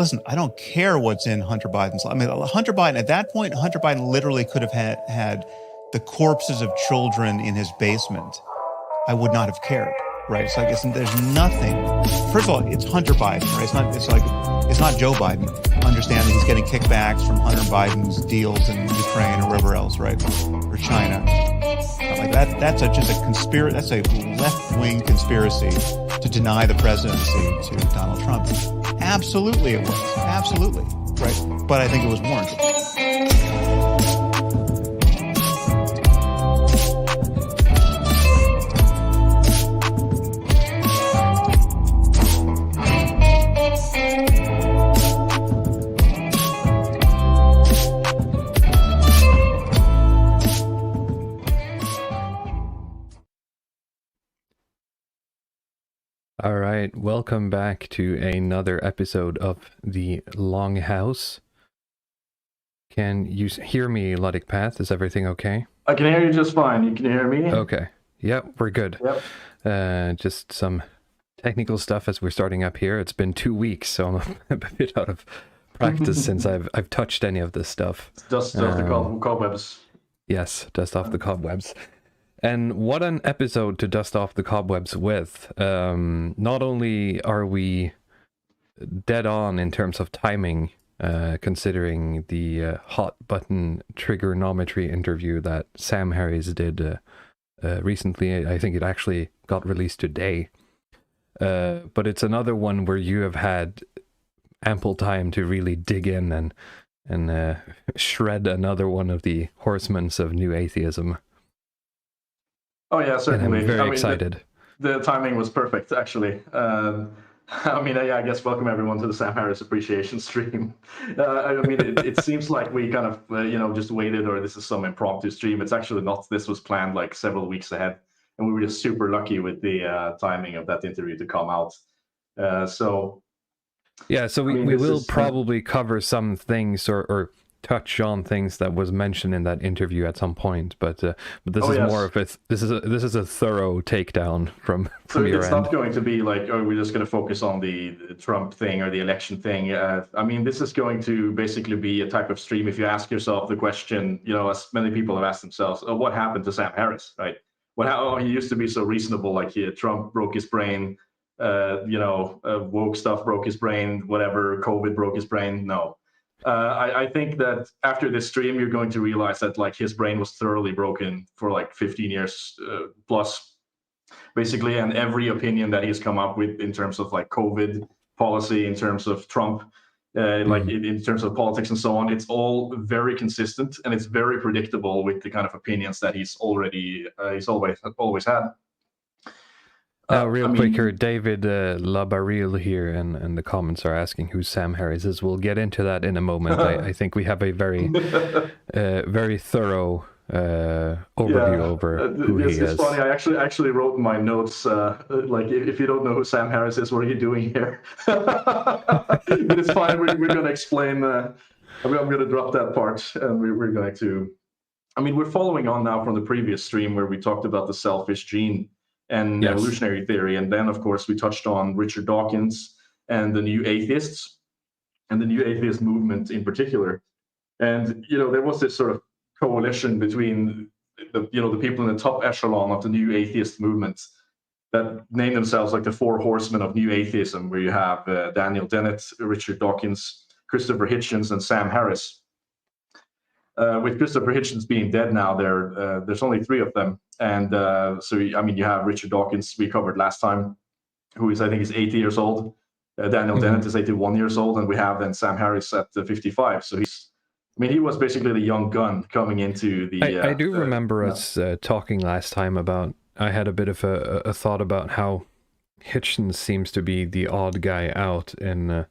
listen, I don't care what's in Hunter Biden's. I mean, Hunter Biden, at that point, Hunter Biden literally could have had the corpses of children in his basement. I would not have cared, right? It's like, there's nothing. First of all, it's Hunter Biden, right? It's not Joe Biden. Understand that he's getting kickbacks from Hunter Biden's deals in Ukraine or wherever else, right? Or China. Like that's just a conspiracy. That's a left-wing conspiracy to deny the presidency to Donald Trump. Absolutely, it was. Absolutely, right? But I think it was warranted. All right, welcome back to another episode of the Longhouse. Can you hear me, Luddic Path? Is everything okay? I can hear you just fine. You can hear me? Okay. Yep, we're good. Yep. Just some technical stuff as we're starting up here. It's been 2 weeks, so I'm a bit out of practice since I've touched any of this stuff. Dust off the cobwebs. Yes, dust off the cobwebs. And what an episode to dust off the cobwebs with. Not only are we dead on in terms of timing, considering the hot button trigonometry interview that Sam Harris did recently. I think it actually got released today. But it's another one where you have had ample time to really dig in and shred another one of the Horsemen of New Atheism. Oh yeah, certainly. And I'm very excited. The timing was perfect, actually. I guess welcome everyone to the Sam Harris appreciation stream. It seems like we kind of, just waited, or this is some impromptu stream. It's actually not. This was planned like several weeks ahead, and we were just super lucky with the timing of that interview to come out. So we will probably cover some things or touch on things that was mentioned in that interview at some point, but this is more of this is a thorough takedown from your end. It's not going to be like, oh, we're just going to focus on the Trump thing or the election thing. This is going to basically be a type of stream. If you ask yourself the question, as many people have asked themselves, oh, what happened to Sam Harris, right? He used to be so reasonable, like Trump broke his brain, woke stuff broke his brain, whatever, COVID broke his brain. No. I think that after this stream, you're going to realize that like his brain was thoroughly broken for like 15 years plus, basically, and every opinion that he's come up with in terms of like COVID policy, in terms of Trump, in terms of politics and so on, it's all very consistent and it's very predictable with the kind of opinions that he's always had. Real quick here, David Labaril here and the comments are asking who Sam Harris is. We'll get into that in a moment. I think we have a very very thorough overview over who he is. It's funny. I actually wrote in my notes, if you don't know who Sam Harris is, what are you doing here? But it's fine. We're going to explain. I'm going to drop that part, and we're going to. We're following on now from the previous stream where we talked about the selfish gene and evolutionary theory. And then, of course, we touched on Richard Dawkins and the New Atheists and the New Atheist movement in particular. And, there was this sort of coalition between the people in the top echelon of the New Atheist movement that name themselves like the Four Horsemen of New Atheism, where you have Daniel Dennett, Richard Dawkins, Christopher Hitchens, and Sam Harris. With Christopher Hitchens being dead now, there's only three of them. And you have Richard Dawkins, we covered last time, who I think is 80 years old. Daniel Dennett is 81 years old. And we have then Sam Harris at 55. So he was basically the young gun coming into the... I do remember us talking last time about, I had a bit of a thought about how Hitchens seems to be the odd guy out in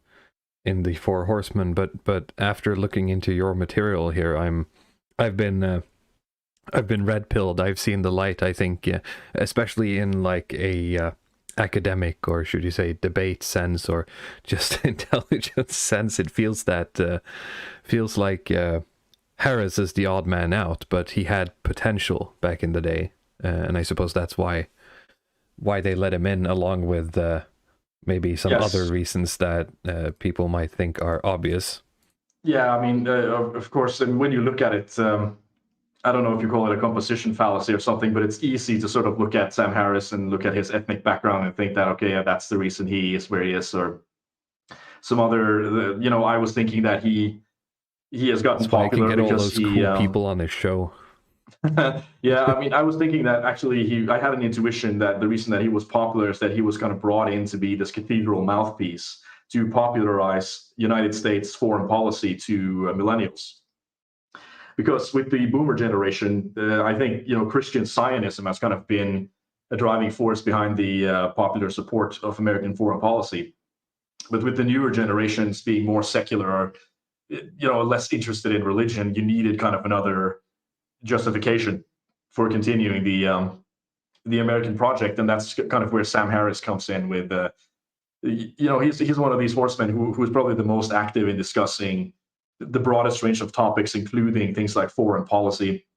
the Four Horsemen, but after looking into your material here, I've been red pilled. I've seen the light. I think, especially in like a academic, or should you say, debate sense, or just intelligence sense, it feels like Harris is the odd man out, but he had potential back in the day, and I suppose that's why they let him in along with maybe some Yes. other reasons that people might think are obvious. Yeah, I mean, of course, and when you look at it, I don't know if you call it a composition fallacy or something, but it's easy to sort of look at Sam Harris and look at his ethnic background and think that, okay, yeah, that's the reason he is where he is, or some other, I was thinking that he has gotten That's why I can popular get all because those cool people on his show. Yeah, I mean, I was thinking that actually I had an intuition that the reason that he was popular is that he was kind of brought in to be this cathedral mouthpiece to popularize United States foreign policy to millennials. Because with the boomer generation, I think, Christian Zionism has kind of been a driving force behind the popular support of American foreign policy. But with the newer generations being more secular, or, less interested in religion, you needed kind of another justification for continuing the American project, and that's kind of where Sam Harris comes in with. He's one of these horsemen who's probably the most active in discussing the broadest range of topics, including things like foreign policy,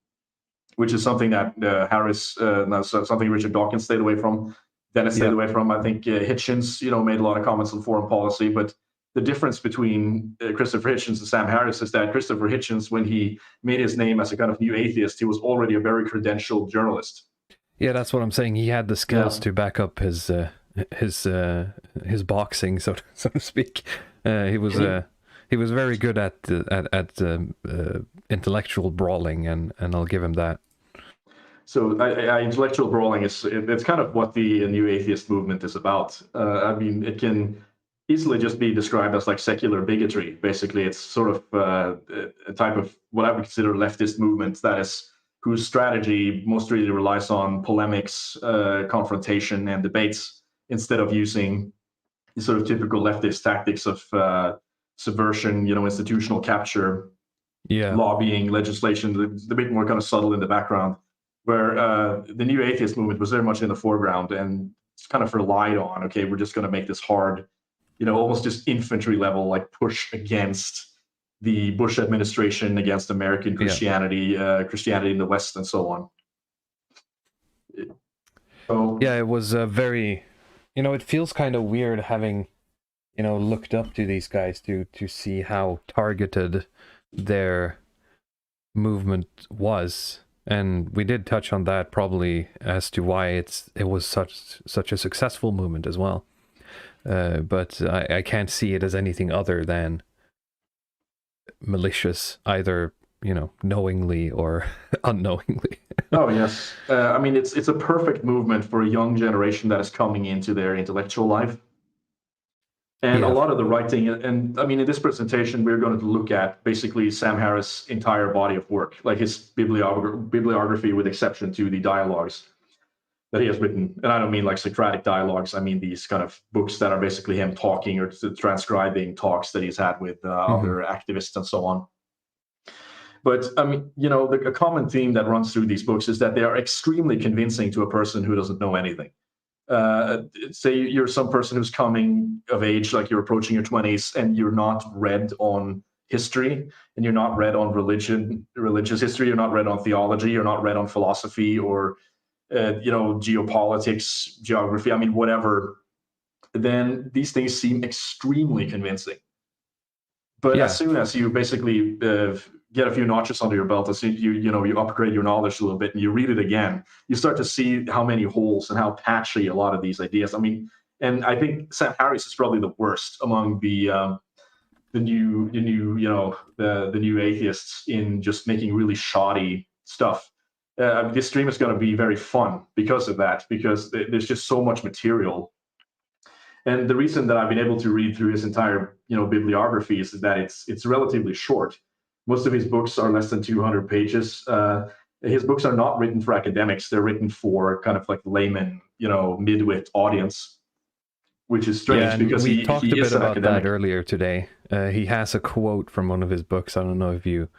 which is something that Harris, something Richard Dawkins stayed away from, Dennis stayed away from. I think Hitchens, made a lot of comments on foreign policy, but the difference between Christopher Hitchens and Sam Harris is that Christopher Hitchens, when he made his name as a kind of new atheist, he was already a very credentialed journalist. Yeah, that's what I'm saying. He had the skills to back up his boxing, so to speak. He was very good at intellectual brawling, and I'll give him that. So intellectual brawling it's kind of what the new atheist movement is about. I mean, it can easily just be described as like secular bigotry. Basically, it's sort of a type of what I would consider leftist movement that is whose strategy most really relies on polemics, confrontation, and debates instead of using the sort of typical leftist tactics of subversion, institutional capture, lobbying, legislation, the bit more kind of subtle in the background, where the new atheist movement was very much in the foreground and it's kind of relied on, okay, we're just going to make this hard, almost just infantry level, like push against the Bush administration, against American Christianity, Christianity in the West, and so on. So, yeah, it was very, it feels kind of weird having, looked up to these guys to see how targeted their movement was. And we did touch on that probably as to why it was such a successful movement as well. But I can't see it as anything other than malicious, either knowingly or unknowingly. Oh yes, I mean it's a perfect movement for a young generation that is coming into their intellectual life. And a lot of the writing, and I mean, in this presentation, we're going to look at basically Sam Harris' entire body of work, like his bibliography, with exception to the dialogues that he has written. And I don't mean like Socratic dialogues. I mean these kind of books that are basically him talking or transcribing talks that he's had with other activists and so on. But I mean, a common theme that runs through these books is that they are extremely convincing to a person who doesn't know anything. Say you're some person who's coming of age, like you're approaching your 20s, and you're not read on history, and you're not read on religious history, you're not read on theology, you're not read on philosophy or geopolitics, geography, I mean, whatever, then these things seem extremely convincing. But as soon as you basically get a few notches under your belt, as soon you upgrade your knowledge a little bit and you read it again, you start to see how many holes and how patchy a lot of these ideas. I mean, and I think Sam Harris is probably the worst among the new atheists in just making really shoddy stuff. This stream is going to be very fun because of that, because there's just so much material. And the reason that I've been able to read through his entire, bibliography is that it's relatively short. Most of his books are less than 200 pages. His books are not written for academics; they're written for kind of like layman, midwit audience, which is strange because we talked a bit about academic. that earlier today. He has a quote from one of his books. I don't know if you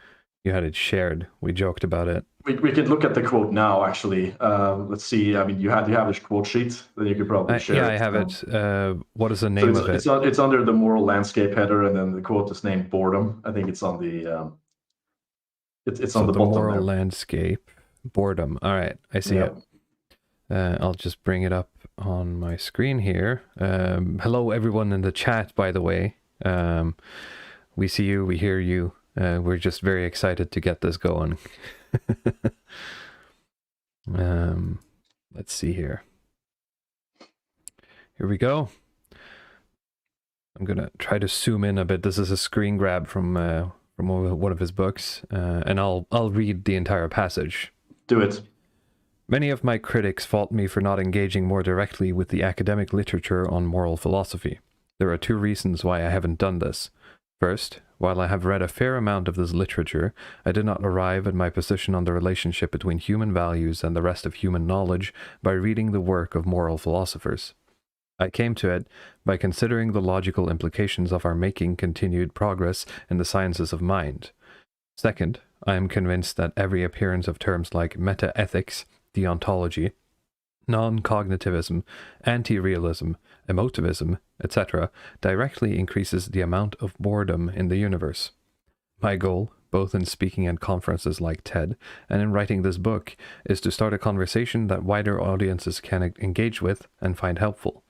had it shared. We joked about it. We could look at the quote now, actually. Let's see. I mean, you have this quote sheet, then you could probably share it. Yeah, I have it. What is the name of it? It's under the moral landscape header, and then the quote is named boredom. I think it's on the it's on the bottom moral there. Landscape, boredom. All right, I see it. I'll just bring it up on my screen here. Hello, everyone in the chat, by the way. We see you, we hear you. We're just very excited to get this going. Let's see here. Here we go. I'm gonna try to zoom in a bit. This is a screen grab from one of his books, and I'll read the entire passage. Do it. Many of my critics fault me for not engaging more directly with the academic literature on moral philosophy. There are two reasons why I haven't done this. First, while I have read a fair amount of this literature, I did not arrive at my position on the relationship between human values and the rest of human knowledge by reading the work of moral philosophers. I came to it by considering the logical implications of our making continued progress in the sciences of mind. Second, I am convinced that every appearance of terms like meta-ethics, deontology, non-cognitivism, anti-realism, emotivism, etc., directly increases the amount of boredom in the universe. My goal, both in speaking at conferences like TED and in writing this book, is to start a conversation that wider audiences can engage with and find helpful.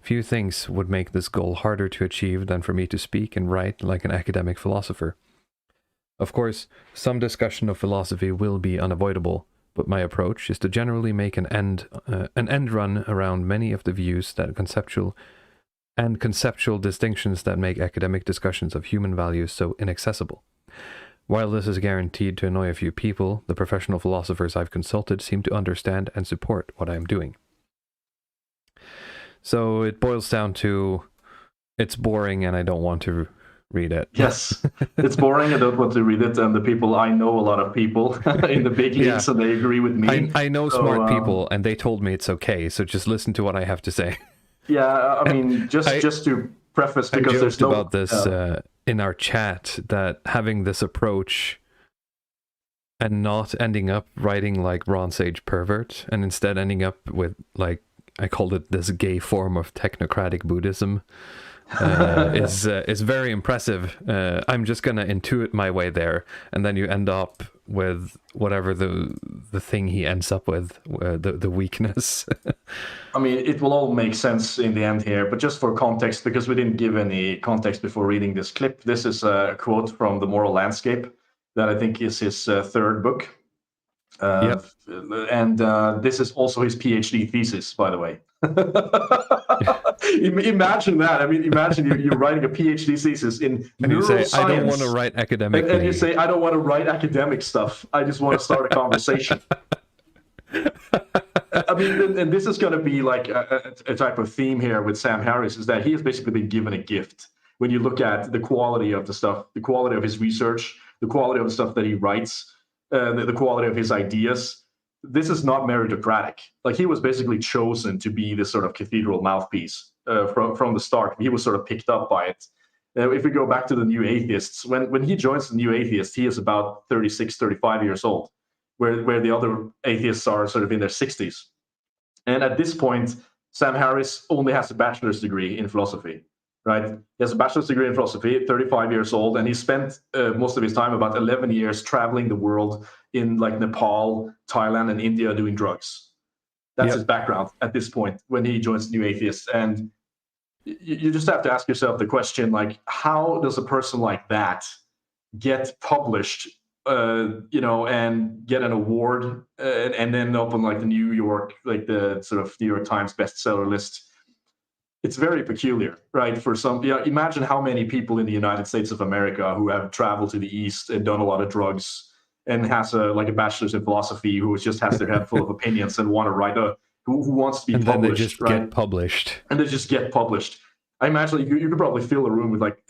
Few things would make this goal harder to achieve than for me to speak and write like an academic philosopher. Of course, some discussion of philosophy will be unavoidable, but my approach is to generally make an end run around many of the views that conceptual distinctions that make academic discussions of human values so inaccessible. While this is guaranteed to annoy a few people, the professional philosophers I've consulted seem to understand and support what I am doing. So it boils down to, it's boring and I don't want to read it. Yes, it's boring. I don't want to read it. And the people, I know a lot of people in the big leagues, and they agree with me. I know smart people, and they told me it's okay. So just listen to what I have to say. Yeah, I mean, just to preface, because there's no about this in our chat, that having this approach and not ending up writing like Ron Sage pervert, and instead ending up with, like, I called it this gay form of technocratic Buddhism, is very impressive. I'm just gonna intuit my way there, and then you end up with whatever the thing he ends up with, the weakness. I mean, it will all make sense in the end here, but just for context, because we didn't give any context before reading this clip, this is a quote from The Moral Landscape that I think is his third book. Yep. And this is also his PhD thesis, by the way. Imagine that. I mean, imagine you're writing a PhD thesis in and neuroscience. You say, I don't want to write academically. And you say, I don't want to write academic stuff. I just want to start a conversation. I mean, and this is going to be like a type of theme here with Sam Harris, is that he has basically been given a gift. When you look at the quality of the stuff, the quality of his research, the quality of the stuff that he writes, the quality of his ideas, this is not meritocratic. Like, he was basically chosen to be this sort of cathedral mouthpiece from the start. He was sort of picked up by it. If we go back to the New Atheists, when he joins the New Atheists, he is about 36, 35 years old, where the other atheists are sort of in their 60s. And at this point, Sam Harris only has a bachelor's degree in philosophy. Right? He has a bachelor's degree in philosophy, 35 years old, and he spent most of his time, about 11 years, traveling the world in like Nepal, Thailand, and India doing drugs. That's his background at this point when he joins New Atheists. And you just have to ask yourself the question, like, how does a person like that get published, and get an award and end up on like the New York, like the sort of New York Times bestseller list? It's very peculiar, right? For some, imagine how many people in the United States of America who have traveled to the East and done a lot of drugs and has a bachelor's in philosophy, who just has their head full of opinions and want to write who wants to be published, then they just right? get published. And they just get published. I imagine you could probably fill a room with like,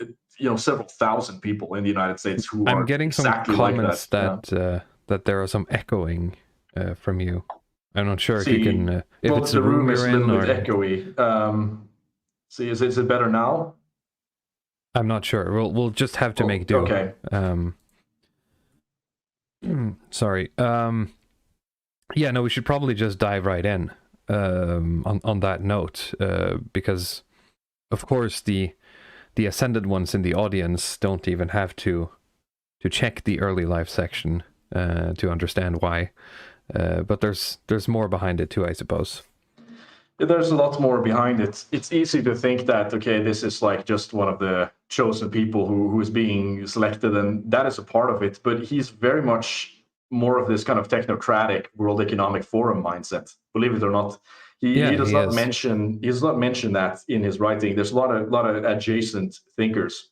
several thousand people in the United States who are. I'm getting some exactly comments like that there are some echoing from you. I'm not sure if you can. If it's the the room is you're a in, little or bit echoey. See, is it better now? I'm not sure. We'll just have to make do. Okay. Sorry. Yeah, no, we should probably just dive right in on that note, because of course the ascended ones in the audience don't even have to check the early life section to understand why. But there's more behind it too, I suppose. There's a lot more behind it. It's easy to think that, okay, this is like just one of the chosen people who is being selected, and that is a part of it. But he's very much more of this kind of technocratic World Economic Forum mindset. Believe it or not, he does he not is. mention that in his writing. There's a lot of adjacent thinkers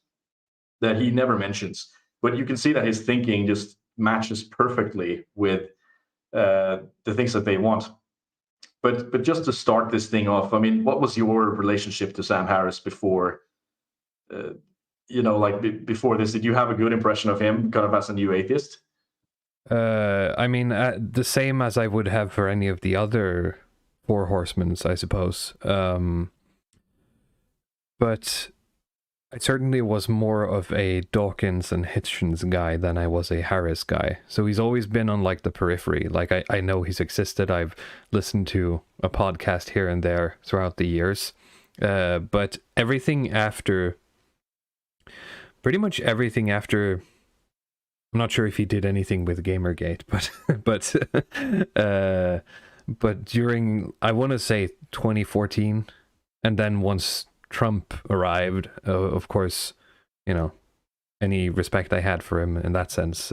that he never mentions, but you can see that his thinking just matches perfectly with the things that they want. But just to start this thing off, I mean, what was your relationship to Sam Harris before? Before this, did you have a good impression of him, kind of as a new atheist? I mean, the same as I would have for any of the other Four Horsemen, I suppose. But I certainly was more of a Dawkins and Hitchens guy than I was a Harris guy. So he's always been on like the periphery. Like I know he's existed. I've listened to a podcast here and there throughout the years. But pretty much everything after, I'm not sure if he did anything with Gamergate, but during, I want to say 2014, and then once Trump arrived, of course, any respect I had for him in that sense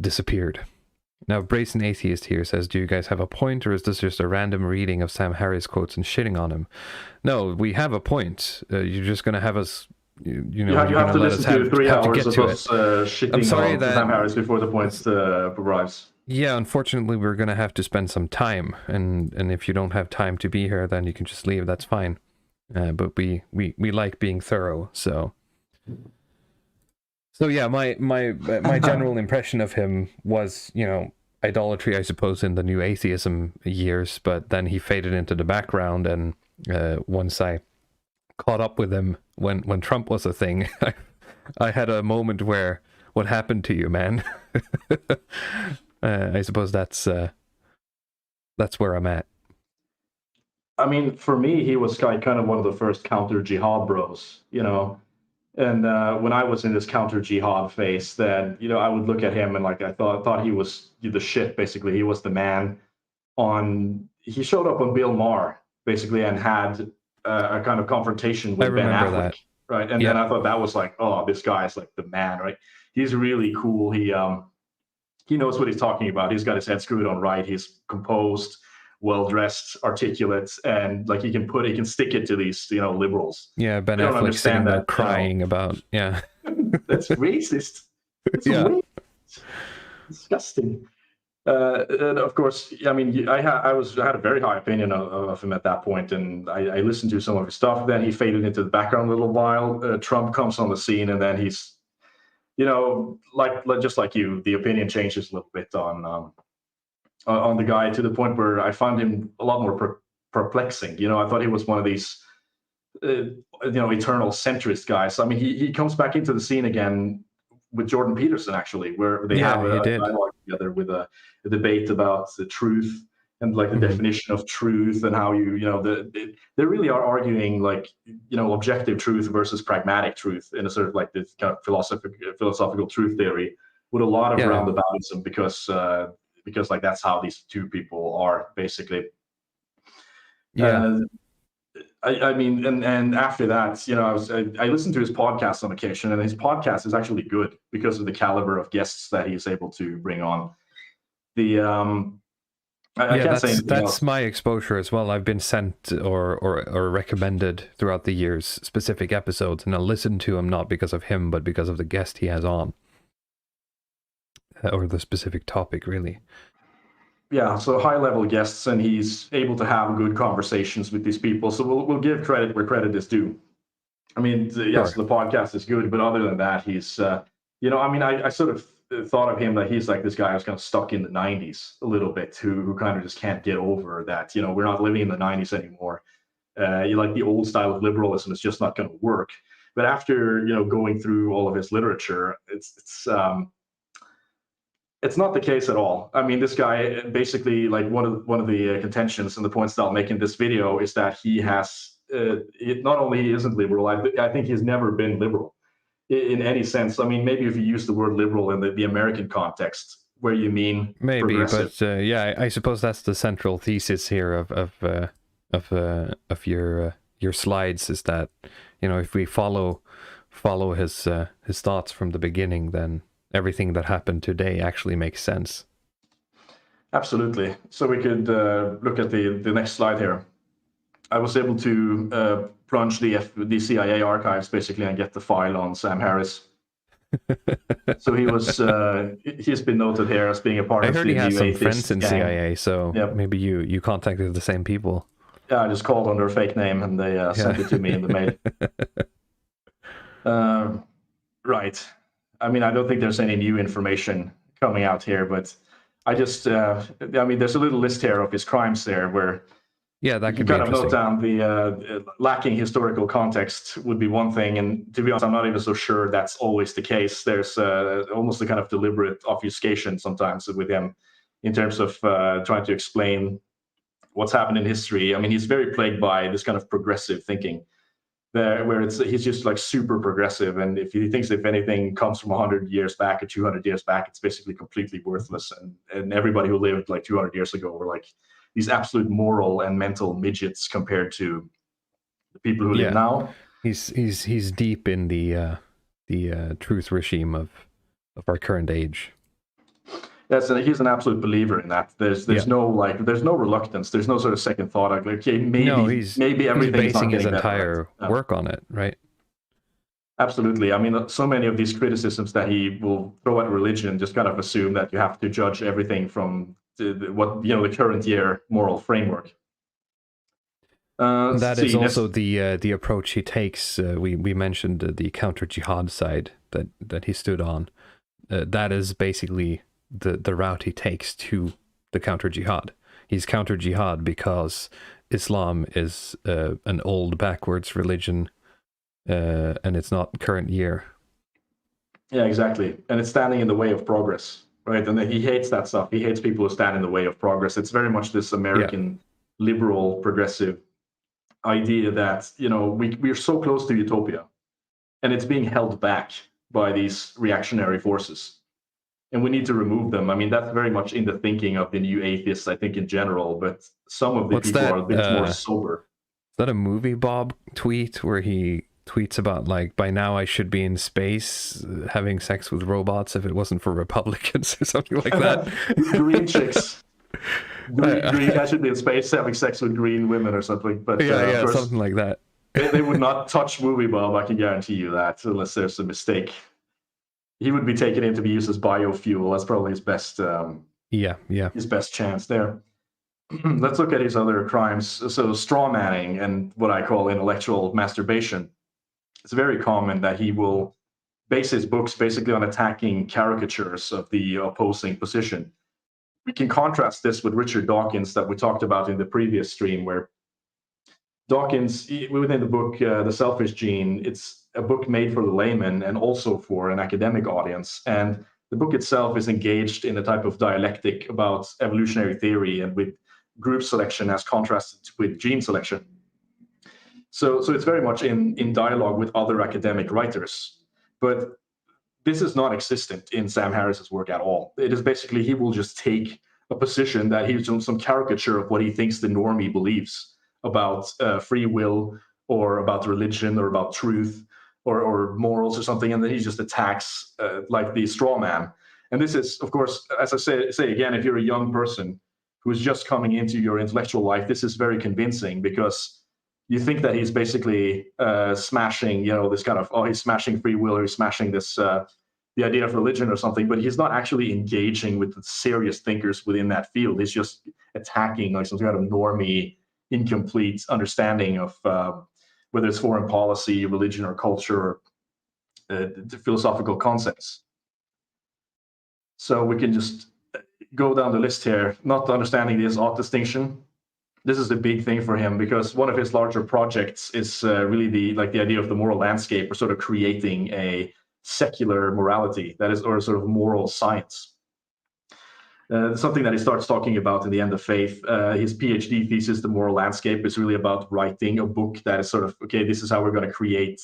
disappeared. Now, Brazen Atheist here says, do you guys have a point, or is this just a random reading of Sam Harris quotes and shitting on him? No, we have a point. You're just going to have us, you have to listen to 3 hours of us shitting on that Sam Harris before the point arrives. Yeah, unfortunately, we're going to have to spend some time, and if you don't have time to be here, then you can just leave. That's fine. But we like being thorough, so yeah. My general impression of him was, idolatry, I suppose, in the New Atheism years. But then he faded into the background, and once I caught up with him when Trump was a thing, I had a moment where, what happened to you, man? I suppose that's where I'm at. I mean, for me, he was kind of one of the first counter jihad bros, And when I was in this counter jihad phase, then I would look at him and like I thought he was the shit. Basically, he was the man. He showed up on Bill Maher basically and had a kind of confrontation with Ben Affleck, that. Right? And then I thought that was like, oh, this guy's like the man, right? He's really cool. He knows what he's talking about. He's got his head screwed on right. He's composed, well-dressed, articulate, and like he can stick it to these liberals. Yeah, Ben Affleck sitting there crying about that's racist. That's racist. Disgusting. And of course, I mean, I had a very high opinion of him at that point, and I listened to some of his stuff. Then he faded into the background a little while. Trump comes on the scene, and then he's just like you, the opinion changes a little bit on the guy, to the point where I found him a lot more perplexing. I thought he was one of these, eternal centrist guys. I mean, he comes back into the scene again with Jordan Peterson, actually, where they have a dialogue together with a debate about the truth and like the definition of truth, and how they really are arguing like, objective truth versus pragmatic truth in a sort of like this kind of philosophical truth theory with a lot of roundaboutism, because like that's how these two people are basically. I mean, and after that, I listened to his podcast on occasion, and his podcast is actually good because of the caliber of guests that he's able to bring on. I can't say anything else. That's my exposure as well. I've been sent or recommended throughout the years specific episodes, and I listen to them not because of him, but because of the guest he has on. Or the specific topic, really. Yeah, so high-level guests, and he's able to have good conversations with these people. So we'll give credit where credit is due. I mean, yes, the podcast is good, but other than that, he's, I mean, I sort of thought of him that he's like this guy who's kind of stuck in the 90s a little bit, who kind of just can't get over that, we're not living in the 90s anymore. Like the old style of liberalism is just not going to work. But after, going through all of his literature, it's not the case at all. I mean, this guy basically, like one of the contentions and the points that I'll make in this video is that he has, not only he isn't liberal, I think he's never been liberal in any sense. I mean, maybe if you use the word liberal in the American context, where you mean Maybe, progressive. but yeah, I suppose that's the central thesis here of your slides, is that, you know, if we follow his thoughts from the beginning, then everything that happened today actually makes sense. Absolutely. So we could look at the next slide here. I was able to plunge the CIA archives basically and get the file on Sam Harris. So he's been noted here as being a part I of heard the he has New some Atheist friends in gang. CIA, so Yep. maybe you contacted the same people. Yeah, I just called under a fake name and they sent it to me in the mail. Right. I mean, I don't think there's any new information coming out here, but I just, I mean, there's a little list here of his crimes there where Yeah, that you could be kind of note interesting. down the lacking historical context would be one thing. And to be honest, I'm not even so sure that's always the case. There's almost a kind of deliberate obfuscation sometimes with him in terms of trying to explain what's happened in history. I mean, he's very plagued by this kind of progressive thinking there, where he's just like super progressive. And if he thinks if anything comes from 100 years back or 200 years back, it's basically completely worthless. And everybody who lived like 200 years ago were like these absolute moral and mental midgets compared to the people who live now. He's deep in the truth regime of our current age. He's an absolute believer in that. There's no reluctance. There's no sort of second thought. Like, okay, maybe everything's basing not his getting entire better, right? work on it, right? Absolutely. I mean, so many of these criticisms that he will throw at religion just kind of assume that you have to judge everything from the current year moral framework. That is also the approach he takes. We mentioned the counter jihad side that he stood on. That is basically the route he takes to the counter jihad. He's counter jihad because Islam is an old backwards religion, and it's not current year. Yeah, exactly. And it's standing in the way of progress, right? And he hates that stuff. He hates people who stand in the way of progress. It's very much this American liberal progressive idea that, you know, we're so close to utopia and it's being held back by these reactionary forces. And we need to remove them. I mean, that's very much in the thinking of the new atheists, I think, in general, but some of the people are a bit more sober. Is that a Movie Bob tweet where he tweets about, like, by now I should be in space having sex with robots if it wasn't for Republicans or something like that? Green chicks. I should be in space having sex with green women or something. But yeah, something like that. They would not touch Movie Bob, I can guarantee you that, unless there's a mistake. He would be taken in to be used as biofuel. That's probably his best his best chance there. Let's look at his other crimes. So straw manning and what I call intellectual masturbation. It's very common that he will base his books basically on attacking caricatures of the opposing position. We can contrast this with Richard Dawkins that we talked about in the previous stream, where Dawkins, within the book, The Selfish Gene, it's a book made for the layman and also for an academic audience. And the book itself is engaged in a type of dialectic about evolutionary theory and with group selection as contrasted with gene selection. So it's very much in dialogue with other academic writers. But this is not existent in Sam Harris's work at all. It is basically, he will just take a position that he's doing some caricature of what he thinks the normie believes about free will or about religion or about truth or morals or something, and then he just attacks like the straw man. And this is, of course, as I say again, if you're a young person who's just coming into your intellectual life, this is very convincing because you think that he's basically smashing, this kind of, he's smashing free will or he's smashing this, the idea of religion or something, but he's not actually engaging with the serious thinkers within that field. He's just attacking like some kind of normie, incomplete understanding of whether it's foreign policy, religion, or culture, or philosophical concepts. So we can just go down the list here, not understanding the is-ought distinction. This is the big thing for him because one of his larger projects is really the idea of the moral landscape, or sort of creating a secular morality that is, or sort of moral science. Something that he starts talking about in The End of Faith. His PhD thesis, The Moral Landscape, is really about writing a book that is sort of, okay, this is how we're going to create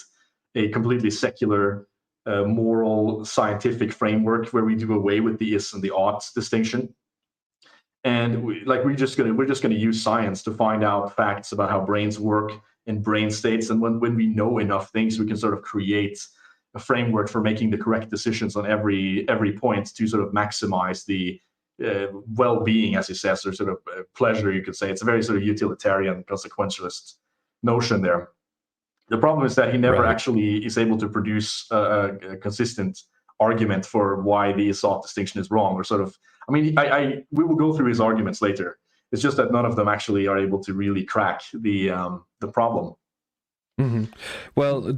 a completely secular moral scientific framework where we do away with the is and the ought distinction. And we're just gonna use science to find out facts about how brains work in brain states. And when we know enough things, we can sort of create a framework for making the correct decisions on every point to sort of maximize the well-being, as he says, or sort of pleasure, you could say. It's a very sort of utilitarian, consequentialist notion there. The problem is that he never actually is able to produce a consistent argument for why the is-ought distinction is wrong, or sort of, I mean, we will go through his arguments later. It's just that none of them actually are able to really crack the problem. Mm-hmm. Well,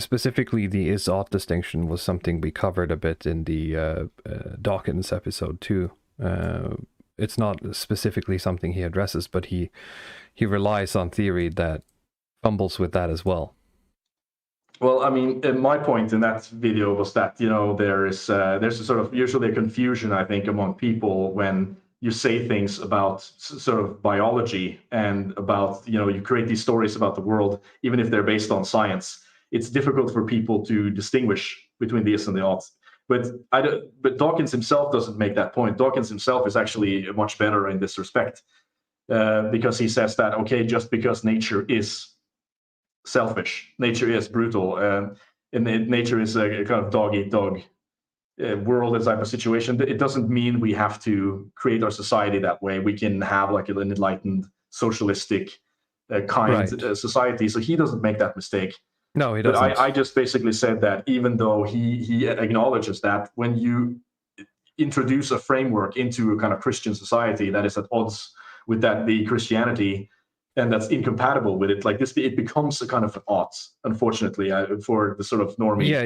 specifically the is-ought distinction was something we covered a bit in the Dawkins episode too. It's not specifically something he addresses, but he relies on theory that fumbles with that as well. Well, I mean, my point in that video was that, there's a sort of usually a confusion, I think, among people when you say things about sort of biology and about, you create these stories about the world, even if they're based on science. It's difficult for people to distinguish between the is and the oughts. But Dawkins himself doesn't make that point. Dawkins himself is actually much better in this respect, because he says that, okay, just because nature is selfish, nature is brutal, and nature is a kind of dog-eat-dog world type of situation, it doesn't mean we have to create our society that way. We can have like an enlightened, socialistic kind society. So he doesn't make that mistake. No, he doesn't. But I just basically said that even though he acknowledges that when you introduce a framework into a kind of Christian society that is at odds with the Christianity, and that's incompatible with it, like this, it becomes a kind of an ought, unfortunately, for the sort of normie. Yeah,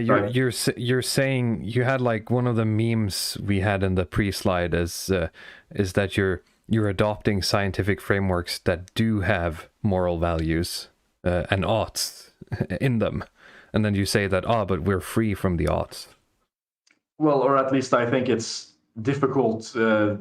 you're saying, you had like one of the memes we had in the pre-slide is that you're adopting scientific frameworks that do have moral values and oughts in them, and then you say that but we're free from the oughts. Well, or at least I think it's difficult, to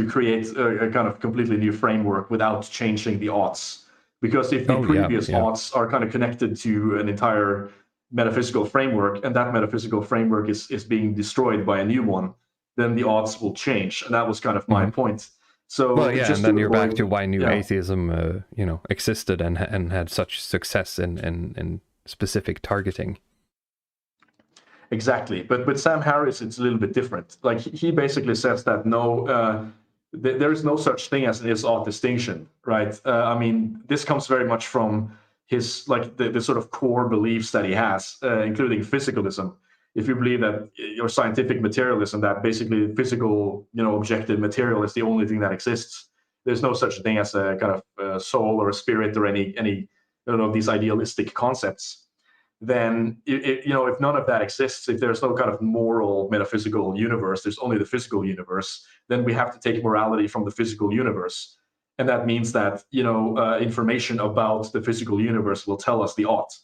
create a kind of completely new framework without changing the oughts, because if the previous oughts are kind of connected to an entire metaphysical framework, and that metaphysical framework is being destroyed by a new one, then the oughts will change, and that was kind of my point. So, and then you're back to why New Atheism, existed and had such success in specific targeting. Exactly, but with Sam Harris, it's a little bit different. Like he basically says that there is no such thing as an is-ought distinction, right? I mean, this comes very much from his the sort of core beliefs that he has, including physicalism. If you believe that your scientific materialism, that basically physical, objective material is the only thing that exists, there's no such thing as a kind of soul or a spirit or any these idealistic concepts. Then if none of that exists, if there's no kind of moral metaphysical universe, there's only the physical universe, then we have to take morality from the physical universe. And that means that information about the physical universe will tell us the ought.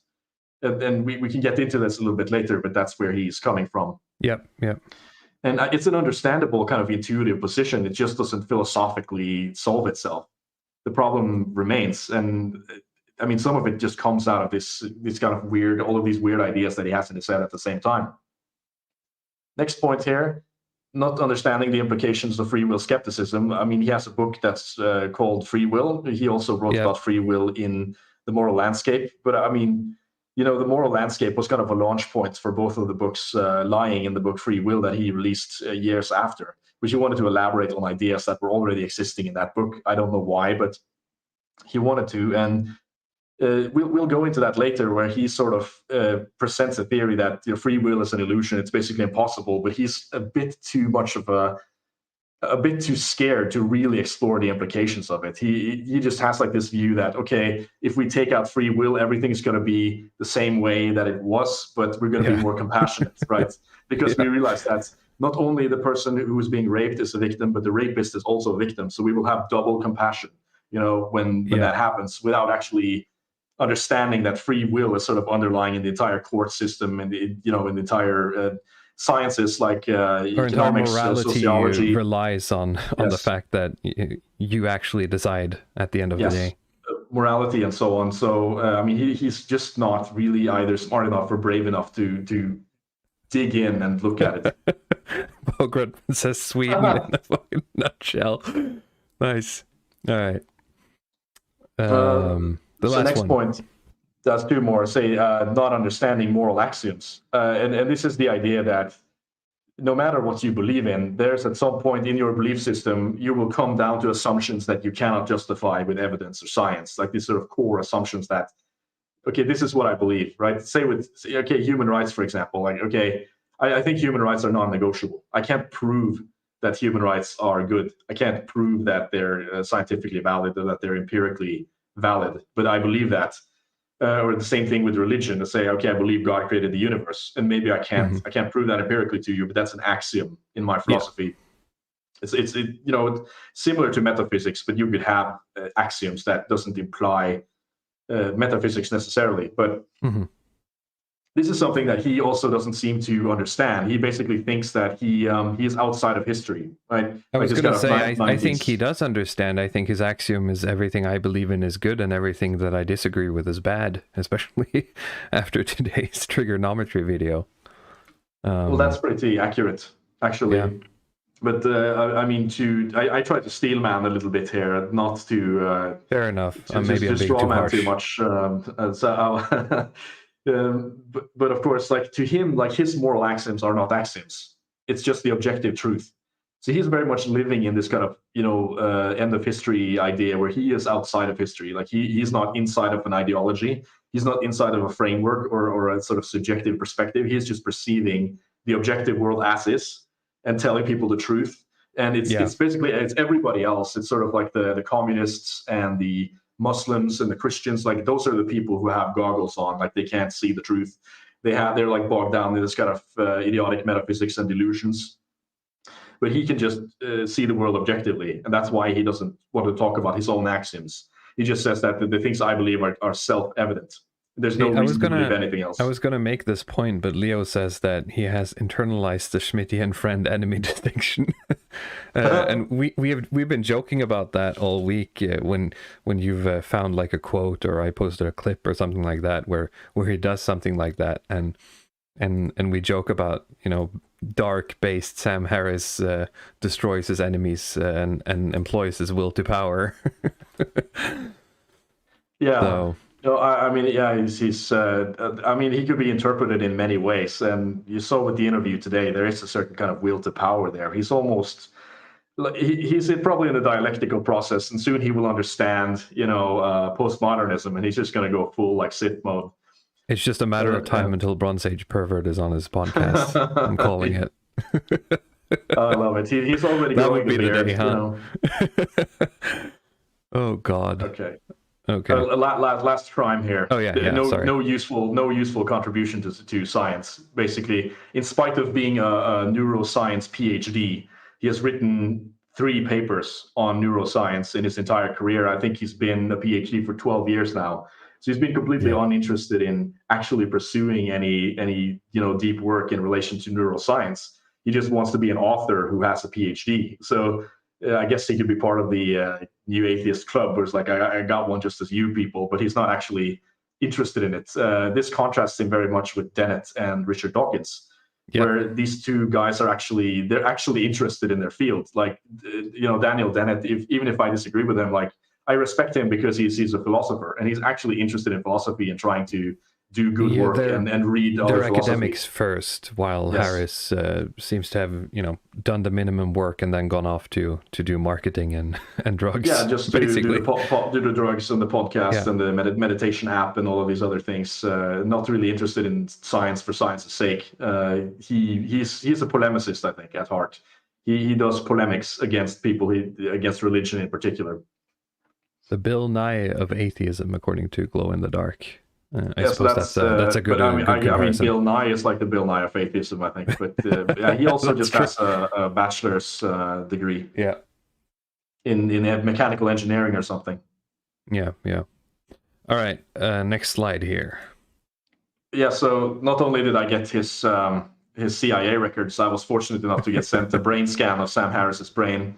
And we can get into this a little bit later, but that's where he's coming from. Yep. And it's an understandable kind of intuitive position. It just doesn't philosophically solve itself. The problem remains, and I mean, some of it just comes out of this kind of weird, all of these weird ideas that he has in his head at the same time. Next point here, not understanding the implications of free will skepticism. I mean, he has a book that's called Free Will. He also wrote about free will in The Moral Landscape. But I mean, The Moral Landscape was kind of a launch point for both of the books lying in the book Free Will that he released years after, which he wanted to elaborate on ideas that were already existing in that book. I don't know why, but he wanted to. And we'll go into that later, where he sort of presents a theory that free will is an illusion. It's basically impossible, but he's a bit too scared to really explore the implications of it. He just has like this view that, okay, if we take out free will, everything is going to be the same way that it was, but we're going to be more compassionate, right? Because we realize that not only the person who is being raped is a victim, but the rapist is also a victim. So we will have double compassion, when that happens, without actually understanding that free will is sort of underlying in the entire court system and in the entire sciences like economics, sociology. Relies on the fact that you actually decide at the end of the day. morality and so on. So I mean, he's just not really either smart enough or brave enough to dig in and look at it. Bogren says Sweden in a fucking nutshell. Nice. All right. The last next one. point, does two more. Say not understanding moral axioms, and this is the idea that no matter what you believe in, there's at some point in your belief system, you will come down to assumptions that you cannot justify with evidence or science, like these sort of core assumptions that, okay, this is what I believe, right? Say human rights, for example, like, okay, I think human rights are non-negotiable. I can't prove that human rights are good. I can't prove that they're scientifically valid or that they're empirically valid, but I believe that. Or the same thing with religion, to say, okay, I believe God created the universe, and maybe I can't prove that empirically to you, but that's an axiom in my philosophy. Yeah. It's similar to metaphysics, but you could have axioms that doesn't imply metaphysics necessarily. But this is something that he also doesn't seem to understand. He basically thinks that he is outside of history, right? I was going to say, I think he does understand. I think his axiom is everything I believe in is good and everything that I disagree with is bad, especially after today's trigonometry video. Well, that's pretty accurate, actually. Yeah. But I mean, I try to steel man a little bit here, not to... Fair enough. Maybe I'm being too harsh. Too much. But of course, like to him, like his moral axioms are not axioms. It's just the objective truth. So he's very much living in this kind of, end of history idea where he is outside of history. Like he's not inside of an ideology. He's not inside of a framework or a sort of subjective perspective. He's just perceiving the objective world as is and telling people the truth. And it's basically, it's everybody else. It's sort of like the communists and the Muslims and the Christians, like those are the people who have goggles on, like they can't see the truth. They're like bogged down in this kind of idiotic metaphysics and delusions. But he can just see the world objectively, and that's why he doesn't want to talk about his own axioms. He just says that the things I believe are self-evident. There's no reason to believe anything else. I was going to make this point, but Leo says that he has internalized the Schmittian friend-enemy distinction. And we've been joking about that all week when you've found like a quote or I posted a clip or something like that where he does something like that, and we joke about, dark-based Sam Harris destroys his enemies and employs his will to power. Yeah. So, no, I mean, yeah, he's I mean, he could be interpreted in many ways. And you saw with the interview today, there is a certain kind of will to power there. He's almost, he's probably in the dialectical process, and soon he will understand, postmodernism, and he's just going to go full like Sith mode. It's just a matter of time until Bronze Age Pervert is on his podcast. I'm calling it. I love it. He's already going to the day, huh? Oh, God. Okay. Last crime here. Oh yeah. Sorry. No useful contribution to science. Basically, in spite of being a neuroscience PhD, he has written 3 papers on neuroscience in his entire career. I think he's been a PhD for 12 years now. So he's been completely uninterested in actually pursuing any deep work in relation to neuroscience. He just wants to be an author who has a PhD. So I guess he could be part of the New Atheist Club, where it's like, I got one just as you people, but he's not actually interested in it. This contrasts him very much with Dennett and Richard Dawkins, where these two guys they're actually interested in their field. Like, Daniel Dennett, even if I disagree with him, like, I respect him because he's a philosopher and he's actually interested in philosophy and trying to do good work and read other philosophy. They're academics first, while Harris seems to have done the minimum work and then gone off to do marketing and drugs. Yeah, just basically do the drugs and the podcast and the meditation app and all of these other things. Not really interested in science for science's sake. He's a polemicist, I think, at heart. He does polemics against people, against religion in particular. The Bill Nye of atheism, according to Glow in the Dark. I suppose that's a good. I mean, Bill Nye is like the Bill Nye of atheism, I think. But he also just has a bachelor's degree. Yeah. In mechanical engineering or something. Yeah. All right. Next slide here. Yeah. So not only did I get his CIA records, I was fortunate enough to get sent a brain scan of Sam Harris's brain.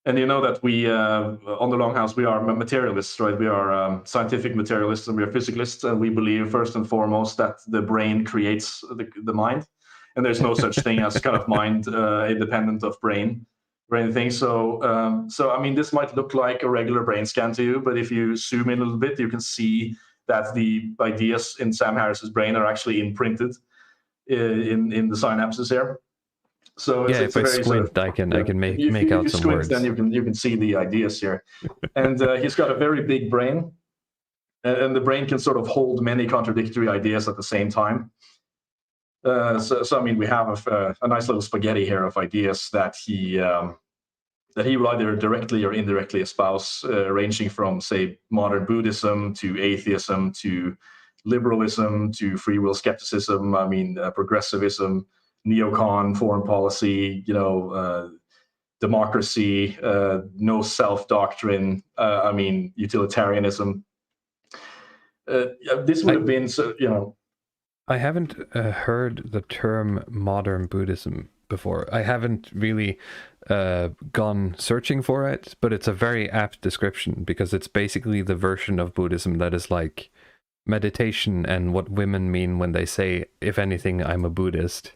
And you know that we, on the Longhouse, we are materialists, right? We are scientific materialists and we are physicalists, and we believe first and foremost that the brain creates the mind, and there's no such thing as kind of mind independent of brain or anything. So, I mean, this might look like a regular brain scan to you, but if you zoom in a little bit, you can see that the ideas in Sam Harris's brain are actually imprinted in the synapses here. So yeah, if I squint, I can make out some words. Then you can see the ideas here, and he's got a very big brain, and the brain can sort of hold many contradictory ideas at the same time. So I mean, we have a nice little spaghetti here of ideas that he will either directly or indirectly espouse, ranging from, say, modern Buddhism to atheism to liberalism to free will skepticism. I mean, progressivism, neocon, foreign policy, democracy, no self doctrine. I mean, utilitarianism. This would have been, I haven't heard the term modern Buddhism before. I haven't really gone searching for it, but it's a very apt description because it's basically the version of Buddhism that is like meditation and what women mean when they say, if anything, I'm a Buddhist.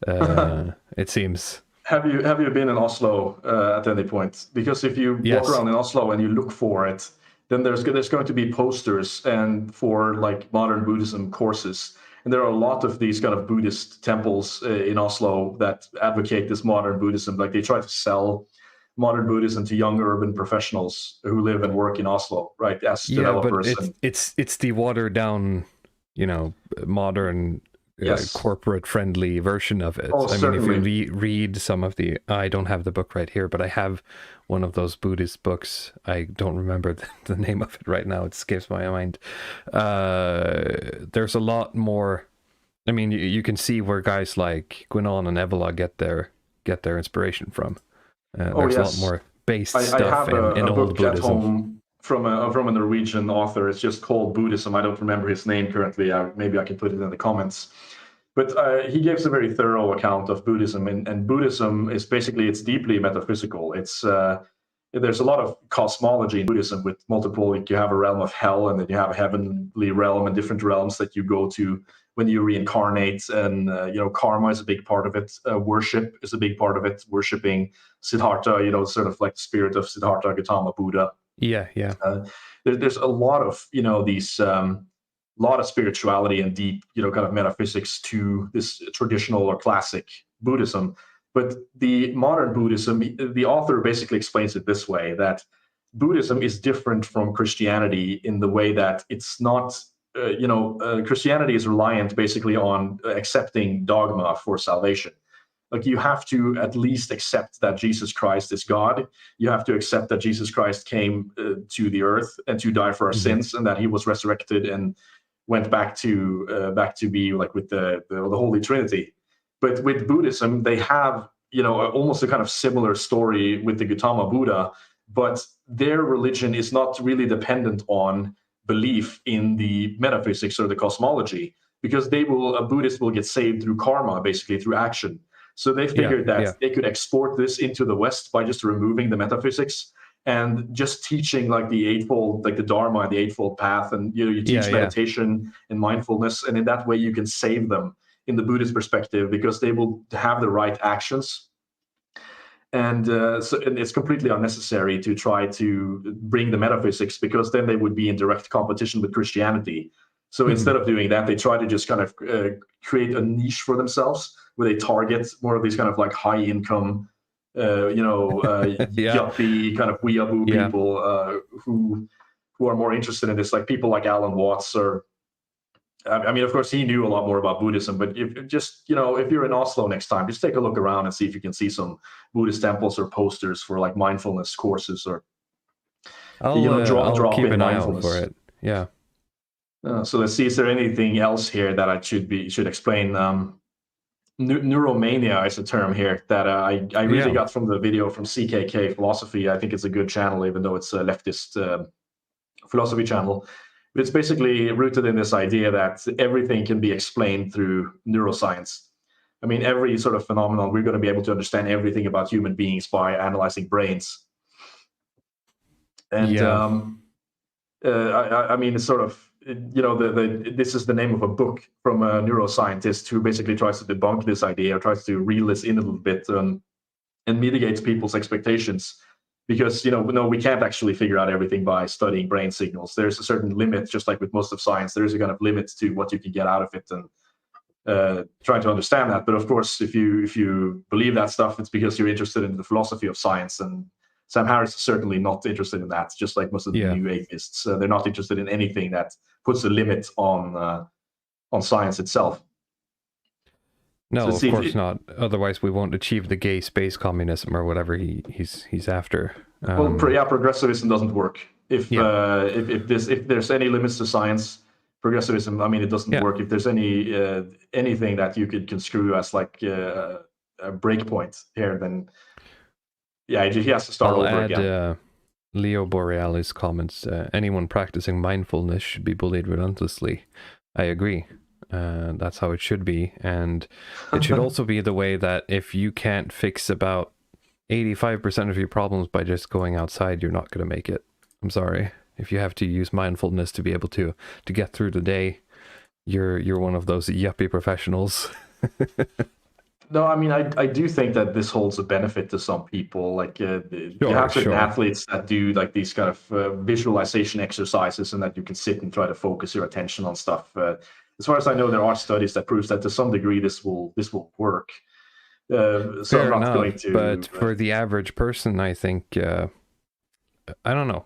It seems. Have you been in Oslo at any point? Because if you walk around in Oslo and you look for it, then there's going to be posters and for like modern Buddhism courses. And there are a lot of these kind of Buddhist temples in Oslo that advocate this modern Buddhism. Like they try to sell modern Buddhism to young urban professionals who live and work in Oslo, right? As developers. But it's the watered down, modern corporate friendly version of it. I mean, if you read some of I don't have the book right here, but I have one of those Buddhist books. I don't remember the name of it right now. It escapes my mind. There's a lot more. I mean, you can see where guys like Gwinon and Evola get their inspiration from. There's a lot more based stuff in old Buddhism. At home from a Norwegian author. It's just called Buddhism. I don't remember his name currently. Maybe I can put it in the comments. But he gives a very thorough account of Buddhism, and Buddhism is basically, it's deeply metaphysical. It's there's a lot of cosmology in Buddhism with multiple, like you have a realm of hell, and then you have a heavenly realm and different realms that you go to when you reincarnate. And karma is a big part of it. Worship is a big part of it. Worshipping Siddhartha, sort of like the spirit of Siddhartha Gautama Buddha. Yeah. There's a lot of these lot of spirituality and deep kind of metaphysics to this traditional or classic Buddhism. But the modern Buddhism, the author basically explains it this way, that Buddhism is different from Christianity in the way that it's not Christianity is reliant basically on accepting dogma for salvation. Like you have to at least accept that Jesus Christ is God. You have to accept that Jesus Christ came to the earth and to die for our sins, and that he was resurrected and went back to be like with the Holy Trinity. But with Buddhism, they have almost a kind of similar story with the Gautama Buddha, but their religion is not really dependent on belief in the metaphysics or the cosmology, because a Buddhist will get saved through karma, basically through action. So they figured that they could export this into the West by just removing the metaphysics and just teaching like the eightfold, like the Dharma and the eightfold path. And, you teach meditation and mindfulness. And in that way, you can save them in the Buddhist perspective, because they will have the right actions. And and it's completely unnecessary to try to bring the metaphysics, because then they would be in direct competition with Christianity. So instead of doing that, they try to just kind of create a niche for themselves where they target more of these kind of like high income, yuppie kind of weeaboo people who are more interested in this, like people like Alan Watts. Or I mean, of course, he knew a lot more about Buddhism, but if you're in Oslo next time, just take a look around and see if you can see some Buddhist temples or posters for like mindfulness courses, or I'll keep an eye out for it. Yeah. So let's see, is there anything else here that I should explain? Neuromania is a term here that I really got from the video from CKK Philosophy. I think it's a good channel, even though it's a leftist philosophy channel. But it's basically rooted in this idea that everything can be explained through neuroscience. I mean, every sort of phenomenon, we're going to be able to understand everything about human beings by analyzing brains. And Yeah. I mean, it's sort of, this is the name of a book from a neuroscientist who basically tries to debunk this idea, tries to reel this in a little bit, and mitigates people's expectations. Because, no, we can't actually figure out everything by studying brain signals. There's a certain limit, just like with most of science, there is a kind of limit to what you can get out of it, and trying to understand that. But of course, if you believe that stuff, it's because you're interested in the philosophy of science. And Sam Harris is certainly not interested in that, just like most of the new atheists. They're not interested in anything that puts a limit on science itself. No, of course not. Otherwise, we won't achieve the gay space communism or whatever he's after. Progressivism doesn't work. If there's any limits to science, progressivism, I mean, it doesn't work. If there's anything that you could construe as like a breakpoint here, then he has to start over again. Leo Borealis comments: anyone practicing mindfulness should be bullied relentlessly. I agree. That's how it should be. And it should also be the way that if you can't fix about 85% of your problems by just going outside, you're not going to make it. I'm sorry. If you have to use mindfulness to be able to get through the day, you're one of those yuppie professionals. No, I mean, I do think that this holds a benefit to some people. Like you have certain athletes that do like these kind of visualization exercises, and that you can sit and try to focus your attention on stuff. As far as I know, there are studies that proves that to some degree this will work. So Fair I'm not enough, going to. But for the average person, I think I don't know.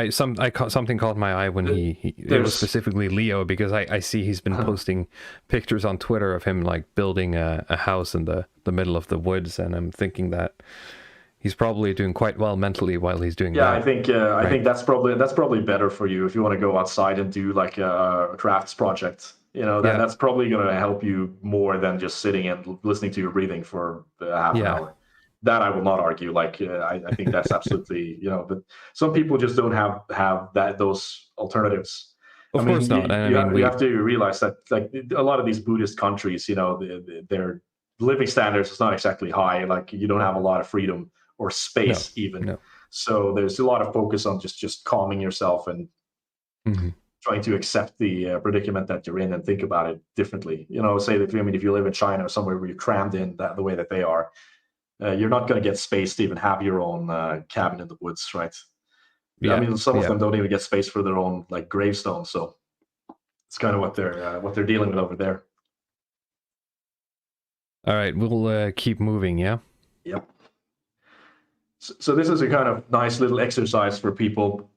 Something caught my eye when it was specifically Leo, because I see he's been posting pictures on Twitter of him like building a house in the middle of the woods, and I'm thinking that he's probably doing quite well mentally while he's doing that. I think that's probably better for you if you want to go outside and do like a crafts project. That's probably going to help you more than just sitting and listening to your breathing for half an hour. That I will not argue. Like I think that's absolutely, but some people just don't have those alternatives. Of course not. You have to realize that like a lot of these Buddhist countries, their living standards is not exactly high. Like you don't have a lot of freedom or space even. No. So there's a lot of focus on just calming yourself and trying to accept the predicament that you're in and think about it differently. Say that if you live in China or somewhere where you're crammed in the way that they are, you're not going to get space to even have your own cabin in the woods, right? I mean, some of them don't even get space for their own like gravestone. So it's kind of what they're dealing with over there. All right, we'll keep moving. Yeah. Yep. So this is a kind of nice little exercise for people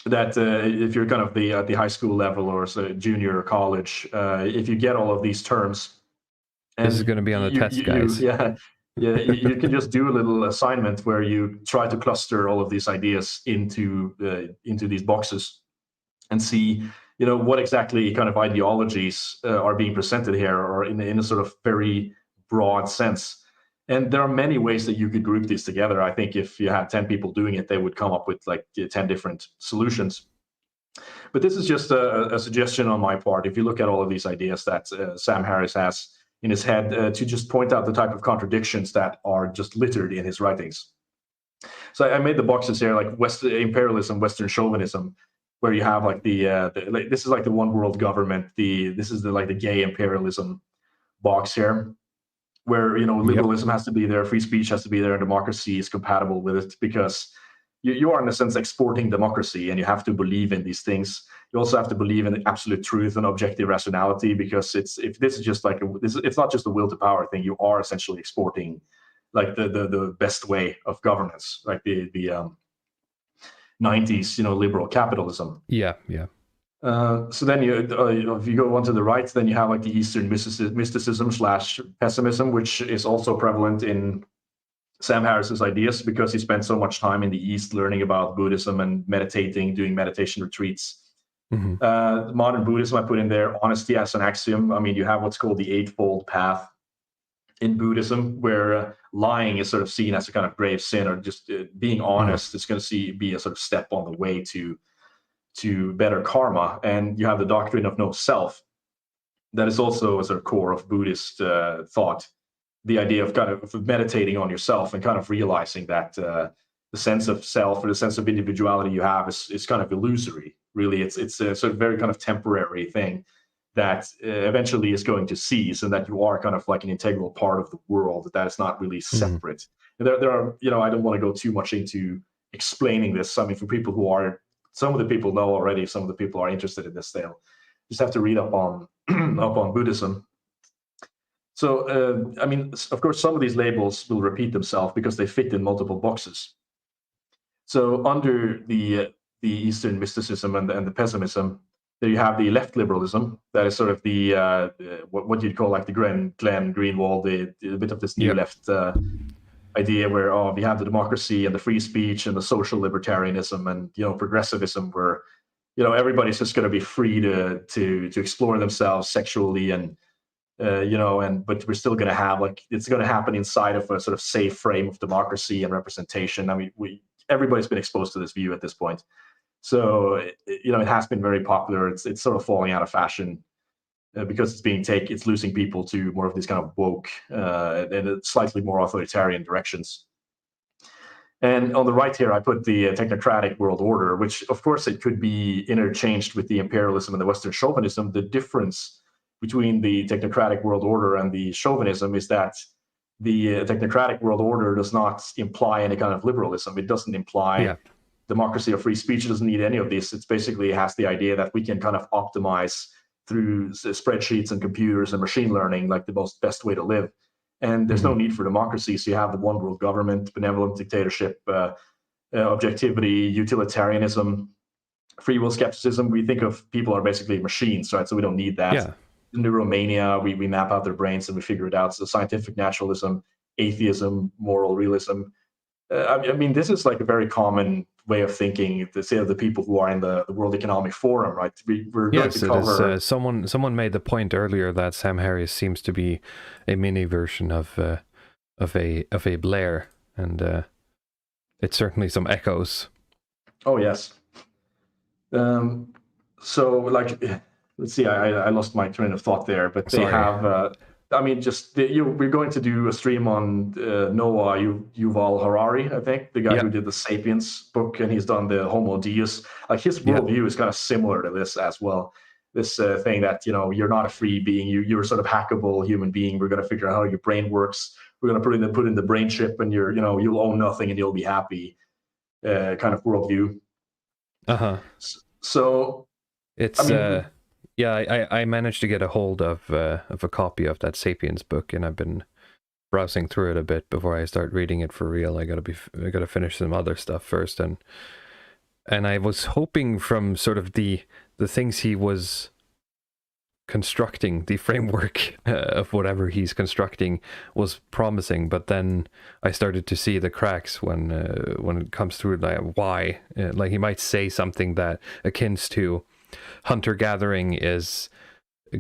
that if you're kind of the high school level or junior or college, if you get all of these terms, and this is going to be on the test, guys. You can just do a little assignment where you try to cluster all of these ideas into these boxes and see, what exactly kind of ideologies are being presented here, or in a sort of very broad sense. And there are many ways that you could group these together. I think if you had 10 people doing it, they would come up with like 10 different solutions. But this is just a suggestion on my part. If you look at all of these ideas that Sam Harris has in his head, to just point out the type of contradictions that are just littered in his writings. So I made the boxes here, like Western imperialism, Western chauvinism, where you have like this is like the one world government. This is the gay imperialism box here, where liberalism has to be there, free speech has to be there, and democracy is compatible with it, because you are in a sense exporting democracy, and you have to believe in these things. You also have to believe in the absolute truth and objective rationality, because it's not just a will to power thing. You are essentially exporting like the best way of governance, like the 90s liberal capitalism. So then if you go on to the right, then you have like the Eastern mysticism / pessimism, which is also prevalent in Sam Harris's ideas, because he spent so much time in the East learning about Buddhism and meditating, doing meditation retreats. Modern Buddhism I put in there, honesty as an axiom. I mean, you have what's called the Eightfold Path in Buddhism, where lying is sort of seen as a kind of grave sin, or just being honest is going to be a sort of step on the way to better karma. And you have the doctrine of no self, that is also a sort of core of Buddhist thought. The idea of kind of meditating on yourself and kind of realizing that sense of self or the sense of individuality you have is kind of illusory. Really, it's a sort of very kind of temporary thing that eventually is going to cease, and that you are kind of like an integral part of the world, that is not really separate. And there are, I don't want to go too much into explaining this. I mean, for people who are, some of the people know already, some of the people are interested in this, they'll just have to read up on up on Buddhism. So, I mean, of course, some of these labels will repeat themselves because they fit in multiple boxes. So under the Eastern mysticism and the pessimism, there you have the left liberalism, that is sort of the what you'd call like the Glenn Greenwald, the bit of this new left idea where we have the democracy and the free speech and the social libertarianism and progressivism, where everybody's just going to be free to explore themselves sexually and but we're still going to have it's going to happen inside of a sort of safe frame of democracy and representation. I mean, everybody's been exposed to this view at this point. So, it has been very popular. It's sort of falling out of fashion because it's losing people to more of these kind of woke and slightly more authoritarian directions. And on the right here, I put the technocratic world order, which, of course, it could be interchanged with the imperialism and the Western chauvinism. The difference between the technocratic world order and the chauvinism is that the technocratic world order does not imply any kind of liberalism. It doesn't imply democracy or free speech. It doesn't need any of this. It's basically has the idea that we can kind of optimize through spreadsheets and computers and machine learning, like the best way to live. And there's no need for democracy. So you have the one world government, benevolent dictatorship, objectivity, utilitarianism, free will skepticism. We think of people are basically machines, right? So we don't need that. Yeah. Neuromania, we map out their brains and we figure it out. So scientific naturalism, atheism, moral realism. I mean, this is like a very common way of thinking. The people who are in the World Economic Forum, right? We're going to cover. Someone made the point earlier that Sam Harris seems to be a mini version of a Blair, and it's certainly some echoes. Oh yes. So let's see. I lost my train of thought there, but they have. I mean, we're going to do a stream on Noah Yuval Harari, I think, the guy who did the *Sapiens* book, and he's done the *Homo Deus*. Like his worldview is kind of similar to this as well. This thing that you're not a free being, you're sort of hackable human being. We're going to figure out how your brain works. We're going to put in the brain chip, and you'll own nothing and you'll be happy. Kind of worldview. So it's. I managed to get a hold of a copy of that *Sapiens* book, and I've been browsing through it a bit before I start reading it for real. I gotta finish some other stuff first, and I was hoping from sort of the things he was constructing, the framework of whatever he's constructing was promising, but then I started to see the cracks when it comes through, like why, like he might say something that akins to hunter-gathering is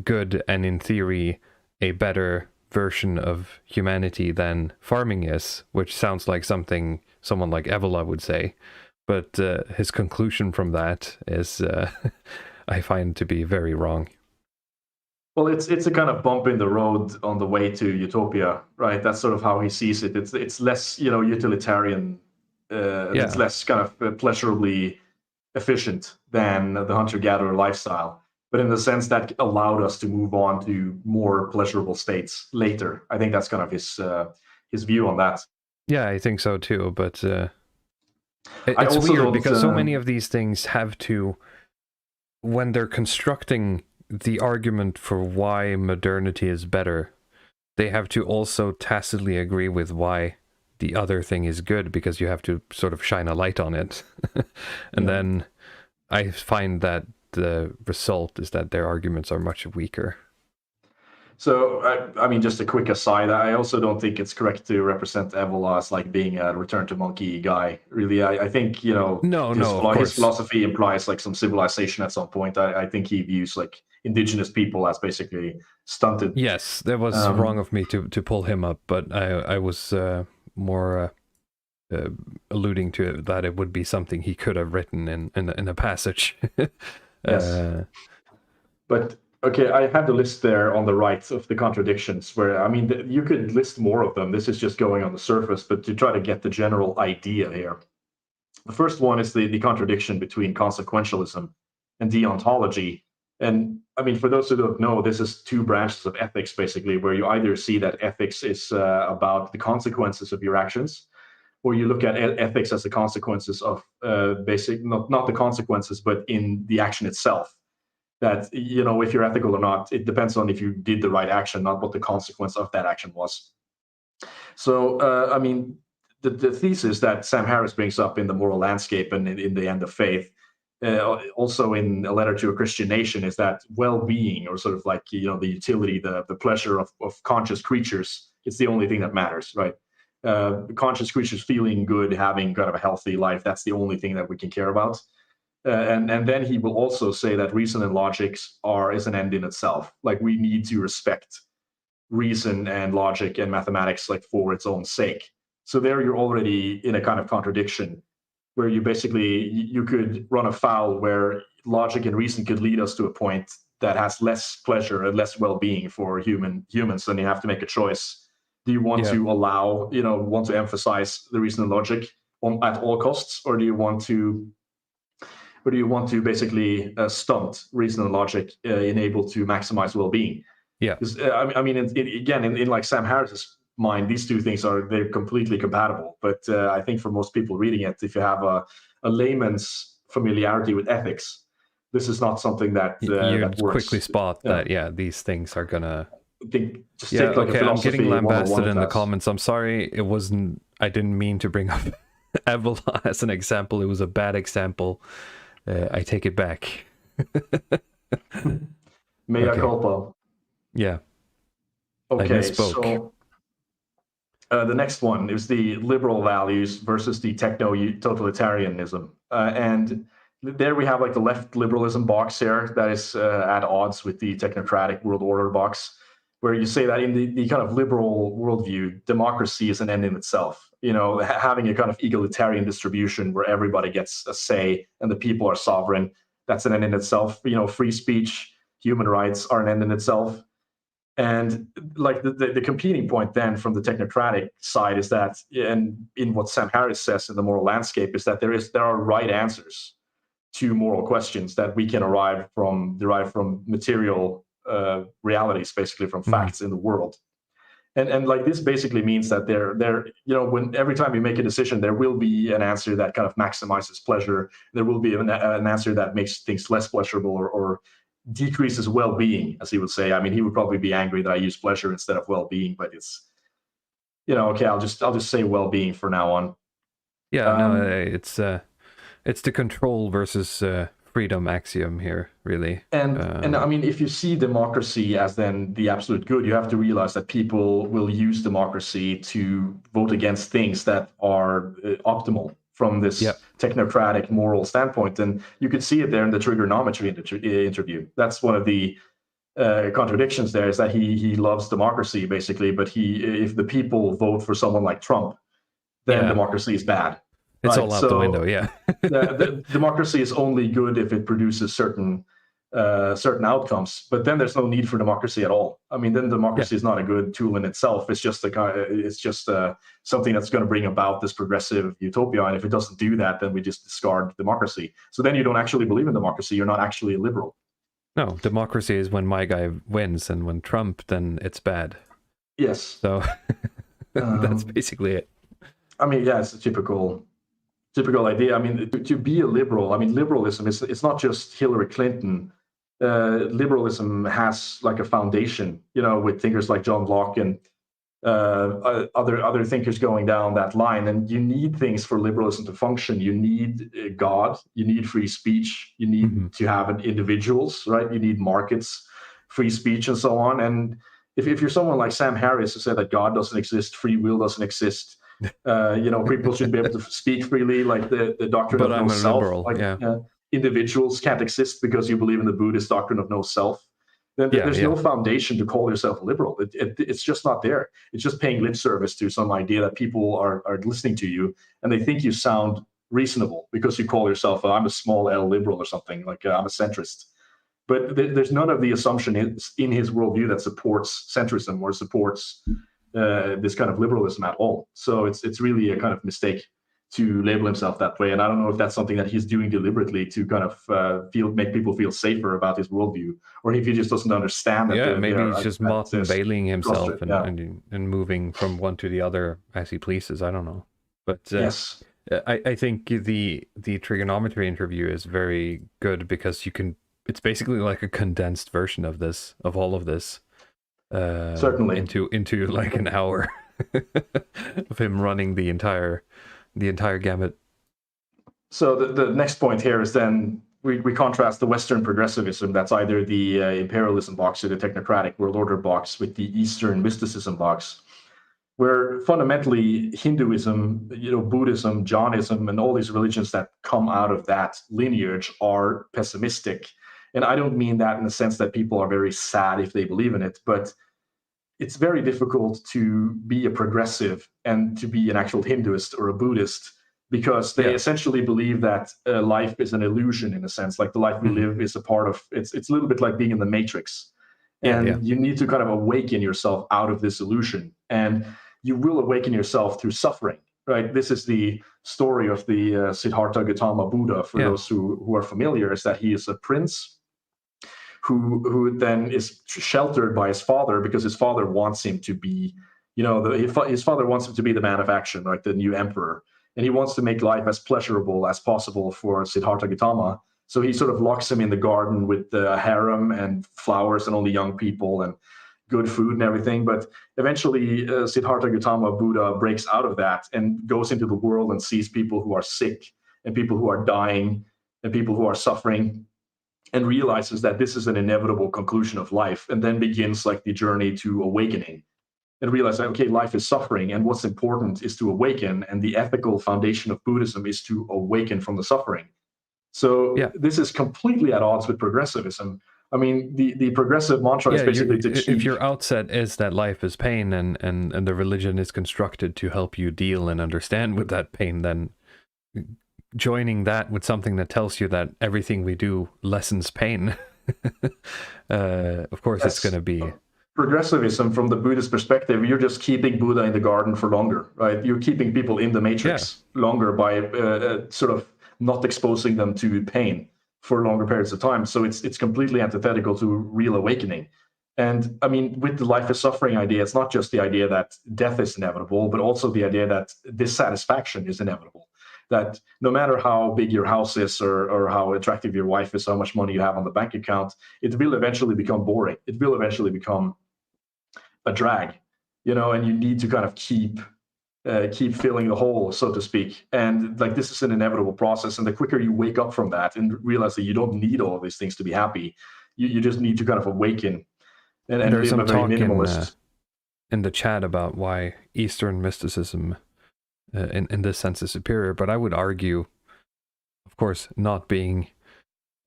good and in theory a better version of humanity than farming is, which sounds like something someone like Evola would say, but his conclusion from that is I find to be very wrong. Well, it's a kind of bump in the road on the way to utopia, right? That's sort of how he sees it. It's less utilitarian, it's less kind of pleasurably efficient than the hunter-gatherer lifestyle, but in the sense that allowed us to move on to more pleasurable states later. I think that's kind of his view on that. Yeah, I think so too, but it's weird because so many of these things have to, when they're constructing the argument for why modernity is better, they have to also tacitly agree with why the other thing is good, because you have to sort of shine a light on it. And then I find that the result is that their arguments are much weaker. So, I mean, just a quick aside, I also don't think it's correct to represent Evola as like being a return to monkey guy. Really, I think, his philosophy implies like some civilization at some point. I think he views like indigenous people as basically stunted. Yes, that was wrong of me to pull him up, but I was more alluding to it, that it would be something he could have written in a passage. Yes. But okay, I have the list there on the right of the contradictions, where, I mean, you could list more of them. This is just going on the surface, but to try to get the general idea here. The first one is the contradiction between consequentialism and deontology. And I mean, for those who don't know, this is two branches of ethics, basically, where you either see that ethics is about the consequences of your actions, or you look at ethics as the consequences of not the consequences, but in the action itself. That, if you're ethical or not, it depends on if you did the right action, not what the consequence of that action was. So, I mean, the thesis that Sam Harris brings up in The Moral Landscape and in The End of Faith, also in A Letter to a Christian Nation, is that well-being, or sort of like, the utility, the pleasure of conscious creatures, is the only thing that matters, right? Conscious creatures feeling good, having kind of a healthy life, that's the only thing that we can care about. And then he will also say that reason and logic is an end in itself. Like, we need to respect reason and logic and mathematics, like, for its own sake. So there you're already in a kind of contradiction, where you could run afoul where logic and reason could lead us to a point that has less pleasure and less well-being for humans, and you have to make a choice. Do you want to allow, want to emphasize the reason and logic at all costs, or do you want to basically stunt reason and logic in able to maximize well-being? Yeah. I mean, in like Sam Harris's mind, these two things they're completely compatible. But I think for most people reading it, if you have a layman's familiarity with ethics, this is not something that you that works. Quickly spot that these things are gonna. Take okay, I'm getting lambasted in the comments. I'm sorry, I didn't mean to bring up Evola as an example. It was a bad example. I take it back. Mea culpa. Yeah. Okay, so the next one is the liberal values versus the techno-totalitarianism. And there we have like the left liberalism box here that is at odds with the technocratic world order box, where you say that in the kind of liberal worldview, democracy is an end in itself. Having a kind of egalitarian distribution where everybody gets a say and the people are sovereign, that's an end in itself. Free speech, human rights are an end in itself. And like the competing point then from the technocratic side is that, and in what Sam Harris says in The Moral Landscape, is that there are right answers to moral questions that we can derive from material realities, basically from facts in the world. And like this basically means that when every time you make a decision, there will be an answer that kind of maximizes pleasure. There will be an answer that makes things less pleasurable or decreases well-being, as he would say. I mean, he would probably be angry that I use pleasure instead of well-being, but it's, okay, I'll just say well-being for now on. Yeah, it's the control versus freedom axiom here, really. And I mean, if you see democracy as then the absolute good, you have to realize that people will use democracy to vote against things that are optimal from this technocratic moral standpoint. And you could see it there in the trigonometry interview. That's one of the contradictions there, is that he loves democracy, basically, but if the people vote for someone like Trump, then democracy is bad. It's all out the window, yeah. the democracy is only good if it produces certain outcomes, but then there's no need for democracy at all. I mean, then democracy is not a good tool in itself. It's just something that's going to bring about this progressive utopia, and if it doesn't do that, then we just discard democracy. So then you don't actually believe in democracy. You're not actually a liberal. No, democracy is when my guy wins, and when Trump, then it's bad. Yes. So that's basically it. I mean, yeah, it's a typical idea. I mean, to be a liberal, I mean, liberalism it's not just Hillary Clinton. Liberalism has like a foundation, with thinkers like John Locke and other thinkers going down that line. And you need things for liberalism to function. You need God, you need free speech, you need to have individuals, right? You need markets, free speech, and so on. And if you're someone like Sam Harris who said that God doesn't exist, free will doesn't exist, people should be able to speak freely, like the doctrine of no self. Liberal, individuals can't exist because you believe in the Buddhist doctrine of no self. Then there's no foundation to call yourself liberal. It's just not there. It's just paying lip service to some idea that people are listening to you, and they think you sound reasonable because you call yourself, I'm a small L liberal or something, like I'm a centrist. But there's none of the assumption in his worldview that supports centrism or supports this kind of liberalism at all. So it's really a kind of mistake to label himself that way. And I don't know if that's something that he's doing deliberately to kind of make people feel safer about his worldview, or if he just doesn't understand that. Yeah, maybe he's just Martin Bailing himself and moving from one to the other as he pleases. I don't know. But yes. I think the trigonometry interview is very good because it's basically like a condensed version of all of this. Certainly. Into like an hour of him running the entire gamut. So the next point here is then we contrast the Western progressivism, that's either the imperialism box or the technocratic world order box, with the Eastern mysticism box, where fundamentally Hinduism, Buddhism, Jainism, and all these religions that come out of that lineage are pessimistic. And I don't mean that in the sense that people are very sad if they believe in it, but it's very difficult to be a progressive and to be an actual Hinduist or a Buddhist, because they essentially believe that life is an illusion, in a sense. Like the life we live is a part of, it's a little bit like being in the Matrix. And you need to kind of awaken yourself out of this illusion. And you will awaken yourself through suffering, right? This is the story of the Siddhartha Gautama Buddha, for those who are familiar, is that he is a prince who then is sheltered by his father, because his father wants him to be, his father wants him to be the man of action, like the new emperor. And he wants to make life as pleasurable as possible for Siddhartha Gautama. So he sort of locks him in the garden with the harem and flowers and only young people and good food and everything. But eventually Siddhartha Gautama Buddha breaks out of that and goes into the world and sees people who are sick and people who are dying and people who are suffering, and realizes that this is an inevitable conclusion of life, and then begins like the journey to awakening, and realize that, okay, life is suffering, and what's important is to awaken, and the ethical foundation of Buddhism is to awaken from the suffering. So this is completely at odds with progressivism. I mean, the progressive mantra is basically to keep... If your outset is that life is pain, and the religion is constructed to help you deal and understand with that pain, then joining that with something that tells you that everything we do lessens pain, of course it's going to be... Progressivism, from the Buddhist perspective, you're just keeping Buddha in the garden for longer, right? You're keeping people in the Matrix longer by sort of not exposing them to pain for longer periods of time. So it's completely antithetical to real awakening. And I mean, with the life is suffering idea, it's not just the idea that death is inevitable, but also the idea that dissatisfaction is inevitable. That no matter how big your house is, or how attractive your wife is, how much money you have on the bank account, it will eventually become boring. It will eventually become a drag, and you need to kind of keep filling the hole, so to speak. And like, this is an inevitable process. And the quicker you wake up from that and realize that you don't need all of these things to be happy, you just need to kind of awaken and there's live some a very talk minimalist. in the chat about why Eastern mysticism in this sense is superior, but I would argue, of course, not being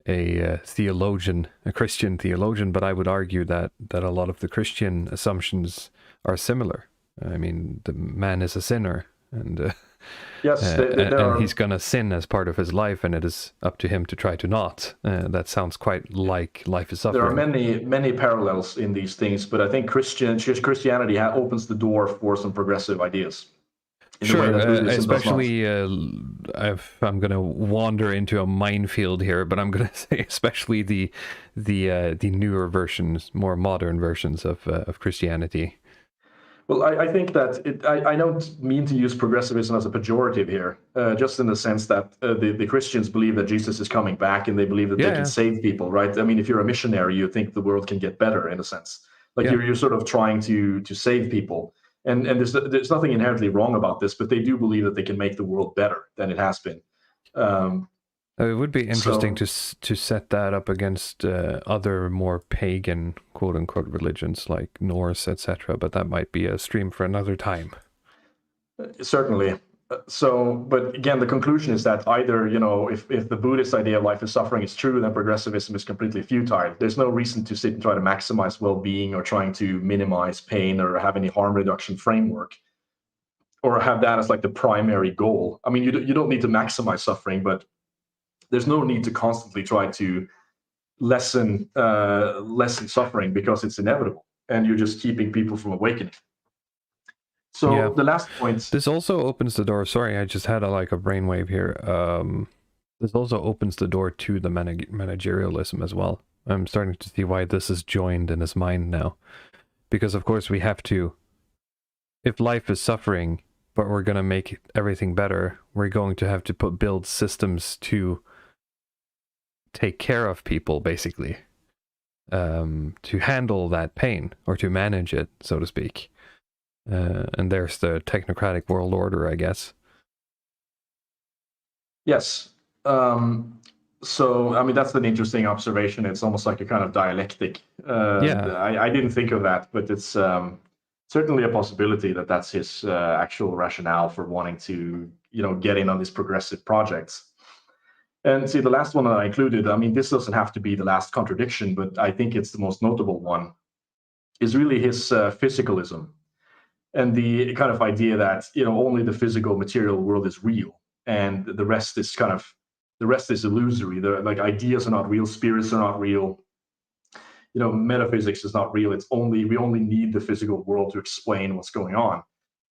a theologian, a Christian theologian, but I would argue that a lot of the Christian assumptions are similar. I mean, the man is a sinner, and and he's going to sin as part of his life, and it is up to him to try to not. That sounds quite like life is suffering. There are many parallels in these things, but I think Christianity opens the door for some progressive ideas. Sure, especially I'm going to wander into a minefield here, but I'm going to say especially the newer versions, more modern versions of Christianity. Well, I think that I don't mean to use progressivism as a pejorative here, just in the sense that the Christians believe that Jesus is coming back, and they believe that they can save people, right? I mean, if you're a missionary, you think the world can get better, in a sense. Like you're sort of trying to save people. And there's nothing inherently wrong about this, but they do believe that they can make the world better than it has been. It would be interesting to set that up against other more pagan, quote unquote, religions like Norse, etc. But that might be a stream for another time. Certainly. But again, the conclusion is that either, if the Buddhist idea of life is suffering is true, then progressivism is completely futile. There's no reason to sit and try to maximize well-being, or trying to minimize pain, or have any harm reduction framework, or have that as like the primary goal. I mean, you don't need to maximize suffering, but there's no need to constantly try to lessen suffering, because it's inevitable, and you're just keeping people from awakening. So the last point. This also opens the door. Sorry, I just had a brainwave here. This also opens the door to the managerialism as well. I'm starting to see why this is joined in his mind now. Because of course we have to, if life is suffering, but we're going to make everything better, we're going to have to build systems to take care of people, basically. To handle that pain, or to manage it, so to speak. And there's the technocratic world order, I guess. Yes. So, I mean, that's an interesting observation. It's almost like a kind of dialectic. I didn't think of that, but it's certainly a possibility that that's his actual rationale for wanting to, get in on these progressive projects. And see, the last one that I included, I mean, this doesn't have to be the last contradiction, but I think it's the most notable one, is really his physicalism. And the kind of idea that, only the physical material world is real, and the rest is illusory. Like, ideas are not real, spirits are not real, metaphysics is not real. We only need the physical world to explain what's going on.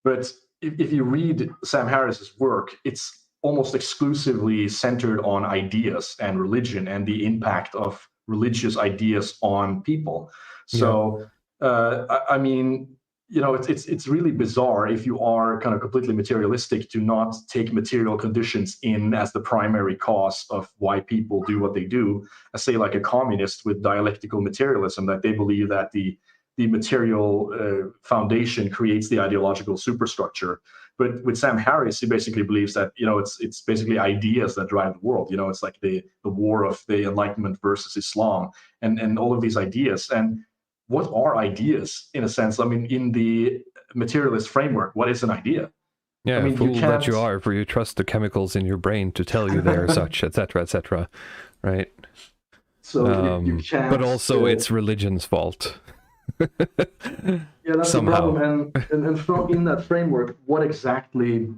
But if you read Sam Harris's work, it's almost exclusively centered on ideas and religion and the impact of religious ideas on people. So, I mean, it's really bizarre if you are kind of completely materialistic to not take material conditions in as the primary cause of why people do what they do. I say, like a communist with dialectical materialism, that they believe that the material foundation creates the ideological superstructure. But with Sam Harris, he basically believes that, it's basically ideas that drive the world. It's like the war of the Enlightenment versus Islam and all of these ideas. And what are ideas, in a sense? I mean, in the materialist framework, what is an idea? Yeah, I mean, fool that you are, for you trust the chemicals in your brain to tell you they're such, etc., right? So you can't. But also, it's religion's fault. That's somehow. the problem. And from in that framework, what exactly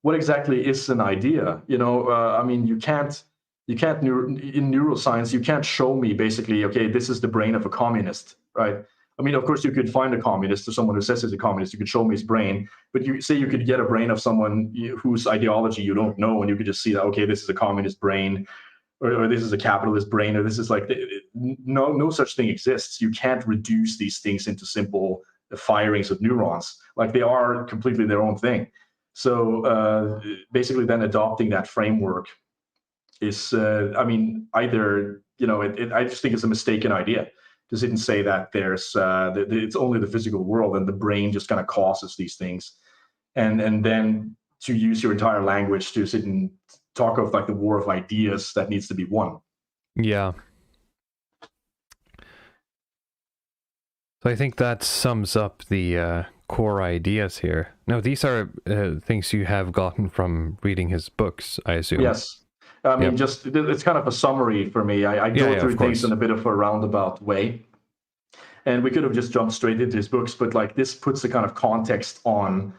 is an idea? I mean, you can't in neuroscience, you can't show me basically, okay, this is the brain of a communist, right? I mean, of course, you could find a communist or someone who says he's a communist. You could show me his brain, but you could get a brain of someone whose ideology you don't know, and you could just see that, okay, this is a communist brain, or this is a capitalist brain, or this is like, no such thing exists. You can't reduce these things into simple firings of neurons. Like, they are completely their own thing. So basically then adopting that framework is, I mean, either, I just think it's a mistaken idea to sit and say that there's, it's only the physical world and the brain just kind of causes these things. And then to use your entire language to sit and talk of like the war of ideas that needs to be won. Yeah. So I think that sums up the core ideas here. Now, these are things you have gotten from reading his books, I assume. Yes. I mean, just, it's kind of a summary for me. I go through things in a bit of a roundabout way. And we could have just jumped straight into his books, but like, this puts a kind of context on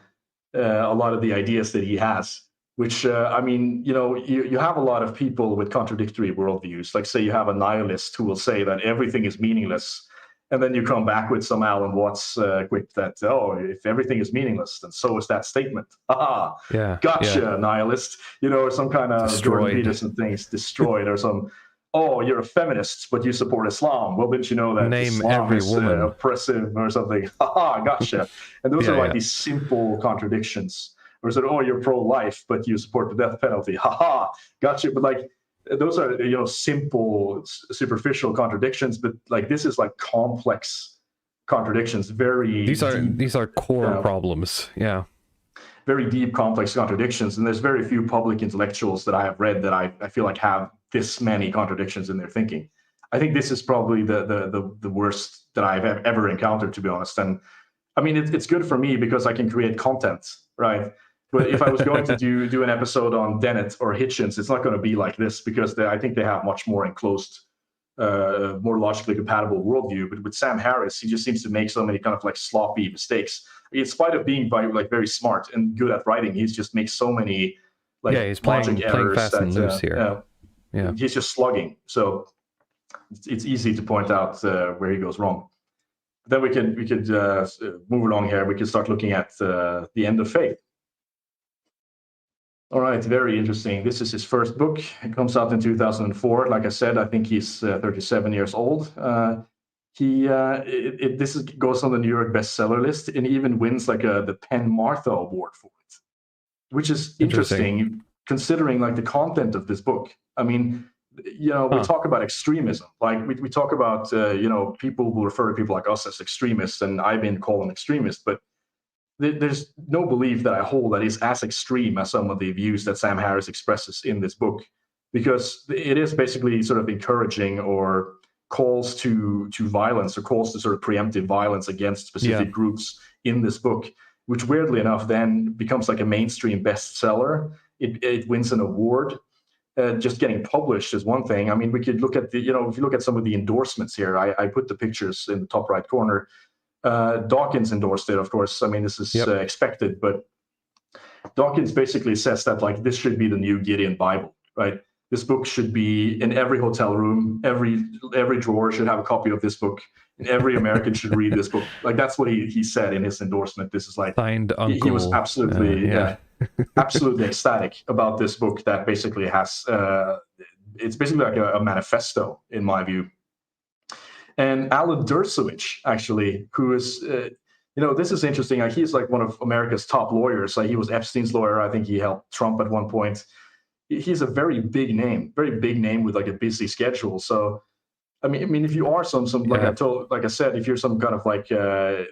a lot of the ideas that he has, which, I mean, you have a lot of people with contradictory worldviews. Like, say you have a nihilist who will say that everything is meaningless. And then you come back with some Alan Watts quip that, oh, if everything is meaningless, then so is that statement. Aha, gotcha, nihilist. Or some kind of Jordan Peterson things, destroyed, or some, oh, you're a feminist, but you support Islam. Well, didn't you know that Name Islam every is woman. Oppressive or something? Haha, gotcha. And those are like these simple contradictions. Or is it, oh, you're pro-life, but you support the death penalty? Haha, gotcha. But like, those are, simple, superficial contradictions, but like, this is like complex contradictions. These are core problems. Yeah. Very deep, complex contradictions. And there's very few public intellectuals that I have read that I feel like have this many contradictions in their thinking. I think this is probably the worst that I've ever encountered, to be honest. And I mean, it's good for me because I can create content, right? But if I was going to do an episode on Dennett or Hitchens, it's not going to be like this, because I think they have much more enclosed, more logically compatible worldview. But with Sam Harris, he just seems to make so many kind of like sloppy mistakes. In spite of being very smart and good at writing, he just makes so many he's playing fast and loose here. He's just slugging. So it's easy to point out where he goes wrong. then we could move along here. We could start looking at the end of faith. All right, very interesting. This is his first book. It comes out in 2004. Like I said, I think he's 37 years old. This goes on the New York bestseller list and even wins like the Penn Martha Award for it, which is interesting considering like the content of this book. I mean, we talk about extremism. Like we talk about, people will refer to people like us as extremists, and I've been called an extremist, but there's no belief that I hold that is as extreme as some of the views that Sam Harris expresses in this book, because it is basically sort of encouraging or calls to violence, or calls to sort of preemptive violence against specific groups in this book, which weirdly enough then becomes like a mainstream bestseller. It wins an award. Just getting published is one thing. I mean, we could look at if you look at some of the endorsements here, I put the pictures in the top right corner. Dawkins endorsed it, of course. I mean, this is expected, but Dawkins basically says that like this should be the new Gideon Bible, right? This book should be in every hotel room, every drawer should have a copy of this book, and every American should read this book. Like that's what he said in his endorsement. This is like signed uncle. He was absolutely absolutely ecstatic about this book that basically has it's basically like a manifesto in my view. And Alan Dershowitz, actually, who is, this is interesting. He's like one of America's top lawyers. He was Epstein's lawyer. I think he helped Trump at one point. He's a very big name with like a busy schedule. So, I mean, if you are like I said, if you're some kind of like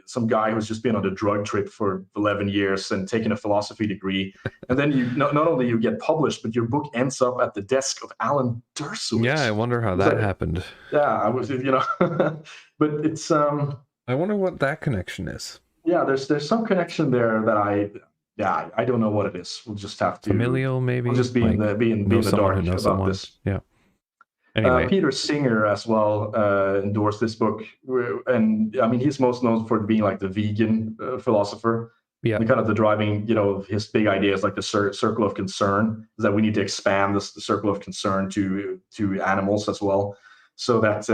some guy who's just been on a drug trip for 11 years and taken a philosophy degree, and then you not only you get published, but your book ends up at the desk of Alan Dershowitz. Yeah, I wonder how that happened. Yeah, I was, but it's. I wonder what that connection is. Yeah, there's some connection there that I don't know what it is. We'll just have to familial, maybe. We'll just be in the dark about this. Yeah. Anyway. Peter Singer as well endorsed this book, and I mean he's most known for being like the vegan philosopher. Yeah, and kind of the driving, his big ideas like the circle of concern is that we need to expand the circle of concern to animals as well, so that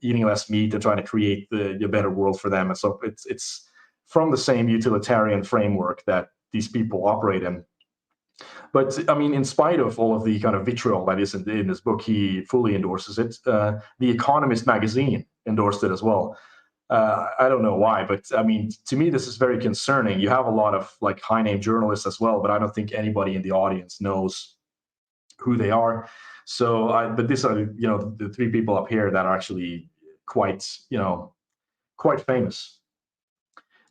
eating less meat and trying to create a better world for them. And so it's from the same utilitarian framework that these people operate in. But I mean, in spite of all of the kind of vitriol that is in this book, he fully endorses it. The Economist magazine endorsed it as well. I don't know why, but I mean, to me, this is very concerning. You have a lot of like high-name journalists as well, but I don't think anybody in the audience knows who they are. So, but these are the three people up here that are actually quite famous.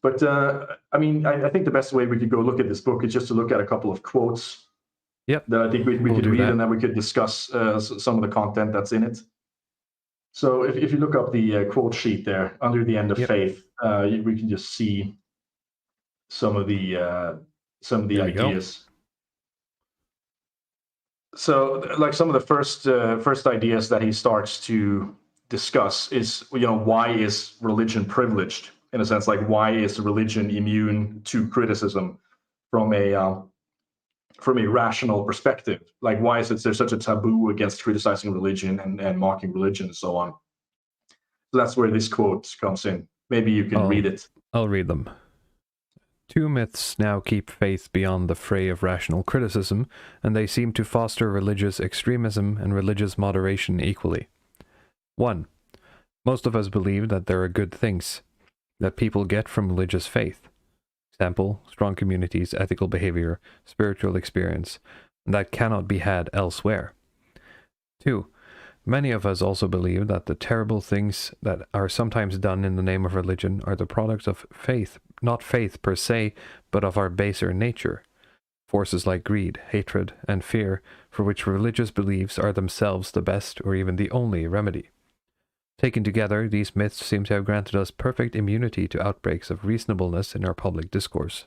But I mean, I think the best way we could go look at this book is just to look at a couple of quotes. Yep. That I think we could read, and then we could discuss some of the content that's in it. So if you look up the quote sheet there under the end of faith, we can just see some of the ideas. So like some of the first ideas that he starts to discuss is why is religion privileged, in a sense, like why is religion immune to criticism from a rational perspective? Like why is there such a taboo against criticizing religion and mocking religion and so on? So that's where this quote comes in. Maybe you can read it. I'll read them. Two myths now keep faith beyond the fray of rational criticism, and they seem to foster religious extremism and religious moderation equally. 1. Most of us believe that there are good things that people get from religious faith. Example, strong communities, ethical behavior, spiritual experience, that cannot be had elsewhere. 2. Many of us also believe that the terrible things that are sometimes done in the name of religion are the products of faith, not faith per se, but of our baser nature. Forces like greed, hatred, and fear, for which religious beliefs are themselves the best or even the only remedy. Taken together, these myths seem to have granted us perfect immunity to outbreaks of reasonableness in our public discourse.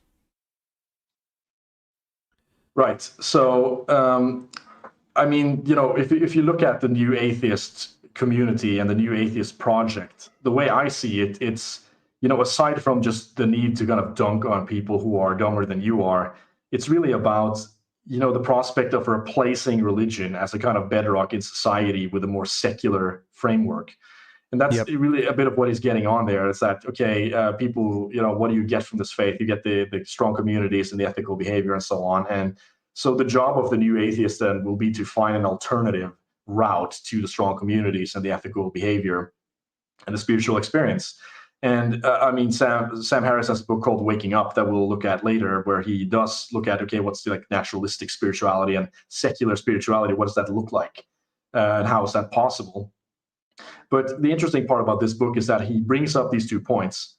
Right. So, I mean, if you look at the New Atheist community and the New Atheist project, the way I see it, it's, aside from just the need to kind of dunk on people who are dumber than you are, it's really about, the prospect of replacing religion as a kind of bedrock in society with a more secular framework. And that's Yep. really a bit of what he's getting on there. Is that, okay, people, what do you get from this faith? You get the strong communities and the ethical behavior and so on. And so the job of the new atheist then will be to find an alternative route to the strong communities and the ethical behavior and the spiritual experience. And I mean, Sam Harris has a book called Waking Up that we'll look at later, where he does look at, okay, what's the like naturalistic spirituality and secular spirituality? What does that look like? And how is that possible? But the interesting part about this book is that he brings up these 2 points,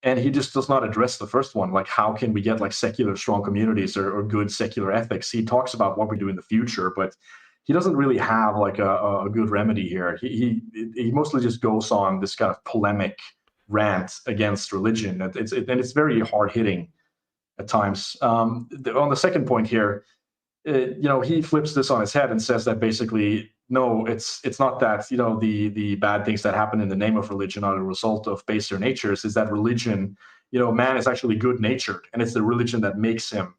and he just does not address the first one, like how can we get like secular strong communities or good secular ethics. He talks about what we do in the future, but he doesn't really have like a good remedy here. He mostly just goes on this kind of polemic rant against religion. And it's very hard hitting at times. On the second point here, he flips this on his head and says that basically, no, it's not that, the bad things that happen in the name of religion are a result of baser natures. Is that religion, man is actually good natured, and it's the religion that makes him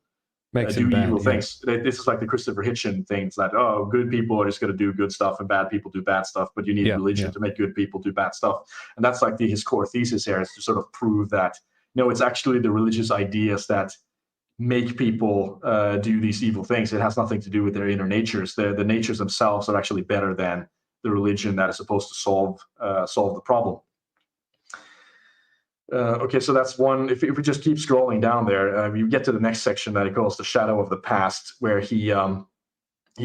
do evil things. This is like the Christopher Hitchens things that, good people are just going to do good stuff and bad people do bad stuff, but you need religion to make good people do bad stuff. And that's like his core thesis here, is to sort of prove that, it's actually the religious ideas that make people do these evil things. It has nothing to do with their inner natures. The natures themselves are actually better than the religion that is supposed to solve the problem. Okay, so that's one. If we just keep scrolling down there, you get to the next section that he calls the shadow of the past, where he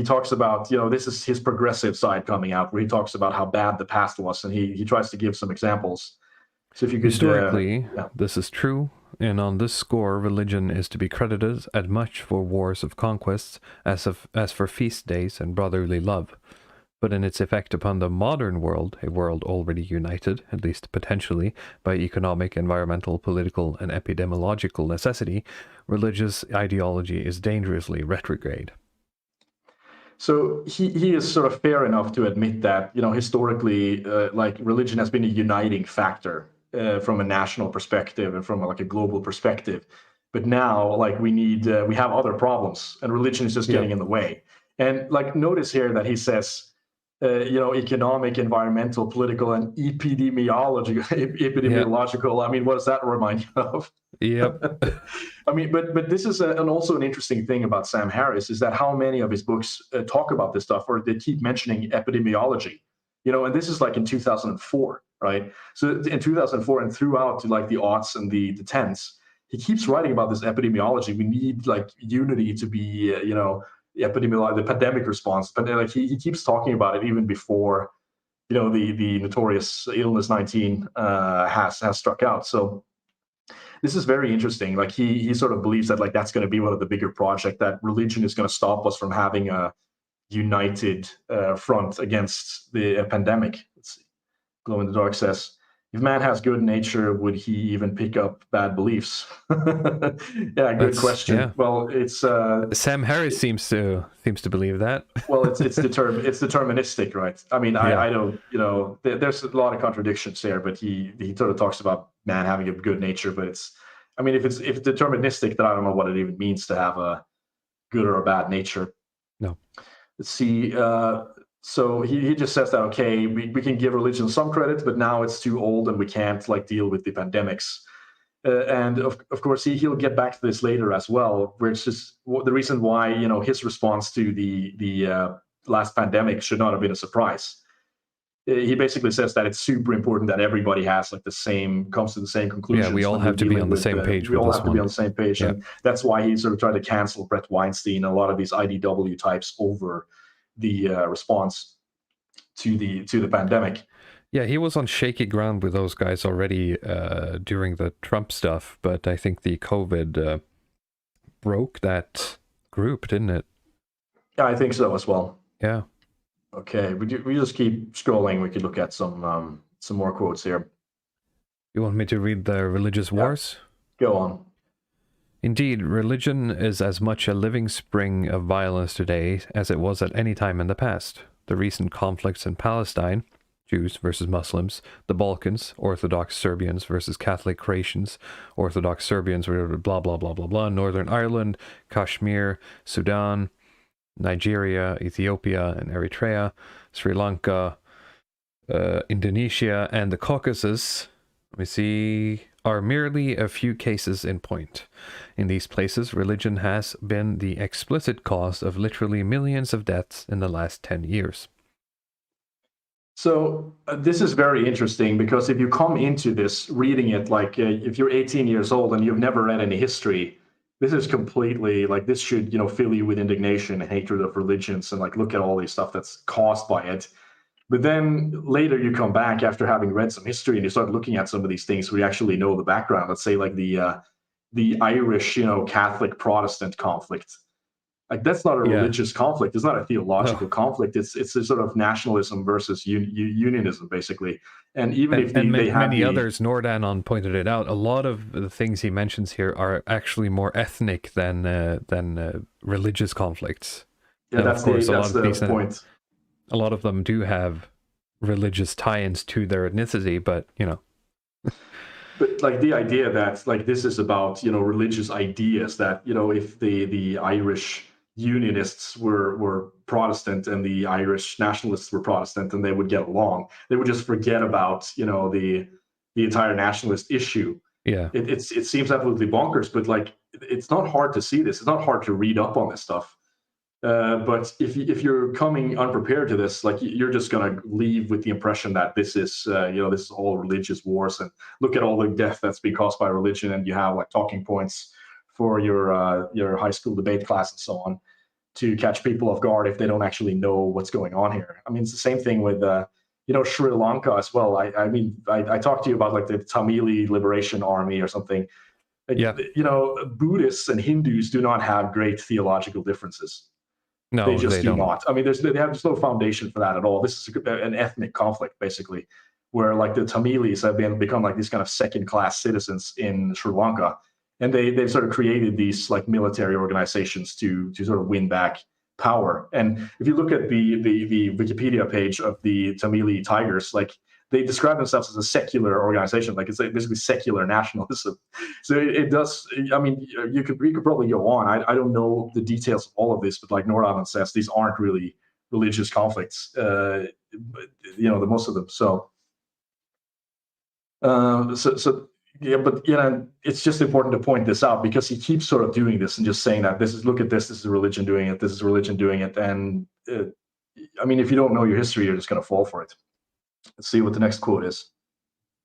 talks about, this is his progressive side coming out, where he talks about how bad the past was, and he tries to give some examples. So if you could, historically, this is true, and on this score, religion is to be credited as much for wars of conquests as for feast days and brotherly love. But in its effect upon the modern world, a world already united, at least potentially, by economic, environmental, political, and epidemiological necessity, religious ideology is dangerously retrograde. So he is sort of fair enough to admit that, historically, like religion has been a uniting factor from a national perspective and from like a global perspective. But now, like we have other problems, and religion is just getting in the way. And like, notice here that he says, economic, environmental, political, and epidemiological. I mean, what does that remind you of? Yep. I mean, but this is also an interesting thing about Sam Harris, is that how many of his books talk about this stuff, or they keep mentioning epidemiology, and this is like in 2004, right? So in 2004 and throughout to like the aughts and the tens, he keeps writing about this epidemiology. We need like unity to be, epidemiology, the pandemic response. But like he keeps talking about it even before, the notorious illness 19 has struck out. So this is very interesting. Like he sort of believes that like that's going to be one of the bigger projects, that religion is going to stop us from having a united front against the pandemic. Let's see. Glow in the Dark says, if man has good nature, would he even pick up bad beliefs? Yeah, good question. Yeah. Well, it's Sam Harris seems to believe that. Well, it's deterministic, right? I mean, I don't, there's a lot of contradictions there, but he sort of talks about man having a good nature, but if it's deterministic, then I don't know what it even means to have a good or a bad nature. No. Let's see. So he just says that, okay, we can give religion some credit, but now it's too old and we can't like deal with the pandemics. And of course, he'll get back to this later as well, where it's just the reason why, his response to the last pandemic should not have been a surprise. He basically says that it's super important that everybody has like comes to the same conclusion. Yeah, we all have to be on the same page. We all have to be on the same page. And that's why he sort of tried to cancel Brett Weinstein and a lot of these IDW types over the response to the pandemic. Yeah, he was on shaky ground with those guys already during the Trump stuff, but I think the COVID broke that group, didn't it? Yeah, I think so as well. Yeah. Okay, we just keep scrolling. We could look at some more quotes here. You want me to read the religious wars? Go on. Indeed, religion is as much a living spring of violence today as it was at any time in the past. The recent conflicts in Palestine, Jews versus Muslims, the Balkans, Orthodox Serbians versus Catholic Croatians, Orthodox Serbians, blah, blah, blah, blah, blah, Northern Ireland, Kashmir, Sudan, Nigeria, Ethiopia, and Eritrea, Sri Lanka, Indonesia, and the Caucasus, let me see, are merely a few cases in point. In these places, religion has been the explicit cause of literally millions of deaths in the last 10 years. So this is very interesting, because if you come into this reading it like if you're 18 years old and you've never read any history, this is completely like, this should, you know, fill you with indignation and hatred of religions, and like, look at all these stuff that's caused by it. But then later you come back after having read some history and you start looking at some of these things where you actually know the background. Let's say like the Irish, you know, Catholic Protestant conflict. Like, that's not a religious conflict. It's not a theological conflict. It's a sort of nationalism versus unionism, basically. And even if they have many others, Nordanon pointed it out, a lot of the things he mentions here are actually more ethnic than religious conflicts. Yeah, that's the point. A lot of them do have religious tie-ins to their ethnicity, but, you know. But like, the idea that like, this is about, you know, religious ideas, that, you know, if the Irish unionists were Protestant and the Irish nationalists were Protestant and they would get along, they would just forget about, you know, the entire nationalist issue. Yeah, it seems absolutely bonkers, but like, it's not hard to see this. It's not hard to read up on this stuff. But if you're coming unprepared to this, like, you're just gonna leave with the impression that this is you know, this is all religious wars, and look at all the death that's been caused by religion, and you have like talking points for your high school debate class and so on, to catch people off guard if they don't actually know what's going on here. I mean, it's the same thing with you know, Sri Lanka as well. I talked to you about like the Tamili Liberation Army or something. Like, you know, Buddhists and Hindus do not have great theological differences. No, they just do don't. not. I mean, they have just no foundation for that at all. This is an ethnic conflict, basically, where like the Tamilis have become like these kind of second-class citizens in Sri Lanka, and they've sort of created these like military organizations to sort of win back power. And if you look at the Wikipedia page of the Tamili Tigers, like, they describe themselves as a secular organization, like it's like basically secular nationalism. So it does. I mean, you could probably go on. I don't know the details of all of this, but like Nordanon says, these aren't really religious conflicts. You know, the most of them. So yeah, but you know, it's just important to point this out, because he keeps sort of doing this and just saying that look at this. This is religion doing it. This is religion doing it. And I mean, if you don't know your history, you're just going to fall for it. Let's see what the next quote is.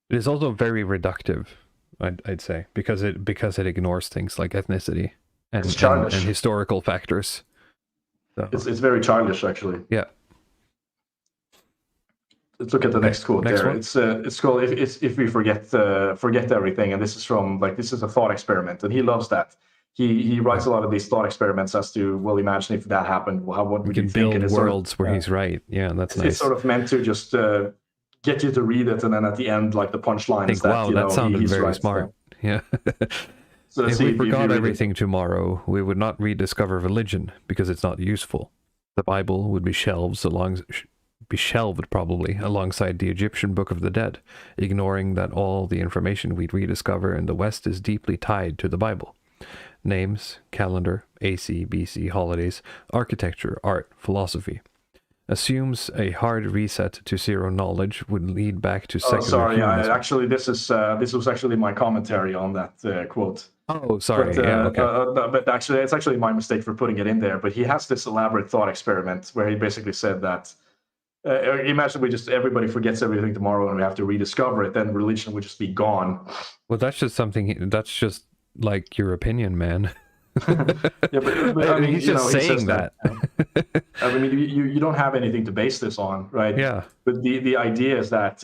It is also very reductive, I'd say, because it ignores things like ethnicity and historical factors. So. It's very childish, actually. Yeah. Let's look at the next quote there. One? It's called "If We Forget Everything," and this is from like, this is a thought experiment, and he loves that. He writes a lot of these thought experiments as to, well, imagine if that happened, what would you think? Build worlds where he's right. Yeah, that's nice. It's sort of meant to just get you to read it, and then at the end, like, the punchline is that, wow, you know, that sounded he's very right, smart. So. Yeah. So if we forgot everything tomorrow, we would not rediscover religion because it's not useful. The Bible would be shelved probably alongside the Egyptian Book of the Dead, ignoring that all the information we'd rediscover in the West is deeply tied to the Bible. Names, calendar, AC, BC, holidays, architecture, art, philosophy. Assumes a hard reset to zero knowledge would lead back to secular humanism. Actually, this was actually my commentary on that quote. Oh, sorry. But, yeah, okay. But actually, it's actually my mistake for putting it in there. But he has this elaborate thought experiment where he basically said that, imagine everybody forgets everything tomorrow and we have to rediscover it, then religion would just be gone. Well, that's just like your opinion, man. Yeah, but I mean, he's just saying that. I mean, you don't have anything to base this on, right? Yeah. But the idea is that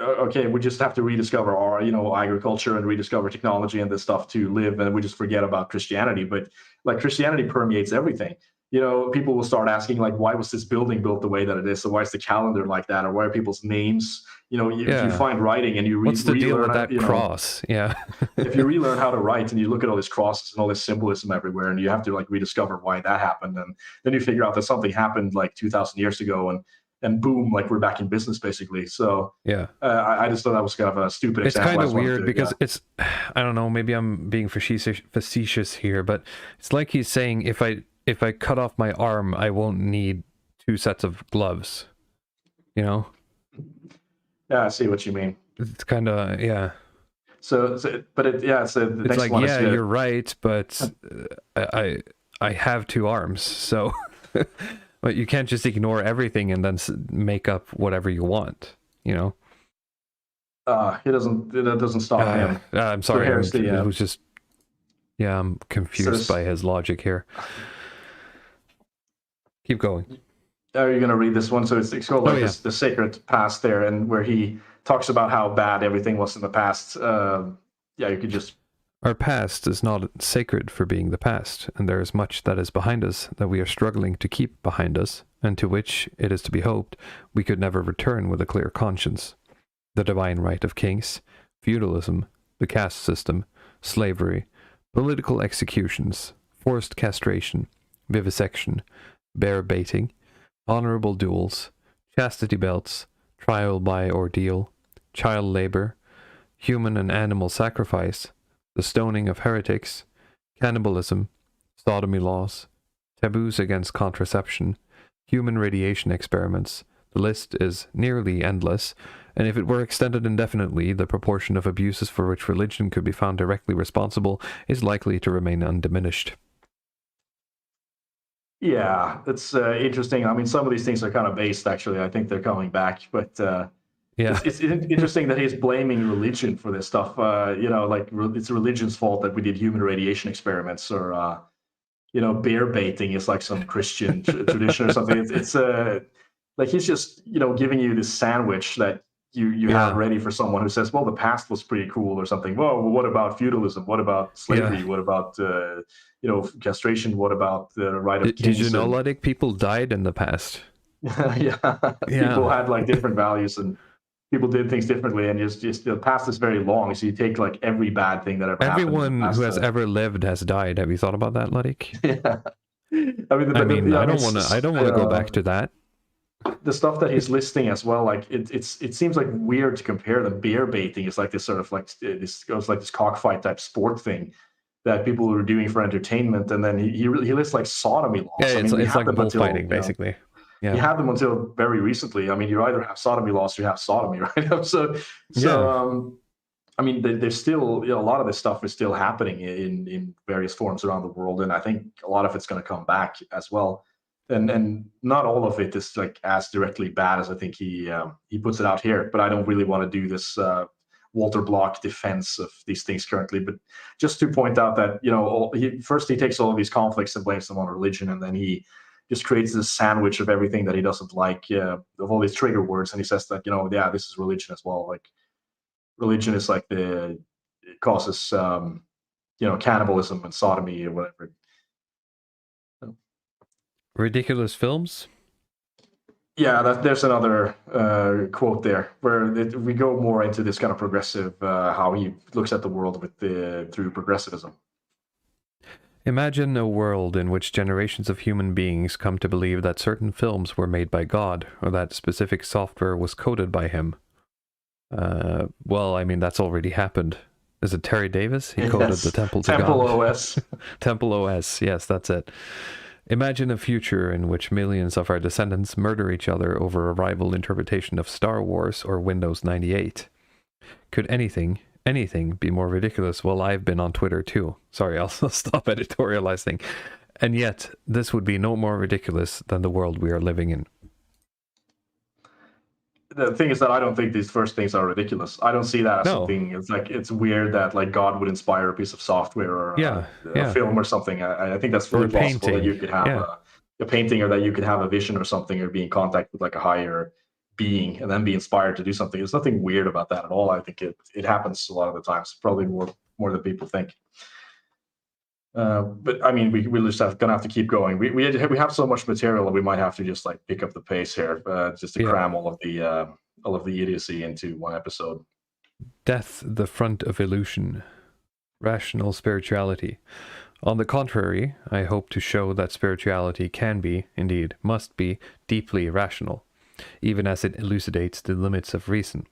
okay, we just have to rediscover our, you know, agriculture and rediscover technology and this stuff to live, and we just forget about Christianity. But like, Christianity permeates everything. You know, people will start asking, like, why was this building built the way that it is? So why is the calendar like that? Or why are people's names? You know, if you find writing and you what's the deal with that relearn, cross? Yeah. if you relearn how to write and you look at all these crosses and all this symbolism everywhere, and you have to like rediscover why that happened, and then you figure out that something happened like 2,000 years ago, and boom, like, we're back in business, basically. So yeah, I just thought that was kind of a stupid example. It's kind of weird because it's, I don't know, maybe I'm being facetious here, but it's like he's saying, if I cut off my arm, I won't need 2 sets of gloves, you know? Yeah, I see what you mean. It's kind of, yeah. So but so the It's next like, one yeah, is you're right, but I have two arms, so but you can't just ignore everything and then make up whatever you want, you know. it doesn't stop him. I'm So sorry, here's the it was just, yeah, I'm confused by his logic here. Keep going. Are you going to read this one? So it's called like the sacred past there, and where he talks about how bad everything was in the past. Yeah, you could just. Our past is not sacred for being the past, and there is much that is behind us that we are struggling to keep behind us, and to which, it is to be hoped, we could never return with a clear conscience. The divine right of kings, feudalism, the caste system, slavery, political executions, forced castration, vivisection, bear baiting, honorable duels, chastity belts, trial by ordeal, child labor, human and animal sacrifice, the stoning of heretics, cannibalism, sodomy laws, taboos against contraception, human radiation experiments. The list is nearly endless, and if it were extended indefinitely, the proportion of abuses for which religion could be found directly responsible is likely to remain undiminished. Yeah, it's interesting. I mean, some of these things are kind of based, actually. I think they're coming back, but yeah, it's interesting that he's blaming religion for this stuff. You know, like it's religion's fault that we did human radiation experiments, or you know, bear baiting is like some Christian tradition or something. It's like he's just, you know, giving you this sandwich that you have ready for someone who says, well, the past was pretty cool or something. Well, what about feudalism? What about slavery? What about you know, castration? What about the right of kings? Did you know Luddic people died in the past? Yeah, people had like different values and people did things differently, and just the past is very long. So you take like every bad thing that ever happened. Everyone who has ever lived has died. Have you thought about that, Luddic? Yeah, I mean, I don't want to go back to that. The stuff that he's listing as well, like it seems like weird to compare them. Bear baiting is like this sort of like this goes like this cockfight type sport thing that people were doing for entertainment, and then he lists like sodomy laws. Yeah, it's like bullfighting, basically. Yeah. You had them until very recently. I mean, you either have sodomy laws or you have sodomy, right? So I mean, there's still, you know, a lot of this stuff is still happening in various forms around the world, and I think a lot of it's going to come back as well. And not all of it is like as directly bad as I think he puts it out here. But I don't really want to do this Walter Block defense of these things currently. But just to point out that, you know, first he takes all of these conflicts and blames them on religion, and then he just creates this sandwich of everything that he doesn't like, of all these trigger words, and he says that, you know, yeah, this is religion as well. Like religion is like it causes you know, cannibalism and sodomy or whatever. Ridiculous films. Yeah, there's another quote there where we go more into this kind of progressive, how he looks at the world through progressivism. Imagine a world in which generations of human beings come to believe that certain films were made by God, or that specific software was coded by him. Well, I mean, that's already happened. Is it Terry Davis? He coded the Temple to Temple God. OS. Temple OS, yes, that's it. Imagine a future in which millions of our descendants murder each other over a rival interpretation of Star Wars or Windows 98. Could anything be more ridiculous? Well, I've been on Twitter too. Sorry, I'll stop editorializing. And yet, this would be no more ridiculous than the world we are living in. The thing is that I don't think these first things are ridiculous. I don't see that as something. It's like, it's weird that like God would inspire a piece of software or a film or something. I think that's really possible that you could have a painting, or that you could have a vision or something, or be in contact with like a higher being and then be inspired to do something. There's nothing weird about that at all. I think it happens a lot of the times, probably more than people think. But I mean, we just gonna have to keep going. We have so much material that we might have to just like pick up the pace here, just to cram all of the idiocy into one episode. Death, the front of illusion. Rational spirituality. On the contrary, I hope to show that spirituality can be, indeed must be, deeply rational, even as it elucidates the limits of reason.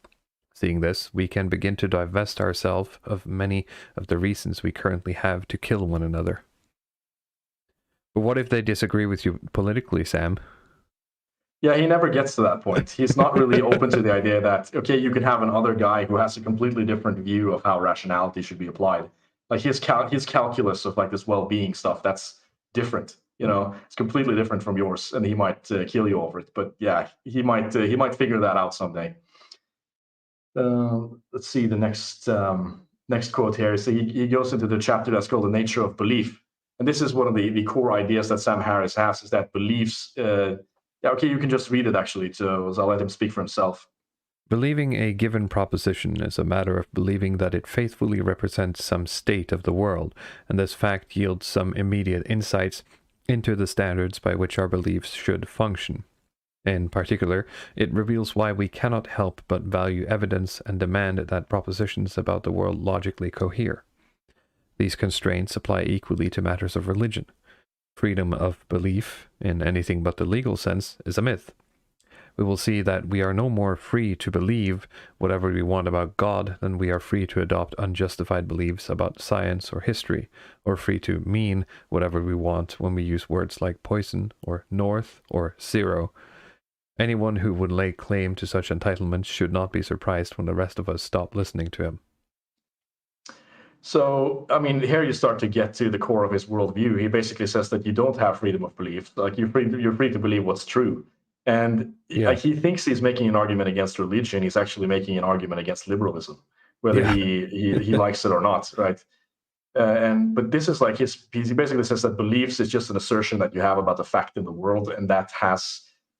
Seeing this, we can begin to divest ourselves of many of the reasons we currently have to kill one another. But what if they disagree with you politically, Sam? Yeah, he never gets to that point. He's not really open to the idea that, okay, you could have another guy who has a completely different view of how rationality should be applied. Like his calculus of like this well-being stuff, that's different. It's completely different from yours, and he might kill you over it. But yeah, he might figure that out someday. Let's see the next quote here. So he goes into the chapter that's called The Nature of Belief. And this is one of the core ideas that Sam Harris has, is that beliefs, okay, you can just read it actually, so I'll let him speak for himself. Believing a given proposition is a matter of believing that it faithfully represents some state of the world, and this fact yields some immediate insights into the standards by which our beliefs should function. In particular, it reveals why we cannot help but value evidence and demand that propositions about the world logically cohere. These constraints apply equally to matters of religion. Freedom of belief, in anything but the legal sense, is a myth. We will see that we are no more free to believe whatever we want about God than we are free to adopt unjustified beliefs about science or history, or free to mean whatever we want when we use words like poison or north or zero. Anyone who would lay claim to such entitlements should not be surprised when the rest of us stop listening to him. So, I mean, here you start to get to the core of his worldview. He basically says that you don't have freedom of belief. Like you're free to believe what's true. And like, he thinks he's making an argument against religion. He's actually making an argument against liberalism, whether he likes it or not, right? But this is like he basically says that beliefs is just an assertion that you have about the fact in the world, and that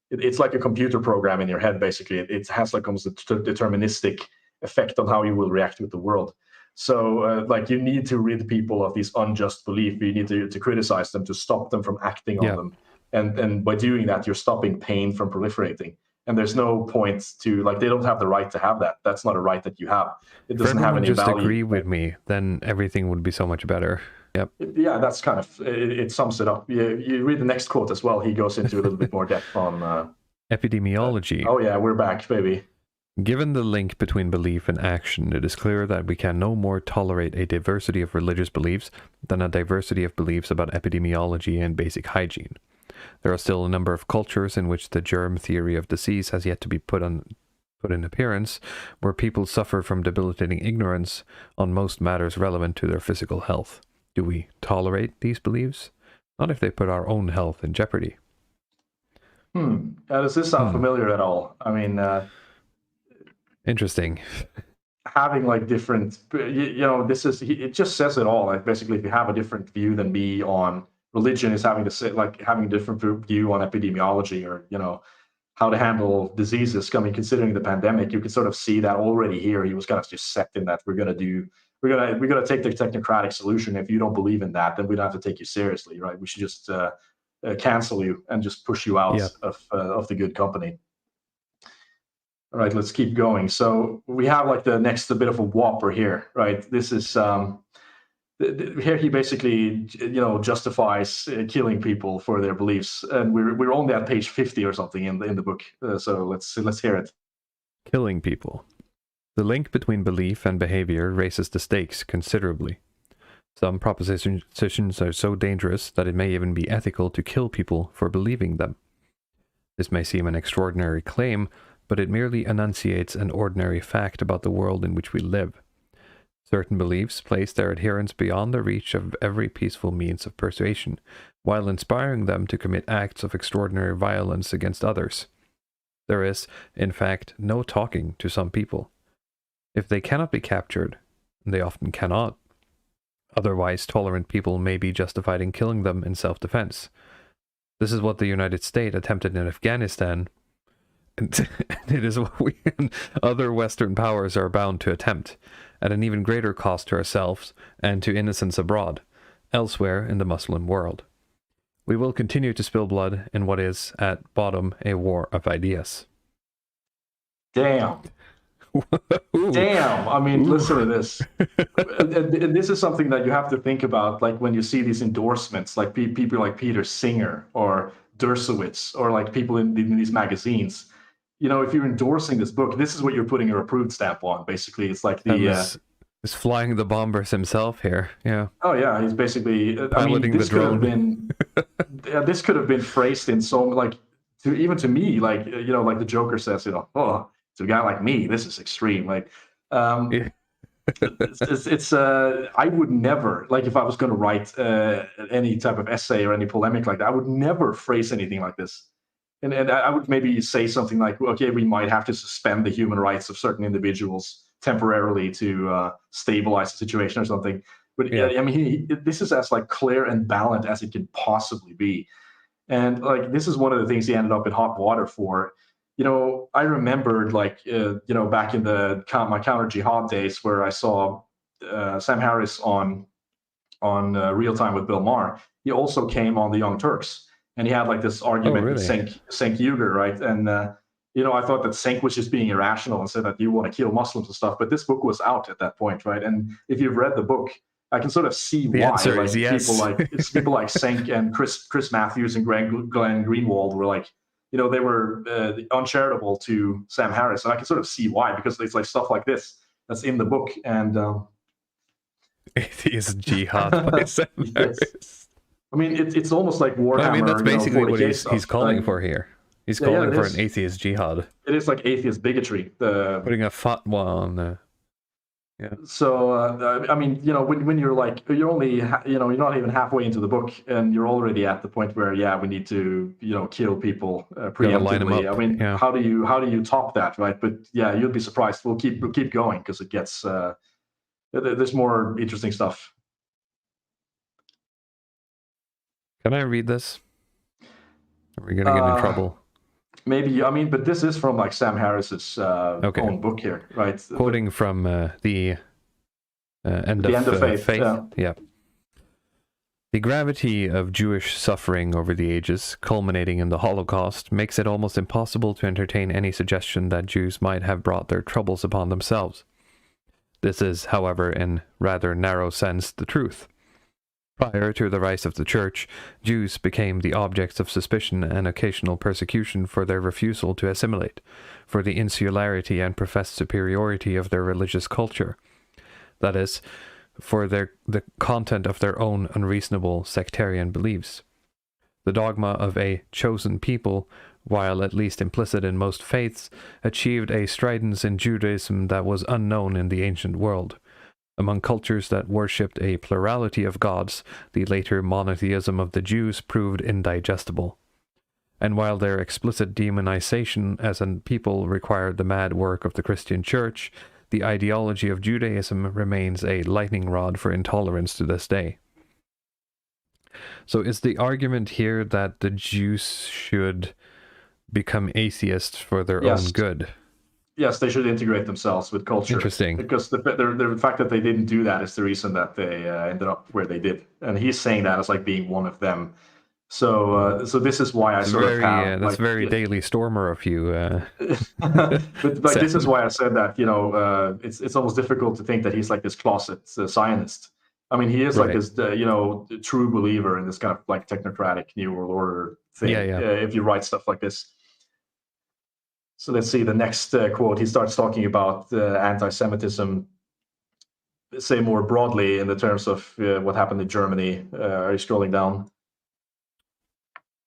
it's like a computer program in your head. Basically, it has like almost a deterministic effect on how you will react with the world. So, like, you need to rid people of these unjust belief. You need to criticize them, to stop them from acting on them. And by doing that, you're stopping pain from proliferating. And there's no point to, like, they don't have the right to have that. That's not a right that you have. It doesn't have any just value. Agree with me, then everything would be so much better. Yep. Yeah, that's kind of, it sums it up. You read the next quote as well. He goes into a little bit more depth on epidemiology. Oh yeah, we're back, baby. Given the link between belief and action, it is clear that we can no more tolerate a diversity of religious beliefs than a diversity of beliefs about epidemiology and basic hygiene. There are still a number of cultures in which the germ theory of disease has yet to be put in appearance, where people suffer from debilitating ignorance on most matters relevant to their physical health. Do we tolerate these beliefs? Not if they put our own health in jeopardy. Does this sound familiar at all? I mean, interesting. Having like different, this is, it just says it all. Like basically, if you have a different view than me on religion, is having a different view on epidemiology, or how to handle diseases. I mean, considering the pandemic, you can sort of see that already here. He was kind of just set in that we're gonna take the technocratic solution. If you don't believe in that, then we don't have to take you seriously, right? We should just cancel you and just push you out of the good company. All right, let's keep going. So we have like the next a bit of a whopper here, right? This is here he basically justifies killing people for their beliefs, and we're only at page 50 or something in the book. So let's hear it. Killing people. The link between belief and behavior raises the stakes considerably. Some propositions are so dangerous that it may even be ethical to kill people for believing them. This may seem an extraordinary claim, but it merely enunciates an ordinary fact about the world in which we live. Certain beliefs place their adherents beyond the reach of every peaceful means of persuasion, while inspiring them to commit acts of extraordinary violence against others. There is, in fact, no talking to some people. If they cannot be captured, and they often cannot, otherwise tolerant people may be justified in killing them in self-defense. This is what the United States attempted in Afghanistan, and it is what we and other Western powers are bound to attempt, at an even greater cost to ourselves and to innocents abroad, elsewhere in the Muslim world. We will continue to spill blood in what is, at bottom, a war of ideas. Damn. Damn. I mean, listen to this. And this is something that you have to think about, like when you see these endorsements, like people like Peter Singer or Dershowitz, or like people in these magazines. If you're endorsing this book, this is what you're putting your approved stamp on. Basically, it's like he's flying the bombers himself here. Yeah. Oh yeah, he's basically piloting the drone. This could have been phrased in so to me, like like the Joker says, oh, to a guy like me, this is extreme. Like, Yeah. it's I would never, like, if I was going to write any type of essay or any polemic like that, I would never phrase anything like this. And I would maybe say something like, okay, we might have to suspend the human rights of certain individuals temporarily to stabilize the situation or something. But Yeah. I mean, this is as like clear and balanced as it can possibly be. And like, this is one of the things he ended up in hot water for. I remembered, like, back in my counter jihad days, where I saw Sam Harris on Real Time with Bill Maher. He also came on the Young Turks, and he had like this argument with really? Cenk Uygur, right? And I thought that Cenk was just being irrational and said that you want to kill Muslims and stuff. But this book was out at that point, right? And if you've read the book, I can sort of see The why. answer Like, is yes. people like Cenk and Chris Matthews and Glenn Greenwald were like, they were uncharitable to Sam Harris, and I can sort of see why, because it's like stuff like this that's in the book. And Atheist jihad by Sam Harris. I mean, it's almost like Warhammer. I mean, that's basically what 40K he's calling for here. He's calling for an atheist jihad. It is like atheist bigotry. Putting a fatwa on. Yeah. So I mean, when you're like, you're only you're not even halfway into the book, and you're already at the point where we need to kill people preemptively. I mean, how do you top that, right? But yeah, you'll be surprised. We'll keep going, because it gets there's more interesting stuff. Can I read this? Are we gonna get in trouble? Maybe. I mean, but this is from like Sam Harris's own book here, right? Quoting from the End of Faith. Yeah. The gravity of Jewish suffering over the ages, culminating in the Holocaust, makes it almost impossible to entertain any suggestion that Jews might have brought their troubles upon themselves. This is, however, in rather narrow sense, the truth. Prior to the rise of the Church, Jews became the objects of suspicion and occasional persecution for their refusal to assimilate, for the insularity and professed superiority of their religious culture. That is, for the content of their own unreasonable sectarian beliefs. The dogma of a chosen people, while at least implicit in most faiths, achieved a stridence in Judaism that was unknown in the ancient world. Among cultures that worshipped a plurality of gods, the later monotheism of the Jews proved indigestible. And while their explicit demonization as a people required the mad work of the Christian Church, the ideology of Judaism remains a lightning rod for intolerance to this day. So is the argument here that the Jews should become atheists for their own good? Yes, they should integrate themselves with culture. Interesting. Because the fact that they didn't do that is the reason that they ended up where they did. And he's saying that as like being one of them. So this is why I sort of have... that's very Daily Stormer of you. But like, this is why I said that, it's almost difficult to think that he's like this closet Zionist. I mean, he is like this, true believer in this kind of like technocratic New World Order thing, if you write stuff like this. So let's see the next quote. He starts talking about anti-Semitism, say more broadly in the terms of what happened in Germany. Are you scrolling down?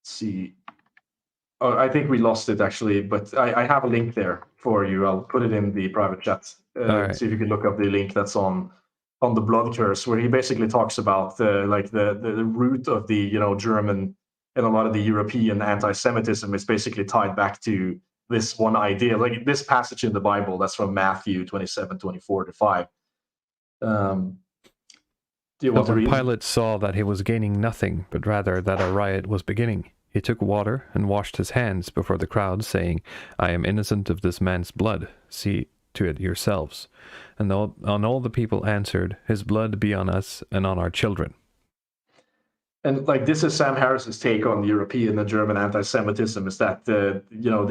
Let's see. Oh, I think we lost it actually, but I have a link there for you. I'll put it in the private chat. See if you can look up the link that's on the blood curse, where he basically talks about the root of the German and a lot of the European anti-Semitism is basically tied back to this one idea, like this passage in the Bible that's from Matthew 27:24-5. Do you want to read? Pilate saw that he was gaining nothing, but rather that a riot was beginning. He took water and washed his hands before the crowd, saying, "I am innocent of this man's blood. See to it yourselves." And all the people answered, "His blood be on us and on our children." And like, this is Sam Harris's take on European and German anti-Semitism, is that the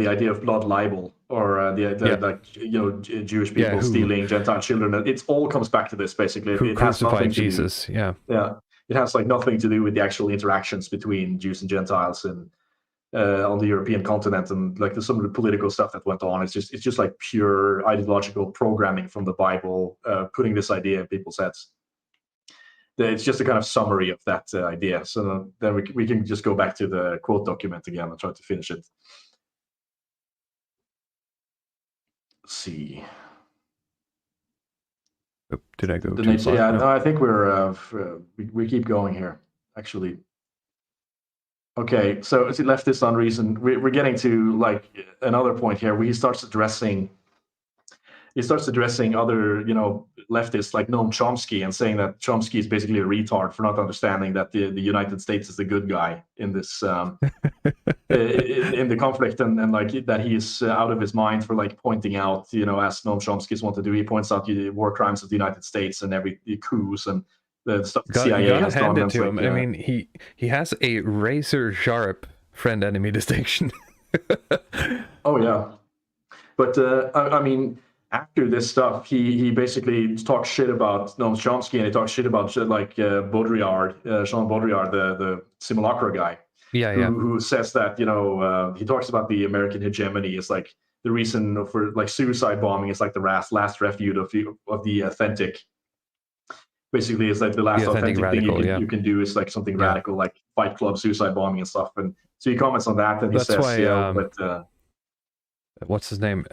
idea of blood libel, or Jewish people stealing Gentile children. It all comes back to this basically. Who it has crucified nothing Jesus? To do, it has like nothing to do with the actual interactions between Jews and Gentiles and on the European continent, and like some of the political stuff that went on. It's just like pure ideological programming from the Bible, putting this idea in people's heads. it's just a kind of summary of that idea. So then we can just go back to the quote document again and try to finish it. Let's see. Oh, did I go too far? Yeah, no, I think we keep going here, actually. Okay, so as he left this unreasoned, we're getting to like another point here where he starts addressing other, leftists like Noam Chomsky and saying that Chomsky is basically a retard for not understanding that the United States is the good guy in this in the conflict, and like that he's out of his mind for like pointing out, as Noam Chomsky's want to do, he points out the war crimes of the United States and the coups and the stuff the CIA has done. Hand it to him. I mean, he has a razor sharp friend-enemy distinction. Oh yeah, but I mean, after this stuff, he basically talks shit about Noam Chomsky, and he talks shit about like Baudrillard, Jean Baudrillard, the simulacra guy. Who says that he talks about the American hegemony is like the reason for like suicide bombing is like the last refuge of the authentic. Basically, it's like the last authentic radical, thing you can do is like something radical, like Fight Club, suicide bombing, and stuff. And so he comments on that, and he says, why, what's his name?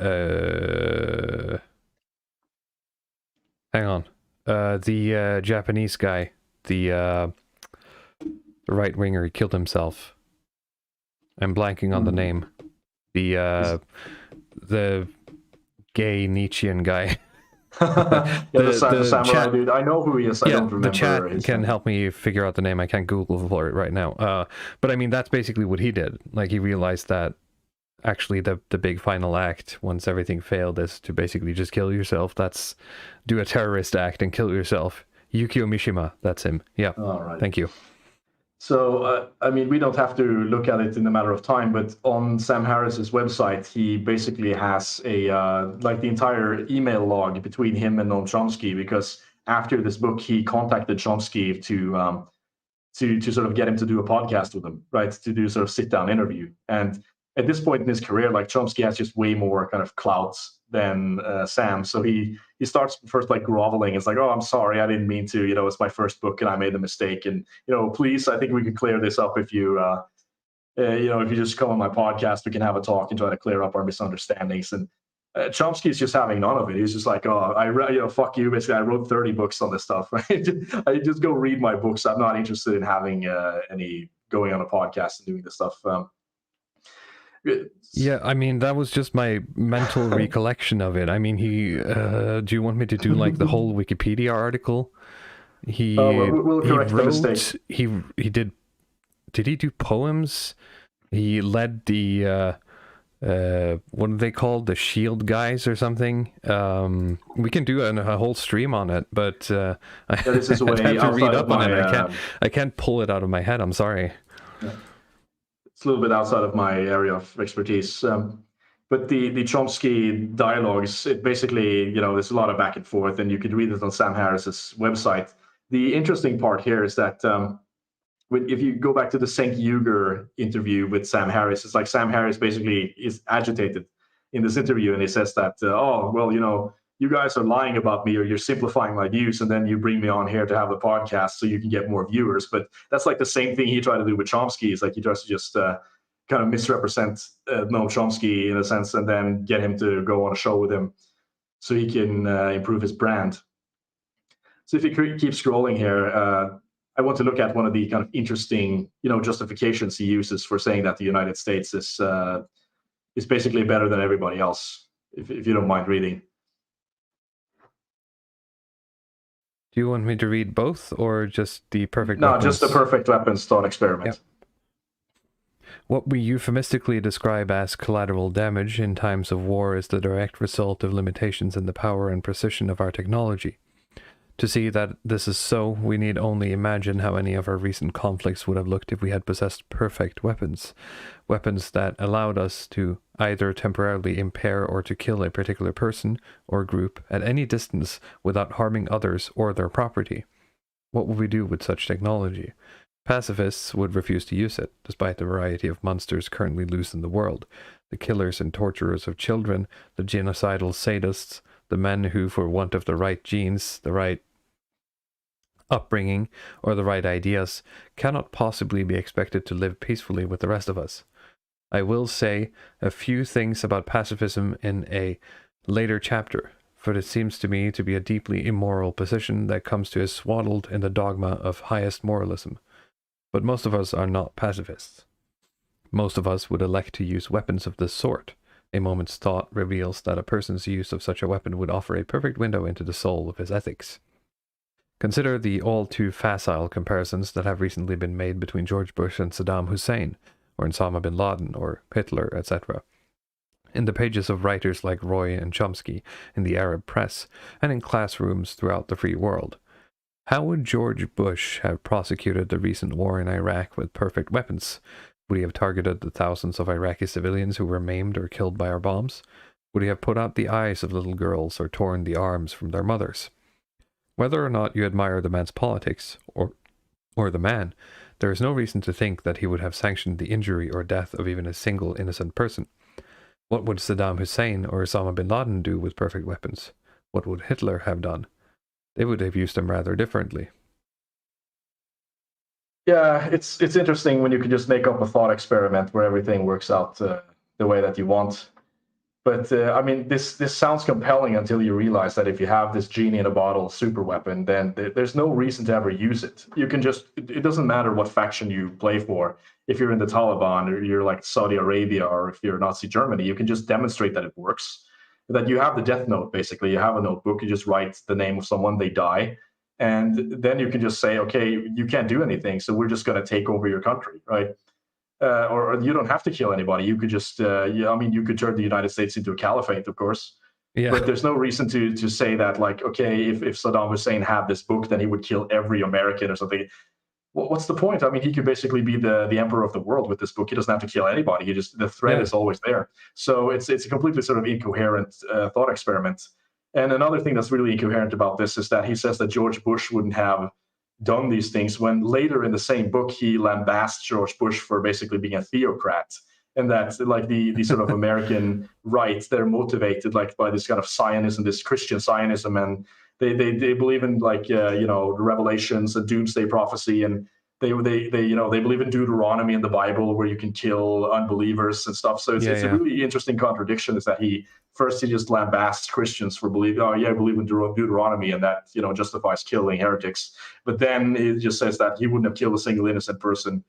Hang on, the Japanese guy, the right winger, he killed himself. I'm blanking on the name. The gay Nietzschean guy. the samurai chat, dude. I know who he is. I don't remember. The chat can help me figure out the name. I can't Google for it right now. But I mean, that's basically what he did. Like, he realized that actually the big final act, once everything failed, is to basically just kill yourself. That's do a terrorist act and kill yourself. Yukio Mishima, that's him. Yeah. All right. Thank you. So, I mean, we don't have to look at it in a matter of time, but on Sam Harris's website, he basically has like the entire email log between him and Noam Chomsky, because after this book, he contacted Chomsky to sort of get him to do a podcast with him, right? To do sort of sit-down interview. And at this point in his career, like, Chomsky has just way more kind of clout than Sam. So he starts first like groveling. It's like, oh, I'm sorry, I didn't mean to, it's my first book and I made a mistake. And, please, I think we can clear this up if you, if you just come on my podcast, we can have a talk and try to clear up our misunderstandings. And Chomsky's just having none of it. He's just like, oh, fuck you. Basically, I wrote 30 books on this stuff. Right? I just go read my books. I'm not interested in having any going on a podcast and doing this stuff. Yeah, I mean, that was just my mental recollection of it. I mean, he do you want me to do like the whole Wikipedia article? We'll correct the mistake. He did he do poems? He led the what are they called, the shield guys or something? We can do a whole stream on it, but this is I have to read up on it. I can't pull it out of my head. I'm sorry. Yeah. It's a little bit outside of my area of expertise. But the Chomsky dialogues, it basically, there's a lot of back and forth, and you could read it on Sam Harris's website. The interesting part here is that if you go back to the Cenk Uygur interview with Sam Harris, it's like Sam Harris basically is agitated in this interview, and he says that, you guys are lying about me, or you're simplifying my views, and then you bring me on here to have a podcast so you can get more viewers. But that's like the same thing he tried to do with Chomsky. Is like he tries to just kind of misrepresent Noam Chomsky in a sense, and then get him to go on a show with him so he can improve his brand. So if you keep scrolling here, I want to look at one of the kind of interesting, justifications he uses for saying that the United States is basically better than everybody else, if you don't mind reading. Do you want me to read both, or just the perfect weapons? No, just the perfect weapons thought experiment. Yep. What we euphemistically describe as collateral damage in times of war is the direct result of limitations in the power and precision of our technology. To see that this is so, we need only imagine how any of our recent conflicts would have looked if we had possessed perfect weapons. Weapons that allowed us to either temporarily impair or to kill a particular person or group at any distance without harming others or their property. What would we do with such technology? Pacifists would refuse to use it, despite the variety of monsters currently loose in the world. The killers and torturers of children, the genocidal sadists, the men who, for want of the right genes, the right upbringing, or the right ideas, cannot possibly be expected to live peacefully with the rest of us. I will say a few things about pacifism in a later chapter, for it seems to me to be a deeply immoral position that comes to us swaddled in the dogma of highest moralism. But most of us are not pacifists. Most of us would elect to use weapons of this sort. A moment's thought reveals that a person's use of such a weapon would offer a perfect window into the soul of his ethics. Consider the all too facile comparisons that have recently been made between George Bush and Saddam Hussein, or Osama bin Laden, or Hitler, etc. In the pages of writers like Roy and Chomsky, in the Arab press, and in classrooms throughout the free world. How would George Bush have prosecuted the recent war in Iraq with perfect weapons? Would he have targeted the thousands of Iraqi civilians who were maimed or killed by our bombs? Would he have put out the eyes of little girls or torn the arms from their mothers? Whether or not you admire the man's politics, or the man, there is no reason to think that he would have sanctioned the injury or death of even a single innocent person. What would Saddam Hussein or Osama bin Laden do with perfect weapons? What would Hitler have done? They would have used them rather differently. Yeah, it's interesting when you can just make up a thought experiment where everything works out the way that you want. But I mean, this sounds compelling until you realize that if you have this genie in a bottle super weapon, then there's no reason to ever use it. You can just, it doesn't matter what faction you play for. If you're in the Taliban, or you're like Saudi Arabia, or if you're Nazi Germany, you can just demonstrate that it works. That you have the death note, basically. You have a notebook, you just write the name of someone, they die. And then you can just say, okay, you can't do anything, so we're just going to take over your country, right? Or you don't have to kill anybody. You could just, you could turn the United States into a caliphate, of course. Yeah. But there's no reason to say that, like, okay, if Saddam Hussein had this book, then he would kill every American or something. What's the point? I mean, he could basically be the emperor of the world with this book. He doesn't have to kill anybody. The threat is always there. So it's a completely sort of incoherent thought experiment. And another thing that's really incoherent about this is that he says that George Bush wouldn't have done these things, when later in the same book he lambasts George Bush for basically being a theocrat, and that like the sort of American right, they're motivated like by this kind of Zionism, this Christian Zionism, and they believe in like the Revelations and doomsday prophecy, and they believe in Deuteronomy in the Bible where you can kill unbelievers and stuff. So it's a really interesting contradiction, is that he just lambasts Christians for believing, I believe in Deuteronomy, and that justifies killing heretics. But then he just says that he wouldn't have killed a single innocent person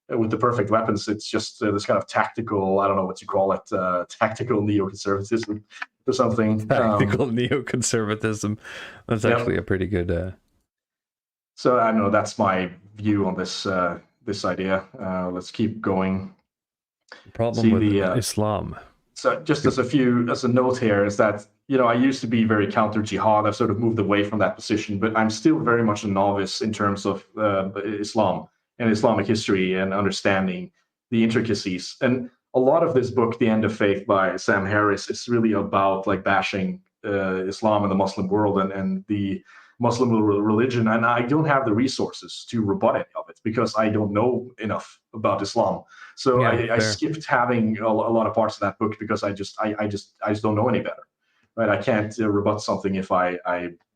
with the perfect weapons. It's just this kind of tactical, I don't know what you call it, tactical neoconservatism or something. Tactical neoconservatism. That's actually a pretty good. So I don't know. That's my view on this idea. Let's keep going. The problem with Islam. So just as a note here is that, I used to be very counter jihad. I've sort of moved away from that position, but I'm still very much a novice in terms of Islam and Islamic history and understanding the intricacies. And a lot of this book, The End of Faith by Sam Harris, is really about like bashing Islam and the Muslim world and the Muslim religion. And I don't have the resources to rebut any of it because I don't know enough about Islam. So I skipped having a lot of parts of that book because I just don't know any better, right? I can't rebut something if I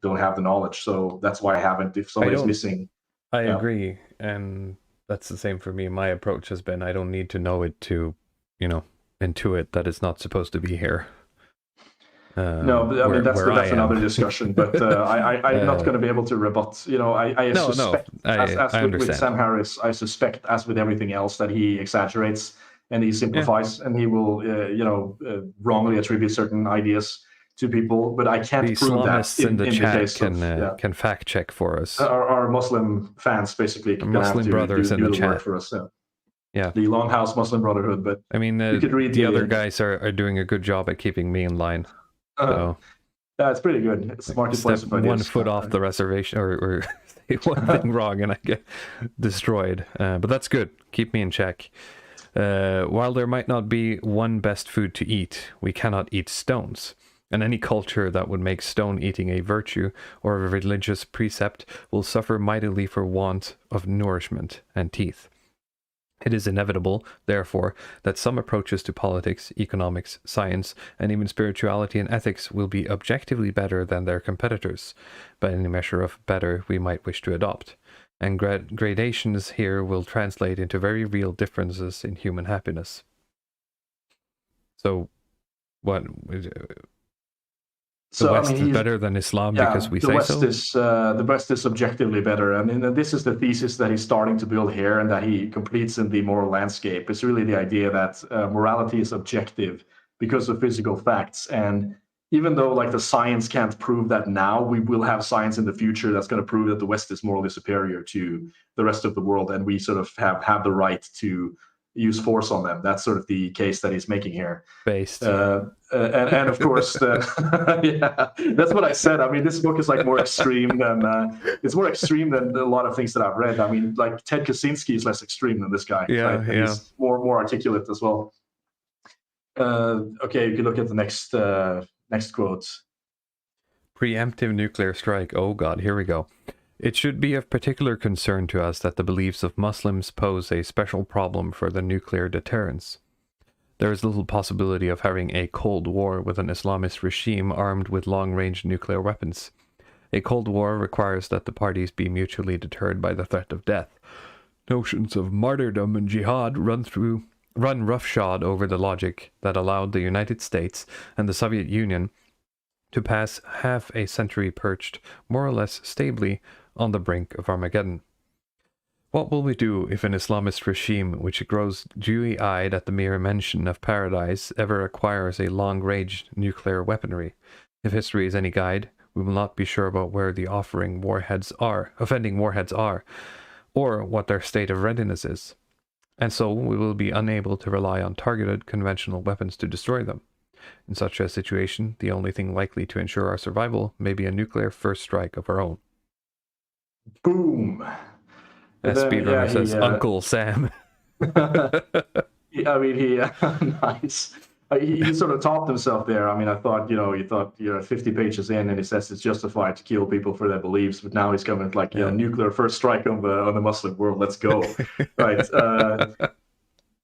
don't have the knowledge. So that's why I haven't. If somebody's missing, I agree, and that's the same for me. My approach has been I don't need to know it to, intuit that it's not supposed to be here. No, but I mean that's another discussion. But I'm not going to be able to rebut. I suspect, as with Sam Harris, I suspect, as with everything else, that he exaggerates and he simplifies, and he will, wrongly attribute certain ideas to people. But I can't prove that in the chat can fact check for us. Our Muslim fans basically can Muslim brothers do in the the chat work for us. Yeah, the Longhouse Muslim Brotherhood. But I mean, you could read the other guys are doing a good job at keeping me in line. So it's pretty good. It's marketplace step one foot off the reservation, or say one thing wrong and I get destroyed. But that's good. Keep me in check. While there might not be one best food to eat, we cannot eat stones. And any culture that would make stone eating a virtue or a religious precept will suffer mightily for want of nourishment and teeth. It is inevitable, therefore, that some approaches to politics, economics, science, and even spirituality and ethics will be objectively better than their competitors, by any measure of better we might wish to adopt. And gradations here will translate into very real differences in human happiness. So, what? The West is better than Islam because we say so? The West is objectively better. I mean, this is the thesis that he's starting to build here and that he completes in the moral landscape. It's really the idea that morality is objective because of physical facts. And even though like the science can't prove that now, we will have science in the future that's going to prove that the West is morally superior to the rest of the world. And we sort of have the right to use force on them. That's sort of the case that he's making here. Based. And of course, yeah, that's what I said. I mean, this book is like more extreme than it's more extreme than a lot of things that I've read. I mean, like Ted Kaczynski is less extreme than this guy. Yeah, right? yeah. He's more articulate as well. Okay, you can look at the next quote. Preemptive nuclear strike. Oh God, here we go. It should be of particular concern to us that the beliefs of Muslims pose a special problem for the nuclear deterrence. There is little possibility of having a Cold War with an Islamist regime armed with long-range nuclear weapons. A Cold War requires that the parties be mutually deterred by the threat of death. Notions of martyrdom and jihad run roughshod over the logic that allowed the United States and the Soviet Union to pass half a century perched, more or less stably, on the brink of Armageddon. What will we do if an Islamist regime, which grows dewy-eyed at the mere mention of paradise, ever acquires a long-range nuclear weaponry? If history is any guide, we will not be sure about where the offending warheads are, or what their state of readiness is. And so we will be unable to rely on targeted conventional weapons to destroy them. In such a situation, the only thing likely to ensure our survival may be a nuclear first strike of our own. Boom! As Speedrunner says, Uncle Sam. I mean, nice. He sort of topped himself there. I mean, I thought, you thought 50 pages in, and he says it's justified to kill people for their beliefs, but now he's coming with like, nuclear first strike on the Muslim world. Let's go, right?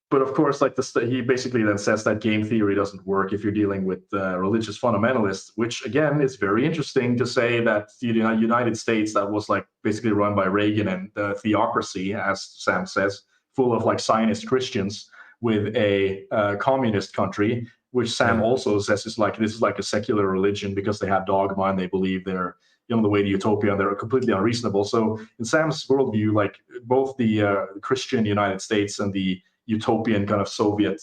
But of course, like he basically then says that game theory doesn't work if you're dealing with religious fundamentalists, which again is very interesting to say that the United States that was like basically run by Reagan and theocracy, as Sam says, full of like Zionist Christians, with a communist country, which Sam also says is like this is like a secular religion because they have dogma and they believe they're the way to utopia and they're completely unreasonable. So in Sam's worldview, like both the Christian United States and the utopian kind of Soviet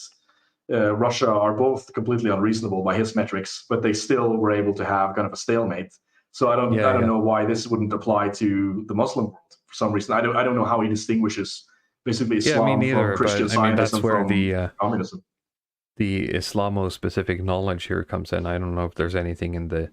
Russia are both completely unreasonable by his metrics, but they still were able to have kind of a stalemate. So I don't know why this wouldn't apply to the Muslim world for some reason. I don't know how he distinguishes basically Islam from Christian Zionism from communism. The Islamo-specific knowledge here comes in. I don't know if there's anything in the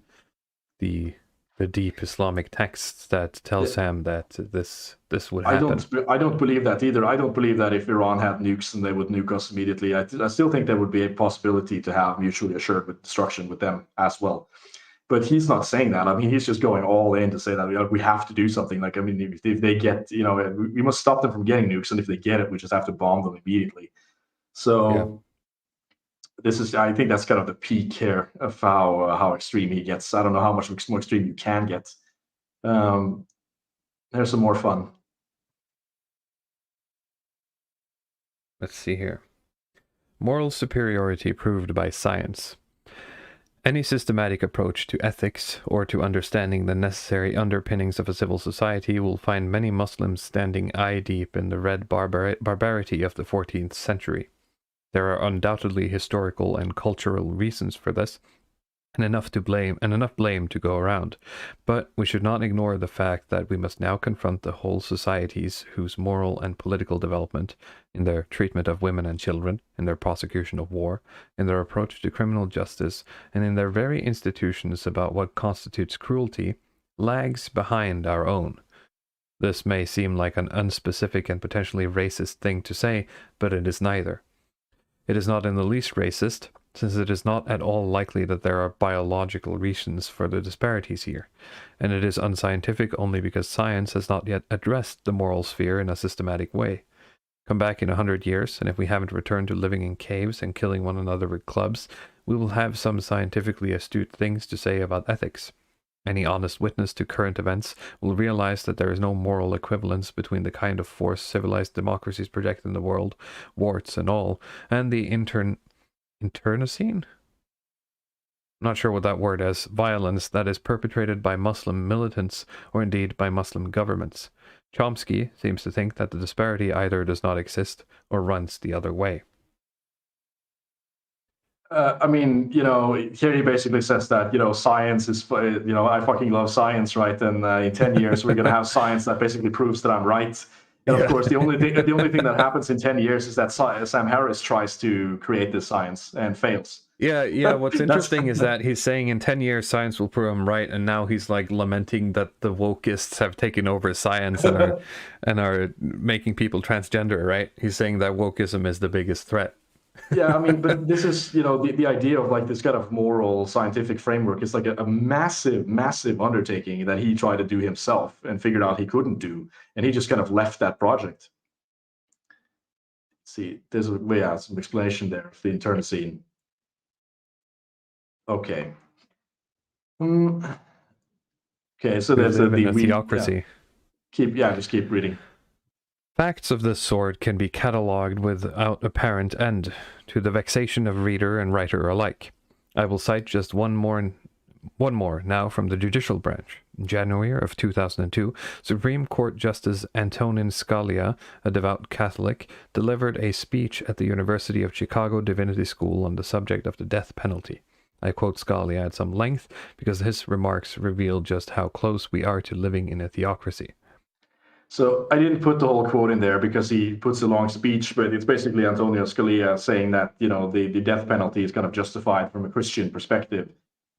deep Islamic texts that tell Sam that this would happen. I don't believe that either. I don't believe that if Iran had nukes and they would nuke us immediately. I still think there would be a possibility to have mutually assured with destruction with them as well. But he's not saying that. I mean, he's just going all in to say that we have to do something. Like, I mean, if they get, we must stop them from getting nukes, and if they get it, we just have to bomb them immediately. So I think that's kind of the peak here of how extreme he gets. I don't know how much more extreme you can get. There's some more fun. Let's see here. Moral superiority proved by science. Any systematic approach to ethics or to understanding the necessary underpinnings of a civil society will find many Muslims standing eye-deep in the red barbarity of the 14th century. There are undoubtedly historical and cultural reasons for this, and enough blame to go around. But we should not ignore the fact that we must now confront the whole societies whose moral and political development, in their treatment of women and children, in their prosecution of war, in their approach to criminal justice, and in their very institutions about what constitutes cruelty, lags behind our own. This may seem like an unspecific and potentially racist thing to say, but it is neither. It is not in the least racist, since it is not at all likely that there are biological reasons for the disparities here, and it is unscientific only because science has not yet addressed the moral sphere in a systematic way. Come back in 100 years, and if we haven't returned to living in caves and killing one another with clubs, we will have some scientifically astute things to say about ethics. Any honest witness to current events will realize that there is no moral equivalence between the kind of force civilized democracies project in the world, warts and all, and the internecine? I'm not sure what that word is. Violence that is perpetrated by Muslim militants or indeed by Muslim governments. Chomsky seems to think that the disparity either does not exist or runs the other way. I mean, here he basically says that, science is, I fucking love science, right? And in 10 years, we're going to have science that basically proves that I'm right. And of course, the only thing that happens in 10 years is that Sam Harris tries to create this science and fails. Yeah. What's interesting is that he's saying in 10 years science will prove him right, and now he's like lamenting that the wokeists have taken over science and are making people transgender, right? He's saying that wokeism is the biggest threat. Yeah, I mean, but this is, the idea of like this kind of moral scientific framework is like a massive, massive undertaking that he tried to do himself and figured out he couldn't do. And he just kind of left that project. Let's see, there's some explanation there of the internal scene. Okay. Okay, so there's a theocracy. Just keep reading. Facts of this sort can be catalogued without apparent end, to the vexation of reader and writer alike. I will cite just one more now from the judicial branch. In January of 2002, Supreme Court Justice Antonin Scalia, a devout Catholic, delivered a speech at the University of Chicago Divinity School on the subject of the death penalty. I quote Scalia at some length because his remarks reveal just how close we are to living in a theocracy. So I didn't put the whole quote in there because he puts a long speech, but it's basically Antonio Scalia saying that, the death penalty is kind of justified from a Christian perspective,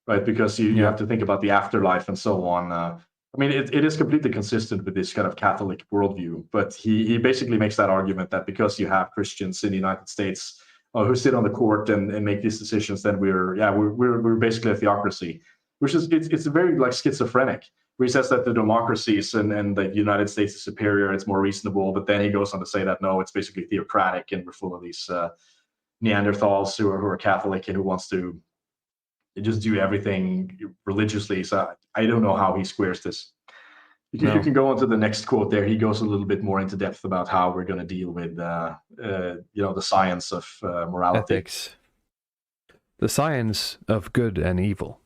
right? Because you have to think about the afterlife and so on. I mean, it is completely consistent with this kind of Catholic worldview, but he basically makes that argument that because you have Christians in the United States who sit on the court and make these decisions, then we're basically a theocracy, which is, it's very like schizophrenic. Where he says that the democracies and the United States is superior, it's more reasonable, but then he goes on to say that no, it's basically theocratic, and we're full of these Neanderthals who are Catholic and who wants to just do everything religiously. So I don't know how he squares this. You can go on to the next quote there. He goes a little bit more into depth about how we're going to deal with the science of morality. Ethics. The science of good and evil.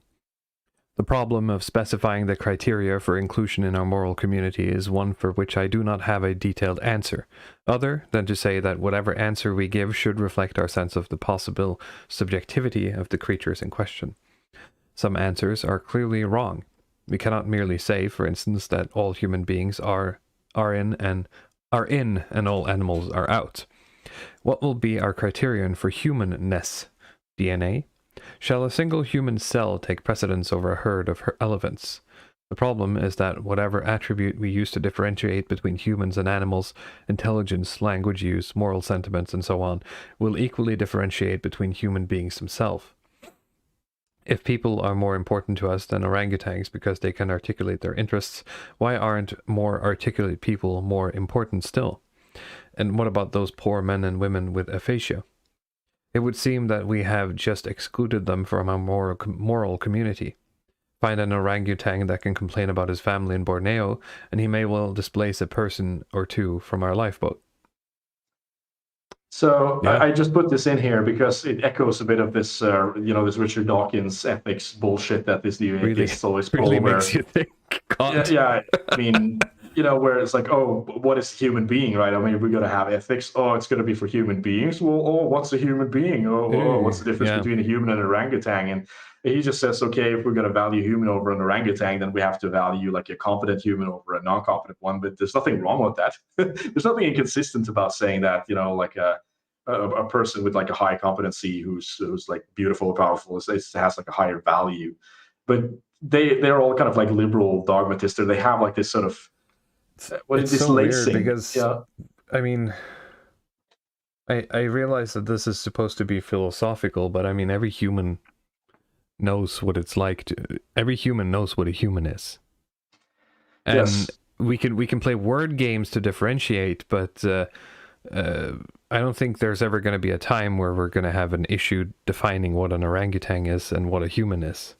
The problem of specifying the criteria for inclusion in our moral community is one for which I do not have a detailed answer, other than to say that whatever answer we give should reflect our sense of the possible subjectivity of the creatures in question. Some answers are clearly wrong. We cannot merely say, for instance, that all human beings are in and all animals are out. What will be our criterion for humanness? DNA? Shall a single human cell take precedence over a herd of elephants? The problem is that whatever attribute we use to differentiate between humans and animals, intelligence, language use, moral sentiments, and so on, will equally differentiate between human beings themselves. If people are more important to us than orangutans because they can articulate their interests, why aren't more articulate people more important still? And what about those poor men and women with aphasia? It would seem that we have just excluded them from our moral community. Find an orangutan that can complain about his family in Borneo, and he may well displace a person or two from our lifeboat. So I just put this in here because it echoes a bit of this, this Richard Dawkins ethics bullshit that this new atheist always pull. Really makes you think. God. Yeah, I mean, where it's like, oh, what is a human being, right? I mean, we're going to have ethics. Oh, it's going to be for human beings. Well, what's a human being? What's the difference between a human and an orangutan? And he just says, okay, if we're going to value human over an orangutan, then we have to value like a competent human over a non-competent one. But there's nothing wrong with that. There's nothing inconsistent about saying that, like a person with like a high competency who's like beautiful, powerful, has like a higher value. But they're all kind of like liberal dogmatists, or they have like this sort of it's so weird because I mean, I realize that this is supposed to be philosophical, but I mean, every human knows what it's like every human knows what a human is, and we can play word games to differentiate, but I don't think there's ever going to be a time where we're going to have an issue defining what an orangutan is and what a human is.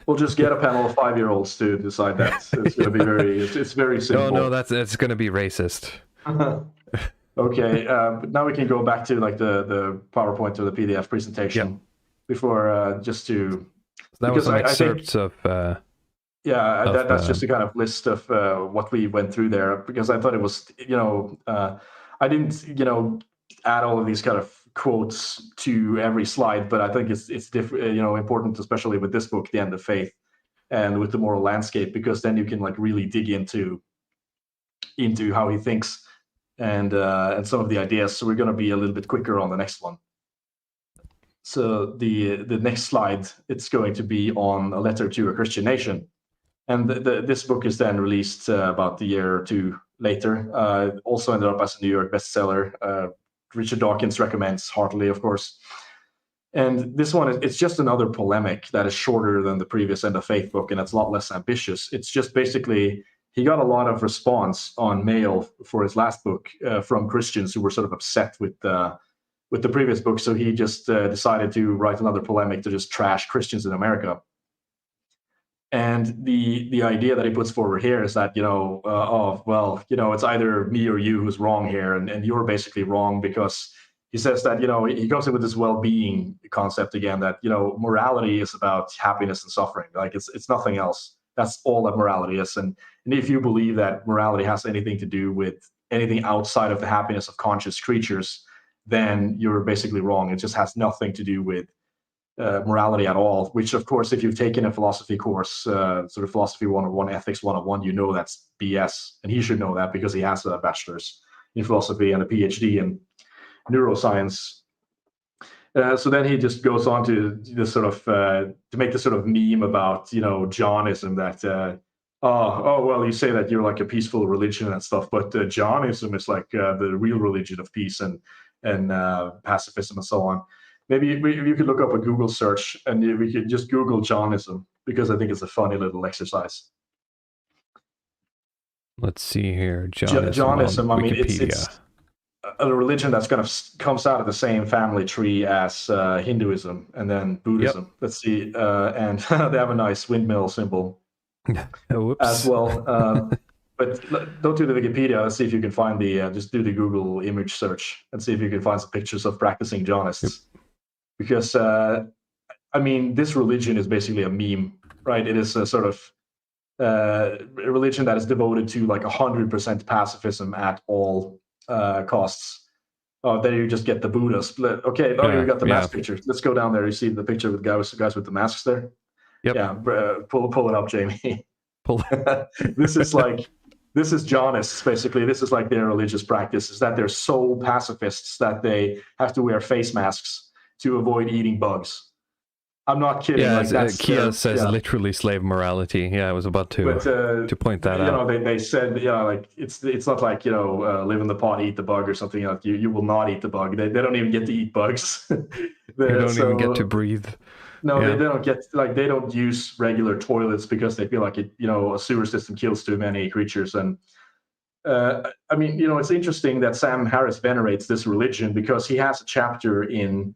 We'll just get a panel of 5-year-olds to decide that. It's going to be it's very simple. No, that's going to be racist. Okay, but now we can go back to like the PowerPoint or the PDF presentation before just to. That was an excerpt of. That's just a kind of list of what we went through there, because I thought it was, I didn't, add all of these kind of quotes to every slide, but I think it's different, important, especially with this book, The End of Faith, and with the moral landscape, because then you can like really dig into how he thinks and some of the ideas. So we're going to be a little bit quicker on the next one. So the next slide, it's going to be on A Letter to a Christian Nation. And this book is then released about a year or two later. Also ended up as a New York bestseller. Richard Dawkins recommends heartily, of course. And this one, it's just another polemic that is shorter than the previous End of Faith book, and it's a lot less ambitious. It's just basically, he got a lot of response on mail for his last book from Christians who were sort of upset with the previous book. So he just decided to write another polemic to just trash Christians in America. And the idea that he puts forward here is that, it's either me or you who's wrong here, and you're basically wrong, because he says that, he goes in with this well-being concept again, that, morality is about happiness and suffering. Like it's nothing else. That's all that morality is. And if you believe that morality has anything to do with anything outside of the happiness of conscious creatures, then you're basically wrong. It just has nothing to do with morality at all, which of course, if you've taken a philosophy course, sort of philosophy 101, ethics 101, that's BS. And he should know that, because he has a bachelor's in philosophy and a PhD in neuroscience. So then he just goes on to this sort of, to make this sort of meme about, Jainism, that, well, you say that you're like a peaceful religion and stuff, but Jainism is like the real religion of peace and pacifism and so on. Maybe you could look up a Google search, and we could just Google Jainism, because I think it's a funny little exercise. Let's see here. Jainism, I mean, it's a religion that's kind of comes out of the same family tree as Hinduism and then Buddhism. Yep. Let's see, and they have a nice windmill symbol as well. But don't do the Wikipedia. Let's see if you can find just do the Google image search and see if you can find some pictures of practicing Jainists. Yep. Because, this religion is basically a meme, right? It is a sort of a religion that is devoted to like 100% pacifism at all costs. There you just get the Buddhas. Okay, you got the mask picture. Let's go down there. You see the picture with guys with the masks there? Yep. Yeah, pull it up, Jamie. This is Jainists, basically. This is like their religious practice, is that they're so pacifists that they have to wear face masks to avoid eating bugs. I'm not kidding. Yeah, Kia says literally slave morality. Yeah, I was about to point that out. They said, it's not like, live in the pot, eat the bug or something. Like you will not eat the bug. They don't even get to eat bugs. They don't even get to breathe. No, they don't get, they don't use regular toilets because they feel like a sewer system kills too many creatures. And it's interesting that Sam Harris venerates this religion, because he has a chapter in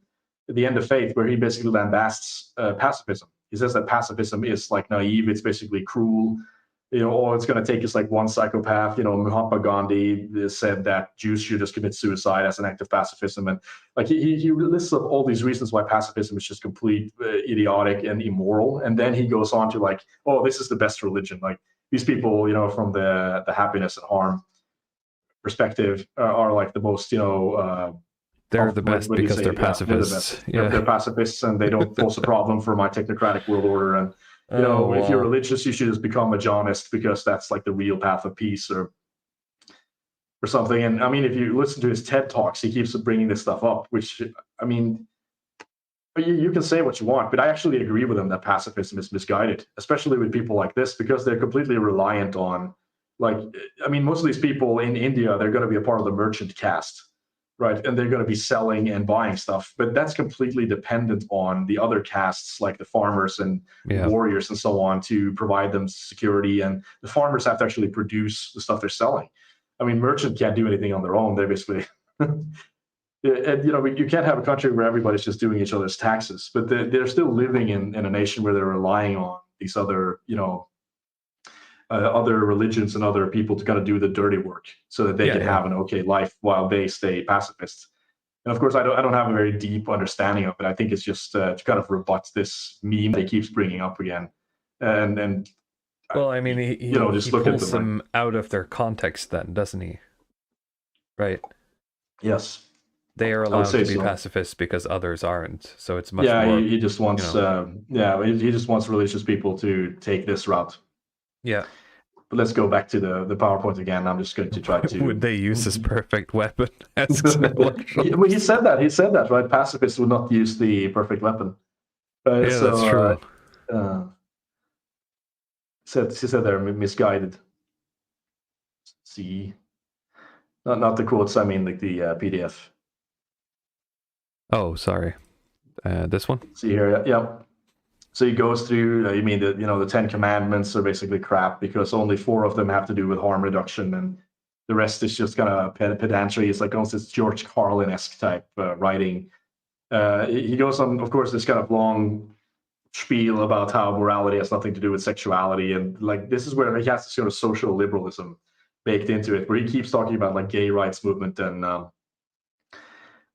The End of Faith where he basically lambasts pacifism. He says that pacifism is like naive, it's basically cruel, all it's going to take is like one psychopath. Mahatma Gandhi said that Jews should just commit suicide as an act of pacifism. And like he lists up all these reasons why pacifism is just complete idiotic and immoral. And then he goes on to like, this is the best religion. Like these people, from the happiness and harm perspective are like the most, they're the best because they're pacifists. Yeah. They're pacifists, and they don't pose a problem for my technocratic world order. And if you're religious, you should just become a Jainist, because that's like the real path of peace, or something. And if you listen to his TED Talks, he keeps bringing this stuff up, which you can say what you want, but I actually agree with him that pacifism is misguided, especially with people like this, because they're completely reliant on, most of these people in India, they're going to be a part of the merchant caste. Right, and they're going to be selling and buying stuff, but that's completely dependent on the other castes, like the farmers and warriors and so on, to provide them security. And the farmers have to actually produce the stuff they're selling. Merchant can't do anything on their own. They basically And you can't have a country where everybody's just doing each other's taxes, but they're still living in a nation where they're relying on these other other religions and other people to kind of do the dirty work so that they can have an okay life while they stay pacifists. And of course, I don't have a very deep understanding of it. I think it's just to kind of rebut this meme that he keeps bringing up again. And well, I mean, he just look pulls at them out of their context then, doesn't he? Right. Yes. They are allowed to be pacifists because others aren't. So it's much more. Yeah, he just wants. He just wants religious people to take this route. Yeah. But let's go back to the PowerPoint again. I'm just going to try to. Would they use this perfect weapon? He said that. He said that, right? Pacifists would not use the perfect weapon. Yeah, so, that's true. He said they're misguided. See, not the quotes. I mean, like the PDF. Oh, sorry. This one? See here, yeah. So he goes through, you mean the 10 Commandments are basically crap because only 4 of them have to do with harm reduction and the rest is just kind of pedantry. It's like almost this George Carlin-esque type writing. He goes on, of course, this kind of long spiel about how morality has nothing to do with sexuality. And like, this is where he has this sort of social liberalism baked into it, where he keeps talking about like gay rights movement and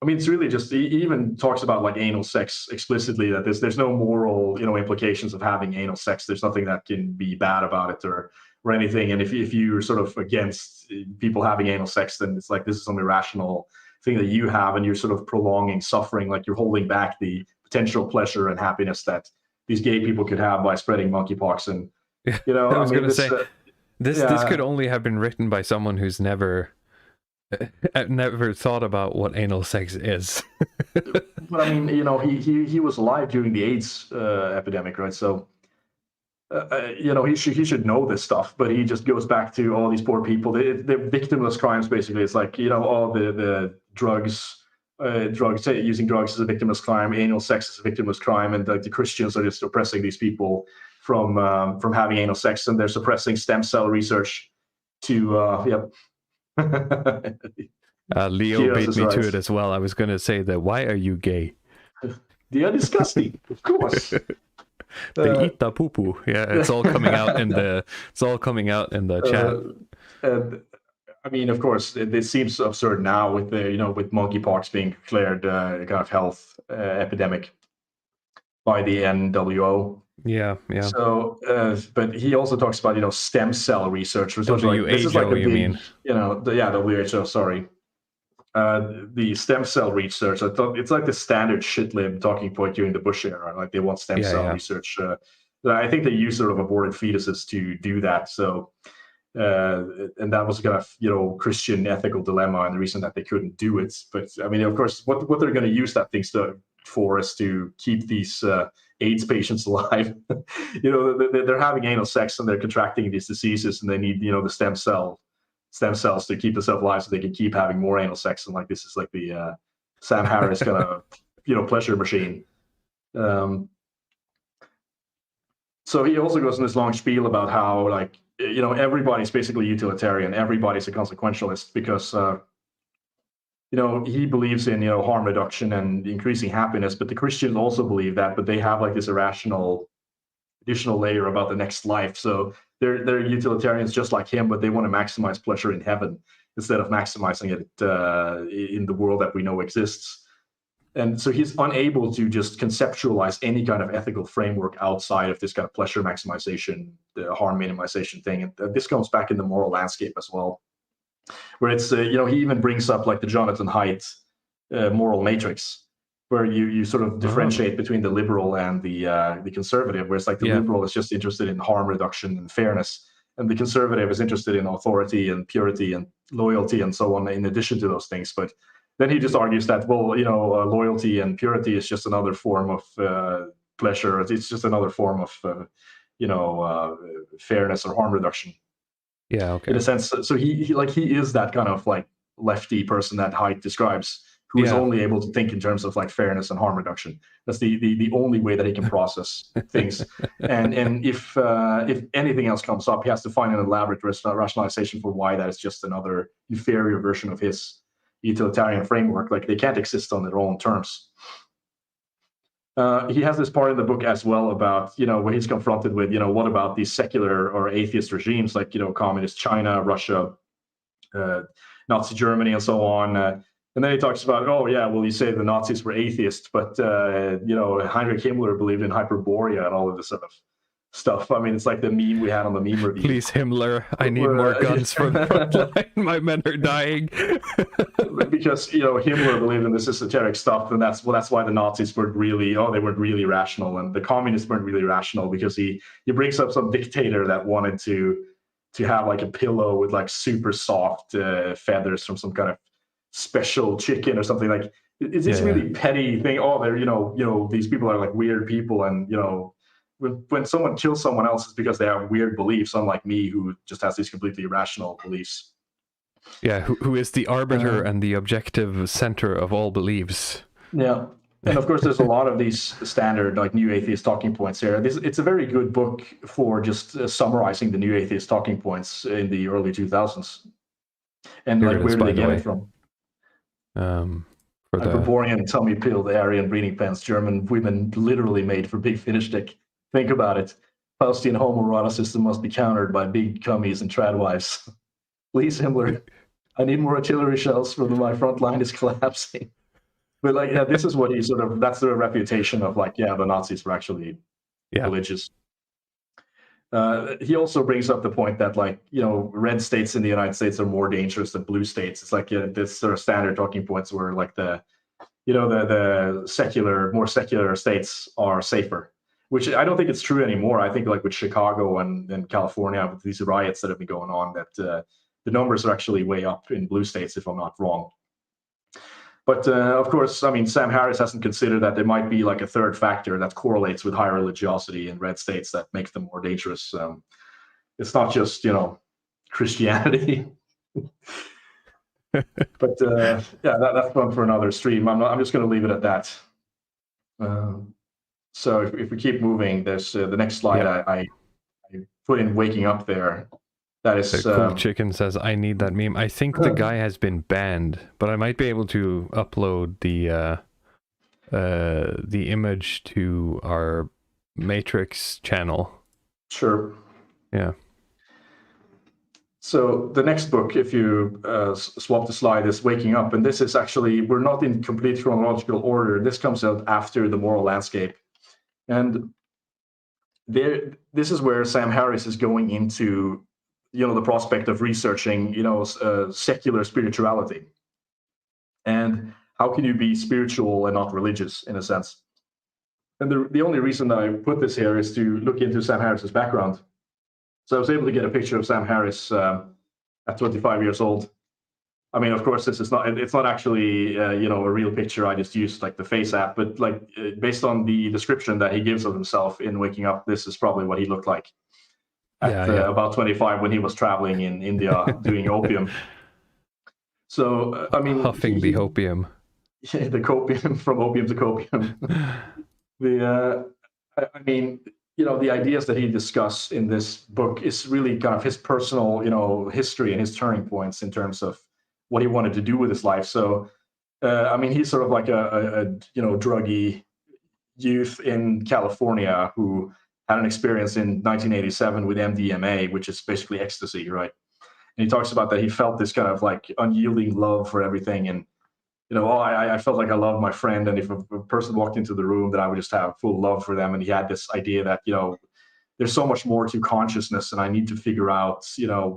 I mean, it's really just, he even talks about like anal sex explicitly, that there's no moral, implications of having anal sex. There's nothing that can be bad about it or anything. And if you're sort of against people having anal sex, then it's like, this is some irrational thing that you have and you're sort of prolonging suffering, like you're holding back the potential pleasure and happiness that these gay people could have by spreading monkeypox. And, I was going to say, this could only have been written by someone who's never thought about what anal sex is. But I mean, he was alive during the AIDS epidemic, right? So, he should know this stuff, but he just goes back to all these poor people. They're victimless crimes, basically. It's like, all the drugs, using drugs is a victimless crime, anal sex is a victimless crime, and like the Christians are just oppressing these people from having anal sex, and they're suppressing stem cell research to, Leo beat me to it as well. I was going to say that. Why are you gay? They are disgusting, of course. They eat the poo poo. Yeah, it's all coming out in the chat. I mean, of course, it seems absurd now with with monkeypox being declared a kind of health epidemic by the NWO. Yeah. So, but he also talks about stem cell research, which is like, this is like a big, mean? WHO. Sorry, the stem cell research. It's like the standard shitlib talking point during the Bush era. Like they want stem cell research. I think they use sort of aborted fetuses to do that. So, and that was kind of Christian ethical dilemma and the reason that they couldn't do it. But I mean, of course, what they're going to use that things for is to keep these AIDS patients alive. They're having anal sex and they're contracting these diseases, and they need the stem cells to keep themselves alive so they can keep having more anal sex. And like this is like the Sam Harris kind of pleasure machine. So he also goes in this long spiel about how like everybody's basically utilitarian, everybody's a consequentialist because he believes in harm reduction and increasing happiness, but the Christians also believe that, but they have like this irrational additional layer about the next life. So they're utilitarians just like him, but they want to maximize pleasure in heaven instead of maximizing it in the world that we know exists. And so he's unable to just conceptualize any kind of ethical framework outside of this kind of pleasure maximization, the harm minimization thing. And this comes back in the moral landscape as well, where it's, he even brings up like the Jonathan Haidt moral matrix, where you sort of differentiate between the liberal and the conservative, where it's like the liberal is just interested in harm reduction and fairness, and the conservative is interested in authority and purity and loyalty and so on, in addition to those things. But then he just argues that, well, loyalty and purity is just another form of pleasure. It's just another form of, fairness or harm reduction. Yeah, okay. In a sense, so he is that kind of like lefty person that Haidt describes, who is only able to think in terms of like fairness and harm reduction. That's the only way that he can process things. And if anything else comes up, he has to find an elaborate rationalization for why that is just another inferior version of his. utilitarian framework. Like they can't exist on their own terms. He has this part in the book as well about, where he's confronted with, what about these secular or atheist regimes like, communist China, Russia, Nazi Germany, and so on. And then he talks about, oh, yeah, well, you say the Nazis were atheists, but, Heinrich Himmler believed in Hyperborea and all of this sort of stuff. I mean, it's like the meme we had on the meme review. Please, Himmler, I need more guns for the front line. My men are dying. Because, Himmler believed in this esoteric stuff, and that's why the Nazis weren't really, they weren't really rational, and the communists weren't really rational, because he brings up some dictator that wanted to have like a pillow with like super soft feathers from some kind of special chicken or something. Like it's this really petty thing. Oh, they're these people are like weird people, and when someone kills someone else, it's because they have weird beliefs, unlike me, who just has these completely irrational beliefs. Yeah, who is the arbiter and the objective center of all beliefs. Yeah. And of course, there's a lot of these standard like New Atheist talking points here. It's a very good book for just summarizing the New Atheist talking points in the early 2000s. And like, where do they get it from? Hyperborean tummy pill, the Aryan breeding pens, German women literally made for big finish dick. Think about it. Faustian homoeroticism must be countered by big cummies and tradwives. Please, Himmler, I need more artillery shells for my front line is collapsing. But like, yeah, this is what he that's the reputation of like, the Nazis were actually religious. He also brings up the point that like, red states in the United States are more dangerous than blue states. It's like this sort of standard talking points where like the secular, more secular states are safer, which I don't think it's true anymore. I think like with Chicago and California, with these riots that have been going on, that the numbers are actually way up in blue states, if I'm not wrong. But of course, I mean, Sam Harris hasn't considered that there might be like a third factor that correlates with high religiosity in red states that makes them more dangerous. It's not just, Christianity. But that's fun for another stream. I'm just going to leave it at that. So if we keep moving, there's the next slide. I put in waking up there. That is Cool Chicken says, I need that meme. I think the guy has been banned, but I might be able to upload the image to our Matrix channel. Sure. Yeah. So the next book, if you swap the slide, is Waking Up. And this is actually, we're not in complete chronological order. This comes out after The Moral Landscape. And this is where Sam Harris is going into the prospect of researching, secular spirituality. And how can you be spiritual and not religious, in a sense? And the only reason that I put this here is to look into Sam Harris's background. So I was able to get a picture of Sam Harris at 25 years old. I mean, of course, it's not actually, a real picture. I just used like the Face app, but like based on the description that he gives of himself in Waking Up, this is probably what he looked like at about 25 when he was traveling in India doing opium. So, I mean... Huffing the opium. Yeah, the copium, from opium to copium. I mean, the ideas that he discussed in this book is really kind of his personal, history and his turning points in terms of what he wanted to do with his life. So, I mean, he's sort of like a druggy youth in California who had an experience in 1987 with MDMA, which is basically ecstasy, right? And he talks about that he felt this kind of like unyielding love for everything. And, I felt like I loved my friend. And if a person walked into the room, that I would just have full love for them. And he had this idea that, there's so much more to consciousness, and I need to figure out,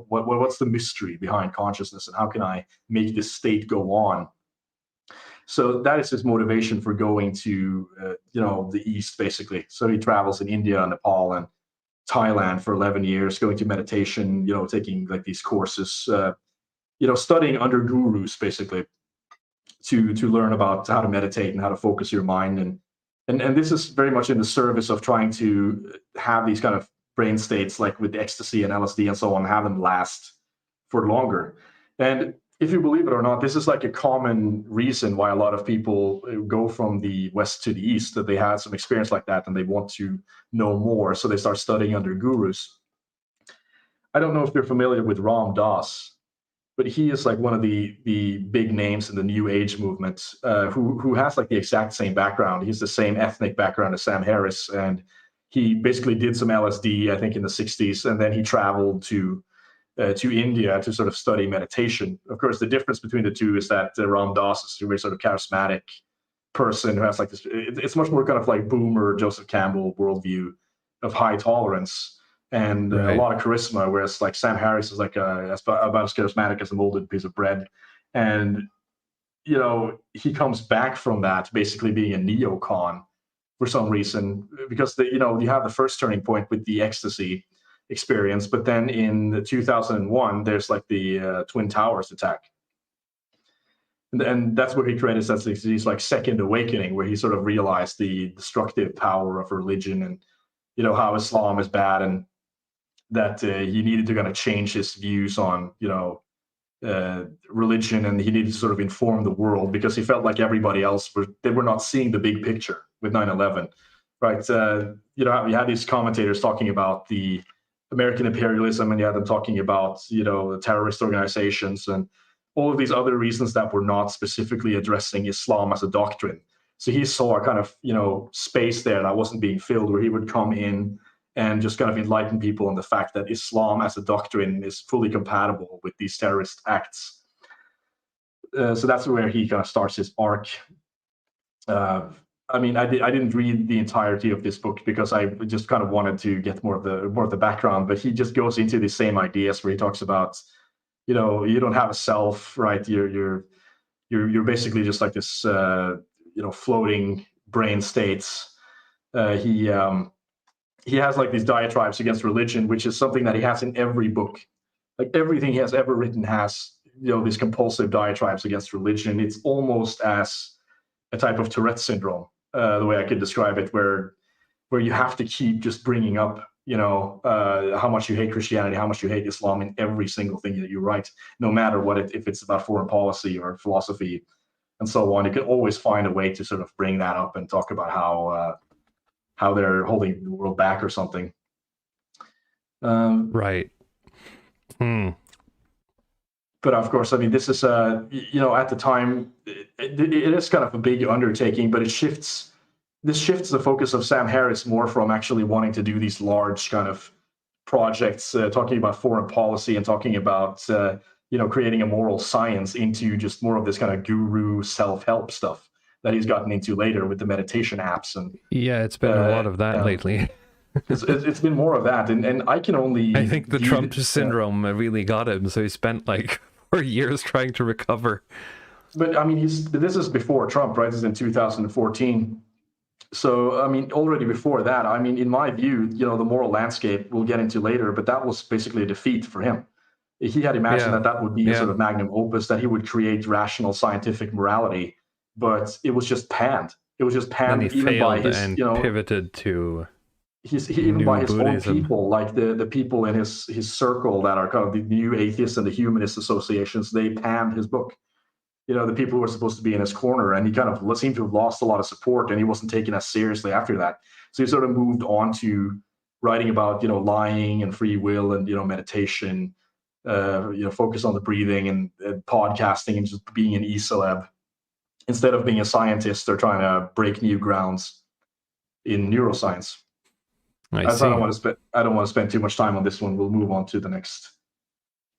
what's the mystery behind consciousness, and how can I make this state go on? So that is his motivation for going to, the East, basically. So he travels in India, Nepal, and Thailand for 11 years, going to meditation, taking like these courses, studying under gurus, basically, to learn about how to meditate and how to focus your mind. And this is very much in the service of trying to have these kind of brain states, like with ecstasy and LSD and so on, have them last for longer. And if you believe it or not, this is like a common reason why a lot of people go from the West to the East, that they had some experience like that and they want to know more. So they start studying under gurus. I don't know if you're familiar with Ram Dass, but he is like one of the big names in the New Age movement, who has like the exact same background. He's the same ethnic background as Sam Harris, and he basically did some LSD, I think, in the 60s, and then he traveled to India to sort of study meditation. Of course, the difference between the two is that Ram Dass is a very sort of charismatic person who has like this. It's much more kind of like boomer Joseph Campbell worldview of high tolerance and a lot of charisma, whereas like Sam Harris is like about as charismatic as a molded piece of bread. And he comes back from that basically being a neocon for some reason, because you have the first turning point with the ecstasy experience, but then in 2001 there's like the Twin Towers attack, and that's what he credits as his like second awakening, where he sort of realized the destructive power of religion, and how Islam is bad, and that he needed to kind of change his views on religion, and he needed to sort of inform the world, because he felt like everybody else were not seeing the big picture with 9/11, right? You had these commentators talking about the American imperialism, and you had them talking about the terrorist organizations and all of these other reasons that were not specifically addressing Islam as a doctrine. So he saw a kind of space there that wasn't being filled, where he would come in and just kind of enlighten people on the fact that Islam as a doctrine is fully compatible with these terrorist acts. So that's where he kind of starts his arc. I didn't read the entirety of this book because I just kind of wanted to get more of the background, but he just goes into the same ideas where he talks about, you don't have a self, right? You're basically just like this, floating brain states. He has like these diatribes against religion, which is something that he has in every book. Like everything he has ever written has, these compulsive diatribes against religion. It's almost as a type of Tourette syndrome, the way I could describe it, where you have to keep just bringing up, how much you hate Christianity, how much you hate Islam in every single thing that you write, no matter what if it's about foreign policy or philosophy and so on. You can always find a way to sort of bring that up and talk about how they're holding the world back or something. Right. But of course, this is at the time, it is kind of a big undertaking, but this shifts the focus of Sam Harris more from actually wanting to do these large kind of projects, talking about foreign policy and talking about, creating a moral science, into just more of this kind of guru self-help stuff that he's gotten into later with the meditation apps. And it's been a lot of that lately. it's been more of that, and I can only. I think the Trump syndrome really got him, so he spent like 4 years trying to recover. But this is before Trump, right? This is in 2014. So already before that, in my view, the moral landscape we'll get into later, but that was basically a defeat for him. He had imagined that would be a sort of magnum opus, that he would create rational scientific morality, but it was just panned. It was just panned, and he even by failed his, and pivoted to even by his Buddhism. own people, like the people in his circle that are kind of the New Atheists and the Humanist associations. They panned his book. The people who were supposed to be in his corner, and he kind of seemed to have lost a lot of support, and he wasn't taken as seriously after that. So he sort of moved on to writing about lying and free will and meditation, focus on the breathing and podcasting and just being an e-celeb, instead of being a scientist or trying to break new grounds in neuroscience. I don't want to spend too much time on this one. We'll move on to the next.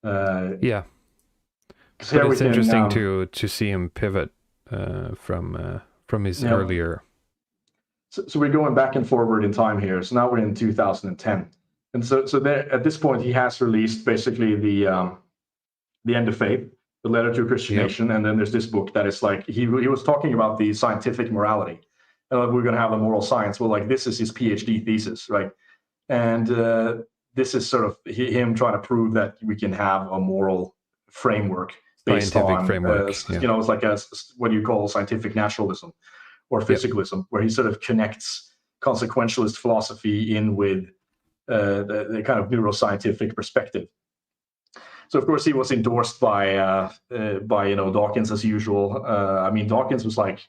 But it's interesting to see him pivot from his earlier. So we're going back and forward in time here. So now we're in 2010, and so there, at this point, he has released basically the End of Faith, the Letter to a Christian Nation, and then there's this book that is like he was talking about the scientific morality. We're going to have a moral science. Well, like this is his PhD thesis, right? And this is sort of him trying to prove that we can have a moral framework based on, it's like what you call scientific naturalism or physicalism, where he sort of connects consequentialist philosophy in with the kind of neuroscientific perspective. So of course he was endorsed by Dawkins as usual. Dawkins was like,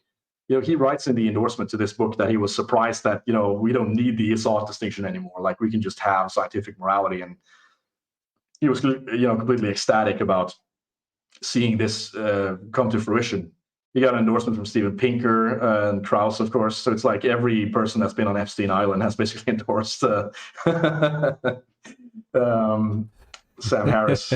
he writes in the endorsement to this book that he was surprised that, we don't need the is-ought distinction anymore. Like we can just have scientific morality. And he was, completely ecstatic about seeing this come to fruition. You got an endorsement from Steven Pinker and Krauss, of course. So it's like every person that's been on Epstein Island has basically endorsed Sam Harris.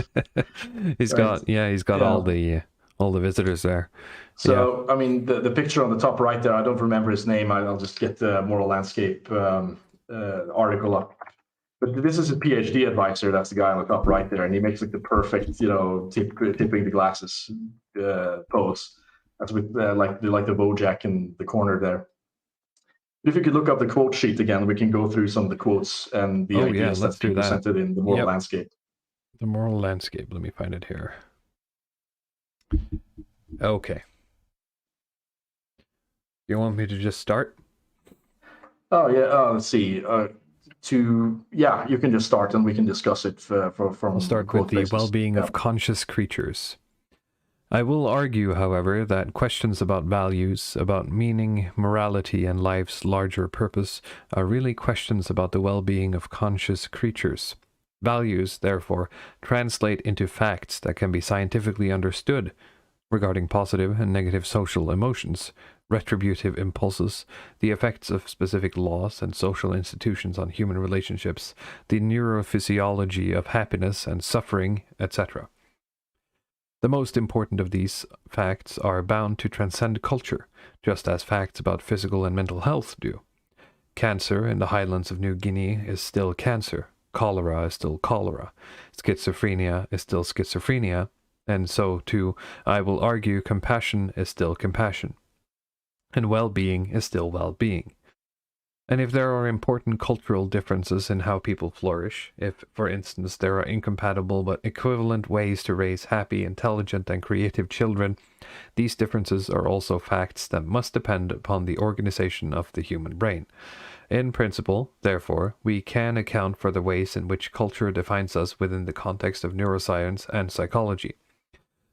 He's got all the visitors there. So I mean, the picture on the top right there, I don't remember his name. I'll just get the Moral Landscape article up. But this is a PhD advisor. That's the guy on the top right there, and he makes like the perfect, tipping the glasses pose. That's with like the Bojack in the corner there. If you could look up the quote sheet again, we can go through some of the quotes and the ideas that's being presented in the Moral Landscape. The Moral Landscape. Let me find it here. Okay. You want me to just start? Oh yeah. Let's see. You can just start and we can discuss it from. I'll start with the well-being of conscious creatures. I will argue, however, that questions about values, about meaning, morality, and life's larger purpose are really questions about the well-being of conscious creatures. Values, therefore, translate into facts that can be scientifically understood regarding positive and negative social emotions, retributive impulses, the effects of specific laws and social institutions on human relationships, the neurophysiology of happiness and suffering, etc. The most important of these facts are bound to transcend culture, just as facts about physical and mental health do. Cancer in the highlands of New Guinea is still cancer. Cholera is still cholera. Schizophrenia is still schizophrenia. And so, too, I will argue compassion is still compassion. And well-being is still well-being. And if there are important cultural differences in how people flourish, if, for instance, there are incompatible but equivalent ways to raise happy, intelligent, and creative children, these differences are also facts that must depend upon the organization of the human brain. In principle, therefore, we can account for the ways in which culture defines us within the context of neuroscience and psychology.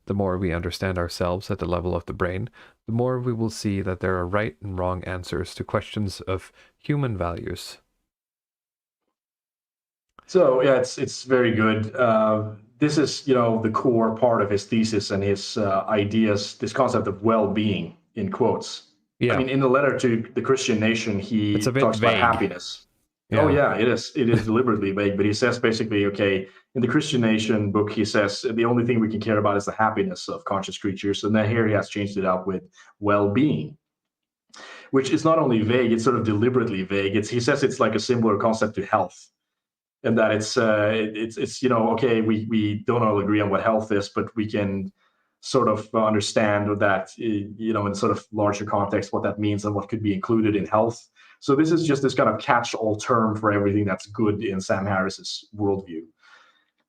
The more we understand ourselves at the level of the brain, the more we will see that there are right and wrong answers to questions of human values. So yeah, it's very good. This is the core part of his thesis and his ideas. This concept of well-being in quotes. Yeah. I mean, in the letter to the Christian nation, he talks about happiness. Yeah. Oh yeah, it is. It is deliberately vague, but he says basically, okay, in the Christian Nation book, he says the only thing we can care about is the happiness of conscious creatures. And then here he has changed it out with well-being, which is not only vague, it's sort of deliberately vague. He says it's like a similar concept to health, and that it's okay, we don't all agree on what health is, but we can sort of understand that in sort of larger context what that means and what could be included in health. So this is just this kind of catch-all term for everything that's good in Sam Harris's worldview.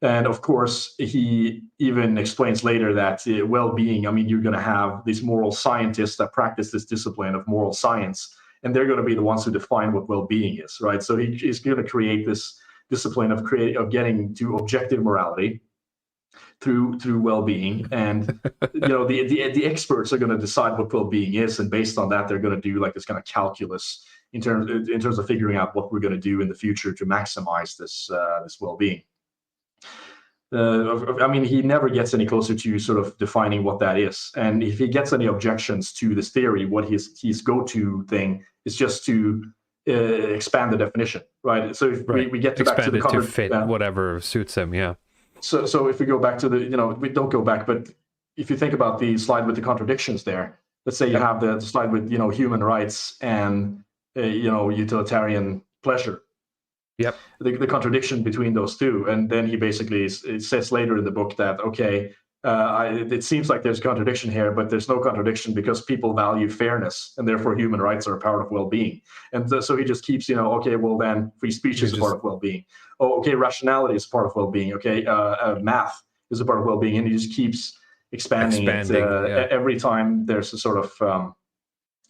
And of course, he even explains later that well-being, I mean, you're going to have these moral scientists that practice this discipline of moral science, and they're going to be the ones who define what well-being is, right? So he's going to create this discipline of getting to objective morality through well-being, and the experts are going to decide what well-being is, and based on that, they're going to do like this kind of calculus in terms of figuring out what we're going to do in the future to maximize this well-being. I mean, he never gets any closer to sort of defining what that is. And if he gets any objections to this theory, what his go-to thing is just to expand the definition, right? So if we get back to the to fit whatever suits him, yeah. So if we go back to we don't go back, but if you think about the slide with the contradictions there, let's say you have the slide with human rights and utilitarian pleasure. Yep. The contradiction between those two, and then he basically says later in the book that it seems like there's a contradiction here, but there's no contradiction because people value fairness, and therefore human rights are a part of well-being. And so he just keeps, well then free speech is a part of well-being. Oh, okay, rationality is a part of well-being. Okay, math is a part of well-being, and he just keeps expanding it every time there's a sort of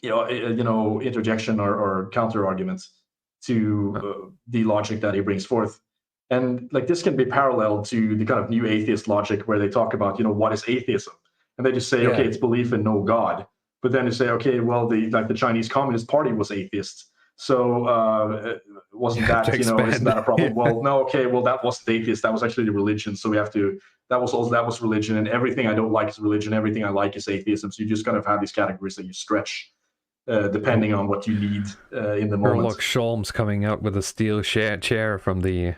interjection or counter arguments to the logic that he brings forth. And like this can be parallel to the kind of new atheist logic where they talk about, what is atheism? And they just say, okay, it's belief in no God. But then they say, okay, well, the Chinese Communist Party was atheist. So wasn't that, isn't that a problem? Well, no, okay, well, that wasn't atheist. That was actually the religion. So we have to that was religion, and everything I don't like is religion, everything I like is atheism. So you just kind of have these categories that you stretch depending on what you need in the moment. Sherlock Sholmes coming out with a steel chair from the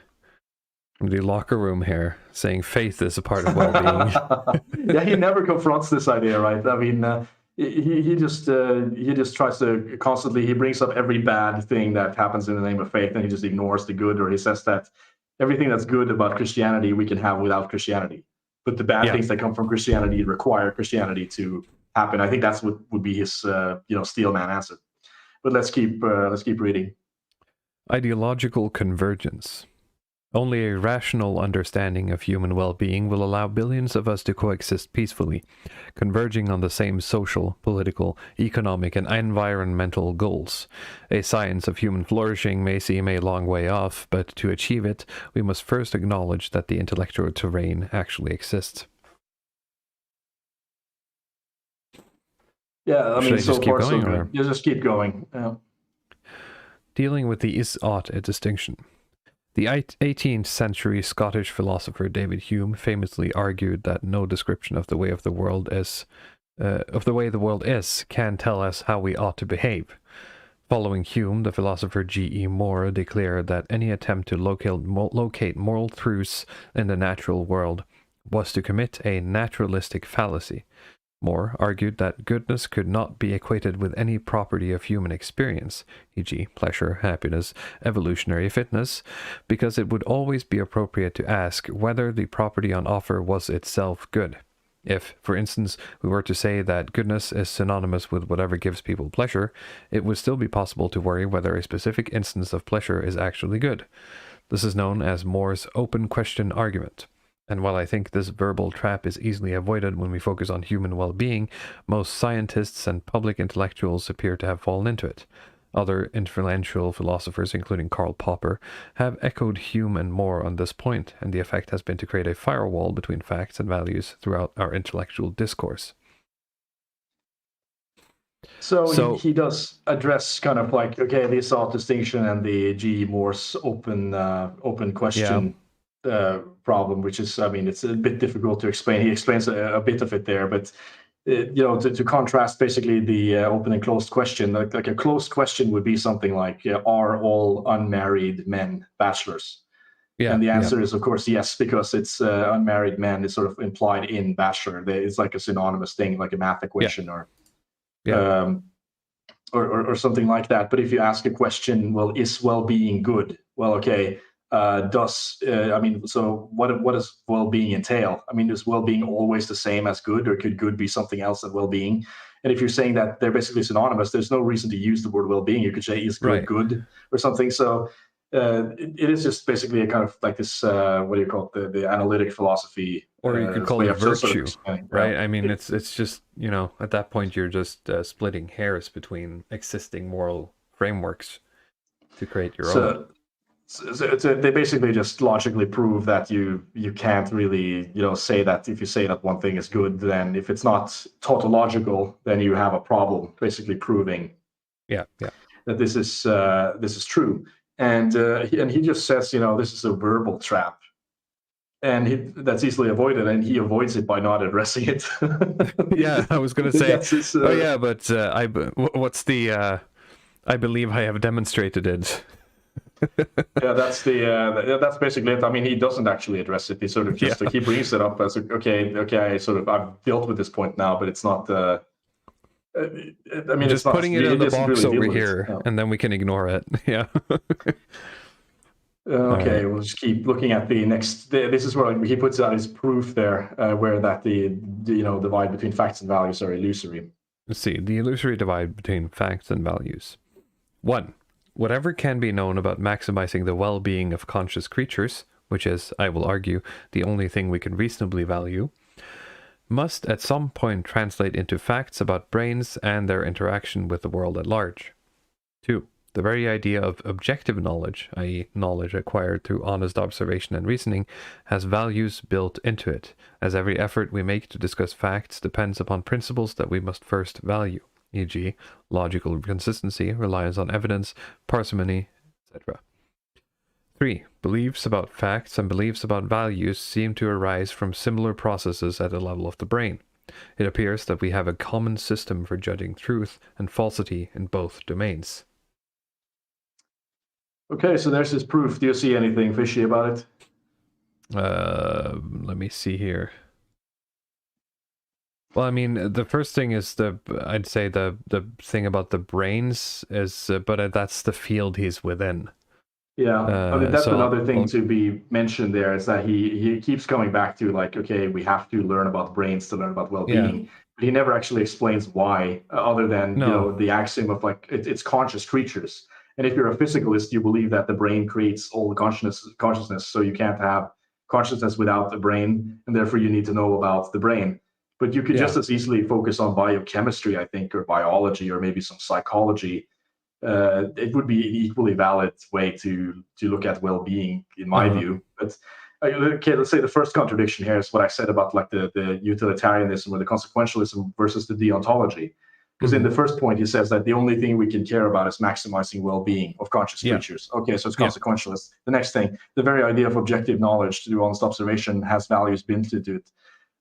locker room here, saying faith is a part of well-being. Yeah, he never confronts this idea, right? I mean, he just tries to constantly, he brings up every bad thing that happens in the name of faith, and he just ignores the good, or he says that everything that's good about Christianity we can have without Christianity, but the bad things that come from Christianity require Christianity to happen. I think that's what would be his steelman answer. But let's keep reading. Ideological convergence. Only a rational understanding of human well-being will allow billions of us to coexist peacefully, converging on the same social, political, economic, and environmental goals. A science of human flourishing may seem a long way off, but to achieve it, we must first acknowledge that the intellectual terrain actually exists. Yeah, I mean, so far so good. You just keep going. Yeah. Dealing with the is-ought distinction. The 18th century Scottish philosopher David Hume famously argued that no description of the way the world is can tell us how we ought to behave. Following Hume, the philosopher G.E. Moore declared that any attempt to locate moral truths in the natural world was to commit a naturalistic fallacy. Moore argued that goodness could not be equated with any property of human experience, e.g. pleasure, happiness, evolutionary fitness, because it would always be appropriate to ask whether the property on offer was itself good. If, for instance, we were to say that goodness is synonymous with whatever gives people pleasure, it would still be possible to worry whether a specific instance of pleasure is actually good. This is known as Moore's open question argument. And while I think this verbal trap is easily avoided when we focus on human well-being, most scientists and public intellectuals appear to have fallen into it. Other influential philosophers, including Karl Popper, have echoed Hume and Moore on this point, and the effect has been to create a firewall between facts and values throughout our intellectual discourse. So he does address kind of like, okay, the is-ought distinction and the G. Moore's open question problem, which is, I mean, it's a bit difficult to explain. He explains a bit of it there, but to contrast basically the open and closed question, like a closed question would be something like, are all unmarried men bachelors? Yeah, and the answer is, of course, yes, because it's unmarried men is sort of implied in bachelor. It's like a synonymous thing, like a math equation or something like that. But if you ask a question, well, is well-being good? Well, okay. So what does well-being entail? I mean, is well-being always the same as good, or could good be something else than well-being? And if you're saying that they're basically synonymous, there's no reason to use the word well-being. You could say is good good or something. So it is just basically a kind of like this what do you call it, the analytic philosophy, or you could call it virtue, right? I mean, it's just, at that point you're just splitting hairs between existing moral frameworks to create your own. So they basically just logically prove that you can't really say that if you say that one thing is good, then if it's not tautological, then you have a problem. Basically proving that this is true, and he just says this is a verbal trap, and that's easily avoided, and he avoids it by not addressing it. Yeah, I was going to say. What's the? I believe I have demonstrated it. That's basically it. I mean, he doesn't actually address it. He sort of just he brings it up as okay. Sort of, I've dealt with this point now, but it's not. I mean, just putting it in the box really over here, and then we can ignore it. Yeah. Okay, we'll just keep looking at the next. This is where he puts out his proof there, where that the divide between facts and values are illusory. Let's see the illusory divide between facts and values. 1. Whatever can be known about maximizing the well-being of conscious creatures, which is, I will argue, the only thing we can reasonably value, must at some point translate into facts about brains and their interaction with the world at large. 2. The very idea of objective knowledge, i.e. knowledge acquired through honest observation and reasoning, has values built into it, as every effort we make to discuss facts depends upon principles that we must first value. E.g., logical consistency, reliance on evidence, parsimony, etc. 3. Beliefs about facts and beliefs about values seem to arise from similar processes at the level of the brain. It appears that we have a common system for judging truth and falsity in both domains. Okay, so there's this proof. Do you see anything fishy about it? Let me see here. Well, I mean, the first thing is I'd say the thing about the brains is, but that's the field he's within. Yeah, I mean, that's another thing to be mentioned there, is that he keeps coming back to, like, okay, we have to learn about brains to learn about well-being. Yeah. But he never actually explains why, other than, the axiom of, like, it's conscious creatures. And if you're a physicalist, you believe that the brain creates all the consciousness, so you can't have consciousness without the brain, and therefore you need to know about the brain. But you could just as easily focus on biochemistry, I think, or biology, or maybe some psychology. It would be an equally valid way to look at well-being, in my view. But okay, let's say the first contradiction here is what I said about, like, the utilitarianism or the consequentialism versus the deontology. Because in the first point, he says that the only thing we can care about is maximizing well-being of conscious creatures. Okay, so it's consequentialist. The next thing, the very idea of objective knowledge to do honest observation has values built into it.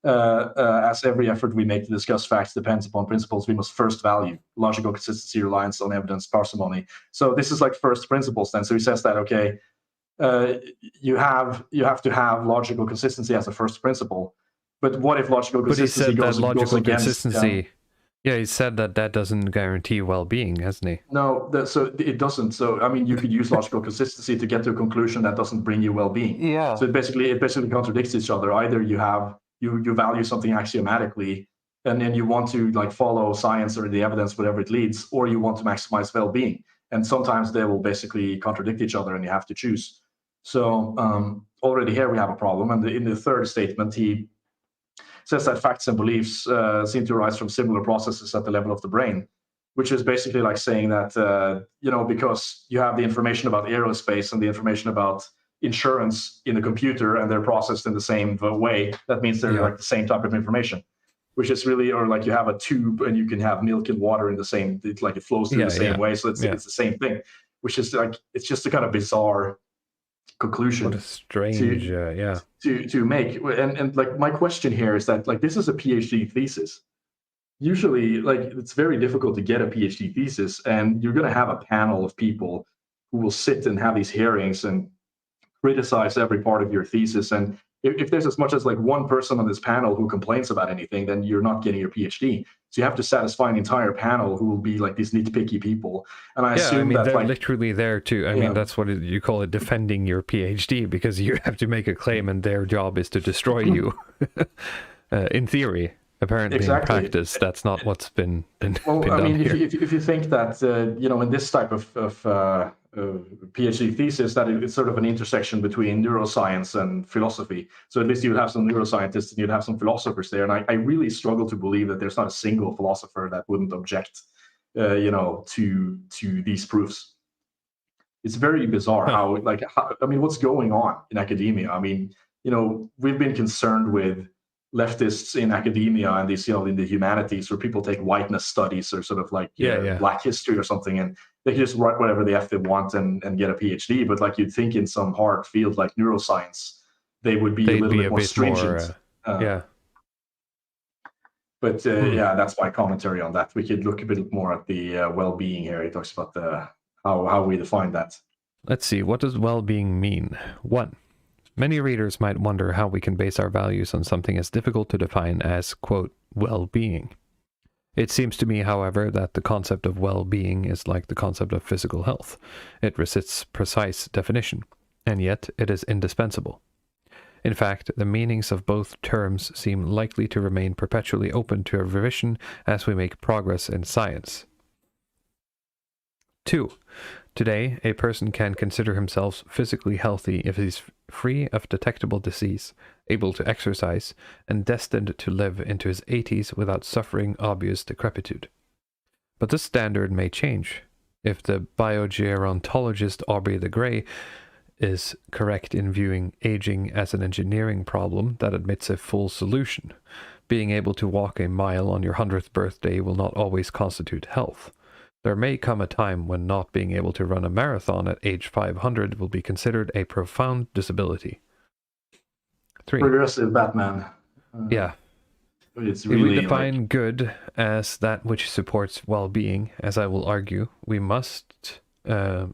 As every effort we make to discuss facts depends upon principles we must first value: logical consistency, reliance on evidence, parsimony. So this is like first principles then. So he says that, okay, you have to have logical consistency as a first principle. But what if logical consistency goes against consistency? Yeah, he said that doesn't guarantee well-being, hasn't he? No, so it doesn't. So, I mean, you could use logical consistency to get to a conclusion that doesn't bring you well-being. Yeah. So it basically contradicts each other. Either you value something axiomatically, and then you want to, like, follow science or the evidence, whatever it leads, or you want to maximize well-being. And sometimes they will basically contradict each other, and you have to choose. So already here we have a problem. And in the third statement, he says that facts and beliefs seem to arise from similar processes at the level of the brain, which is basically like saying that, because you have the information about aerospace and the information about insurance in the computer, and they're processed in the same way, that means they're like the same type of information, which is really, or like you have a tube and you can have milk and water in the same, it flows through the same way. So it's the same thing, which is like, it's just a kind of bizarre conclusion. What a strange, to make. And like, my question here is that, like, this is a PhD thesis. Usually, like, it's very difficult to get a PhD thesis, and you're going to have a panel of people who will sit and have these hearings and criticize every part of your thesis. And if there's as much as like one person on this panel who complains about anything, then you're not getting your PhD. So you have to satisfy an entire panel who will be like these nitpicky people. And I assume that, they're like, literally there to, I mean, that's what you call it, defending your PhD, because you have to make a claim and their job is to destroy you. In theory. Apparently, in practice, that's not what's been done here. If you think that, in this type of PhD thesis, that it's sort of an intersection between neuroscience and philosophy. So at least you would have some neuroscientists and you'd have some philosophers there. And I really struggle to believe that there's not a single philosopher that wouldn't object, to these proofs. It's very bizarre how, what's going on in academia? I mean, we've been concerned with leftists in academia and these, in the humanities, where people take whiteness studies or sort of like Black history or something, and they can just write whatever the F they want and get a PhD. But like, you'd think in some hard field like neuroscience, they would be a little bit more stringent. But that's my commentary on that. We could look a bit more at the well-being here. He talks about how we define that. Let's see. What does well-being mean? 1. Many readers might wonder how we can base our values on something as difficult to define as, quote, well-being. It seems to me, however, that the concept of well-being is like the concept of physical health. It resists precise definition, and yet it is indispensable. In fact, the meanings of both terms seem likely to remain perpetually open to revision as we make progress in science. 2. Today, a person can consider himself physically healthy if he's free of detectable disease, able to exercise, and destined to live into his 80s without suffering obvious decrepitude. But this standard may change. If the biogerontologist Aubrey de Grey is correct in viewing aging as an engineering problem that admits a full solution, being able to walk a mile on your 100th birthday will not always constitute health. There may come a time when not being able to run a marathon at age 500 will be considered a profound disability. 3. Progressive Batman. Yeah. It's If we really define good as that which supports well-being, as I will argue we must, the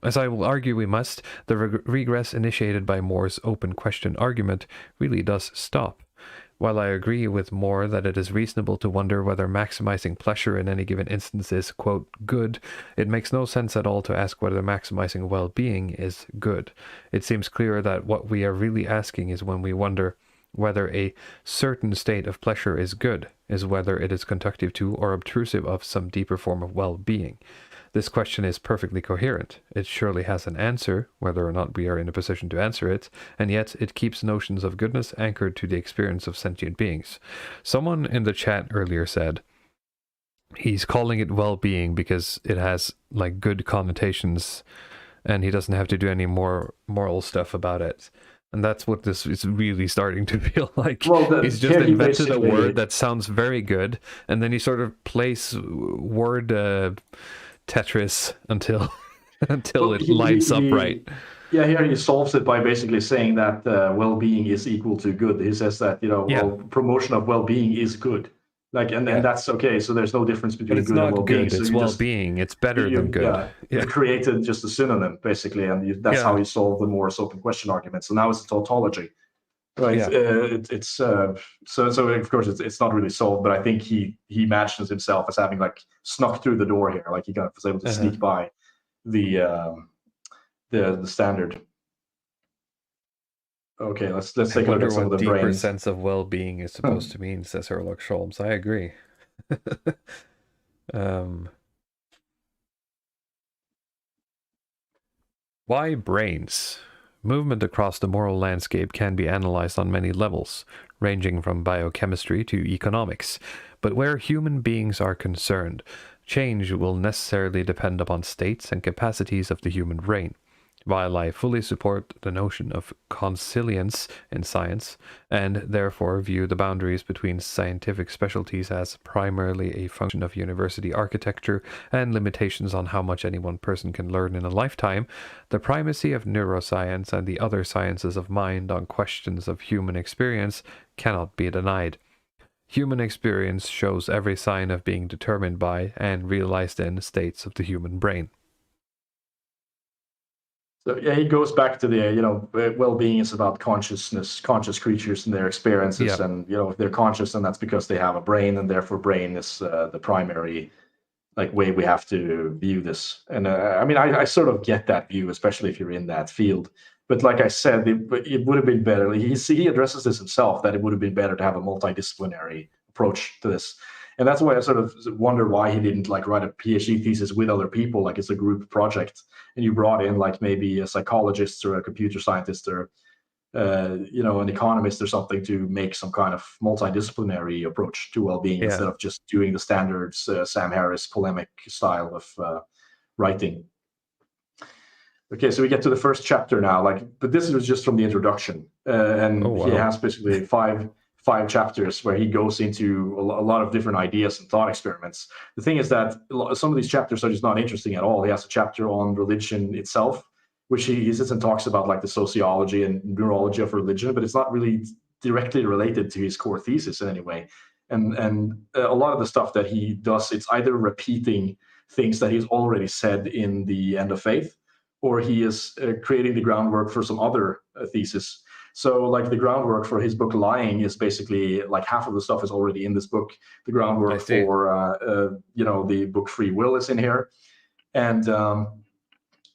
regress initiated by Moore's open question argument really does stop. While I agree with Moore that it is reasonable to wonder whether maximizing pleasure in any given instance is, quote, good, it makes no sense at all to ask whether maximizing well-being is good. It seems clear that what we are really asking is when we wonder whether a certain state of pleasure is good, is whether it is conducive to or obtrusive of some deeper form of well-being. This question is perfectly coherent. It surely has an answer, whether or not we are in a position to answer it, and yet it keeps notions of goodness anchored to the experience of sentient beings. Someone in the chat earlier said he's calling it well-being because it has like good connotations and he doesn't have to do any more moral stuff about it. And that's what this is really starting to feel like. Well, he's just invented a word that sounds very good, and then he sort of plays word Tetris until it lines up right. Yeah, here he solves it by basically saying that well-being is equal to good. He says that promotion of well-being is good, and that's okay. So there's no difference between good and well-being. Good. It's well-being. It's better than good. You created just a synonym basically, and that's how he solved the Moore's open question argument. So now it's a tautology, right? Yeah. So of course it's not really solved, but I think he imagines himself as having like snuck through the door here, like he kind of was able to sneak by the standard. Okay, let's take a look at some of the deeper brains. Sense of well-being is supposed to mean, says Herlock Sholmes. I agree. Why brains? Movement across the moral landscape can be analyzed on many levels, ranging from biochemistry to economics. But where human beings are concerned, change will necessarily depend upon states and capacities of the human brain. While I fully support the notion of consilience in science, and therefore view the boundaries between scientific specialties as primarily a function of university architecture and limitations on how much any one person can learn in a lifetime, the primacy of neuroscience and the other sciences of mind on questions of human experience cannot be denied. Human experience shows every sign of being determined by and realized in states of the human brain. So yeah, he goes back to the well-being is about consciousness, conscious creatures and their experiences, and if they're conscious, then that's because they have a brain, and therefore brain is the primary way we have to view this. And I sort of get that view, especially if you're in that field. But like I said, it would have been better. He addresses this himself, that it would have been better to have a multidisciplinary approach to this. And that's why I sort of wonder why he didn't write a PhD thesis with other people, like it's a group project, and you brought in maybe a psychologist or a computer scientist or an economist or something to make some kind of multidisciplinary approach to well-being instead of just doing the standards Sam Harris polemic style of writing. Okay, so we get to the first chapter now, but this was just from the introduction, he has basically five chapters where he goes into a lot of different ideas and thought experiments. The thing is that some of these chapters are just not interesting at all. He has a chapter on religion itself, which he sits and talks about the sociology and neurology of religion, but it's not really directly related to his core thesis in any way. And a lot of the stuff that he does, it's either repeating things that he's already said in the End of Faith, or he is creating the groundwork for some other thesis. So the groundwork for his book Lying is basically half of the stuff is already in this book. The groundwork for the book Free Will is in here. And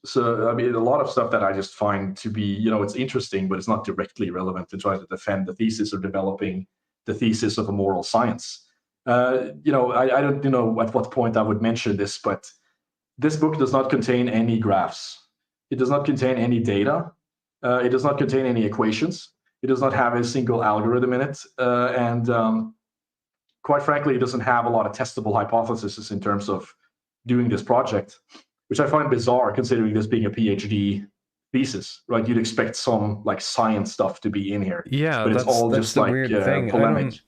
so a lot of stuff that I just find to be, it's interesting, but it's not directly relevant to try to defend the thesis or developing the thesis of a moral science. I don't know at what point I would mention this, but this book does not contain any graphs. It does not contain any data. It does not contain any equations. It does not have a single algorithm in it. And quite frankly, it doesn't have a lot of testable hypotheses in terms of doing this project, which I find bizarre considering this being a PhD thesis, right? You'd expect some science stuff to be in here. Yeah, but it's all just the weird thing. Polemic.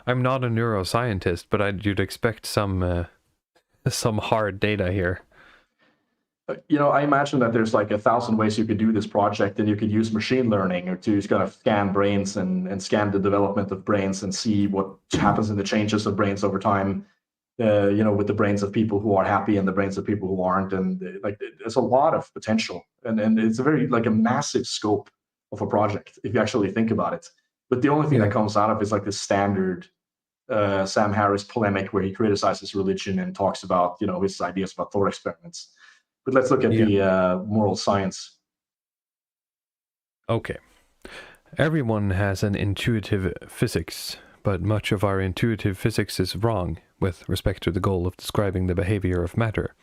I'm not a neuroscientist, but you'd expect some some hard data here. I imagine that there's like 1,000 ways you could do this project, and you could use machine learning or to kind of scan brains and scan the development of brains and see what happens in the changes of brains over time, with the brains of people who are happy and the brains of people who aren't. And like, there's a lot of potential, and it's a very like a massive scope of a project if you actually think about it. But the only thing that comes out of it is like the standard Sam Harris polemic where he criticizes religion and talks about, his ideas about thought experiments. But let's look at the moral science. Okay. Everyone has an intuitive physics, but much of our intuitive physics is wrong with respect to the goal of describing the behavior of matter.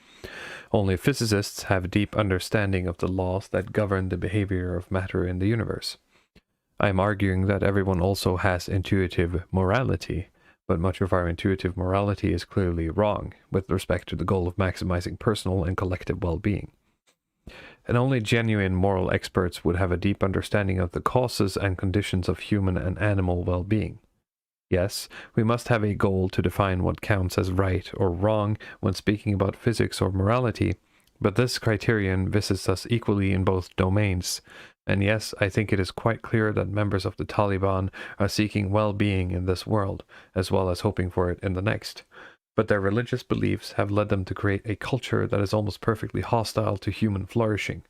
Only physicists have a deep understanding of the laws that govern the behavior of matter in the universe. I am arguing that everyone also has intuitive morality, but much of our intuitive morality is clearly wrong with respect to the goal of maximizing personal and collective well-being. And only genuine moral experts would have a deep understanding of the causes and conditions of human and animal well-being. Yes, we must have a goal to define what counts as right or wrong when speaking about physics or morality, but this criterion visits us equally in both domains. And yes, I think it is quite clear that members of the Taliban are seeking well-being in this world, as well as hoping for it in the next. But their religious beliefs have led them to create a culture that is almost perfectly hostile to human flourishing.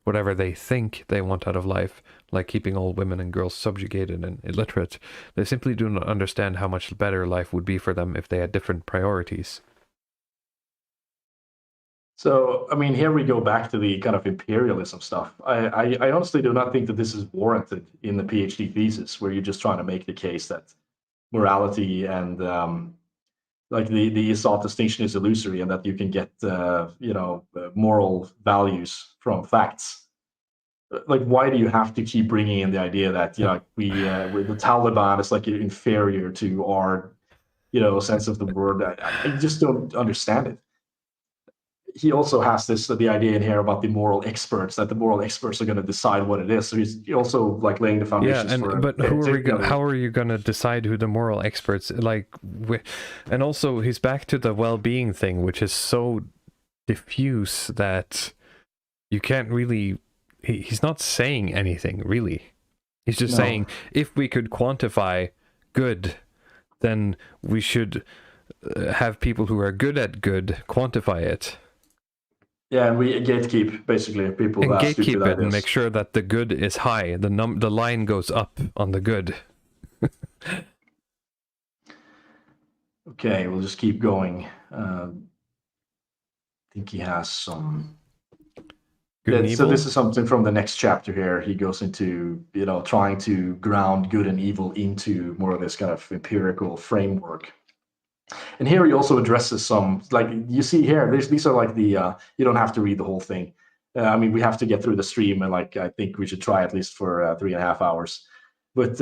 Whatever they think they want out of life, like keeping all women and girls subjugated and illiterate, they simply do not understand how much better life would be for them if they had different priorities. So, I mean, here we go back to the kind of imperialism stuff. I honestly do not think that this is warranted in the PhD thesis, where you're just trying to make the case that morality and like the thought distinction is illusory, and that you can get moral values from facts. Like, why do you have to keep bringing in the idea that the Taliban is like inferior to our sense of the word? I just don't understand it. He also has the idea in here about the moral experts, that the moral experts are going to decide what it is. So he's also like laying the foundations for. But how are you going to decide who the moral experts and also he's back to the well-being thing, which is so diffuse that you can't really. He's not saying anything really. He's just saying if we could quantify good, then we should have people who are good at good quantify it. Yeah, and we gatekeep basically people. And gatekeep it and make sure that the good is high. The line goes up on the good. Okay, we'll just keep going. I think he has some. So this is something from the next chapter here. He goes into trying to ground good and evil into more of this kind of empirical framework. And here he also addresses some, like you see here, these are like the, you don't have to read the whole thing. I mean, we have to get through the stream, and like, I think we should try at least for 3.5 hours. But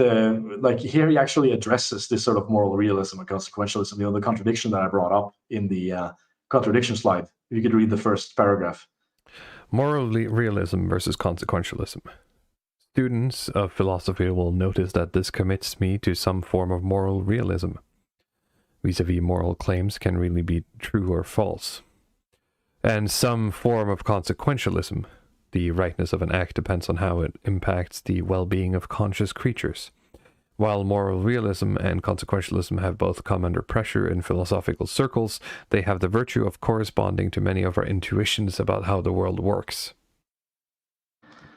like here he actually addresses this sort of moral realism and consequentialism, the contradiction that I brought up in the contradiction slide. If you could read the first paragraph. Moral realism versus consequentialism. Students of philosophy will notice that this commits me to some form of moral realism. Vis-a-vis moral claims can really be true or false. And some form of consequentialism. The rightness of an act depends on how it impacts the well-being of conscious creatures. While moral realism and consequentialism have both come under pressure in philosophical circles, they have the virtue of corresponding to many of our intuitions about how the world works.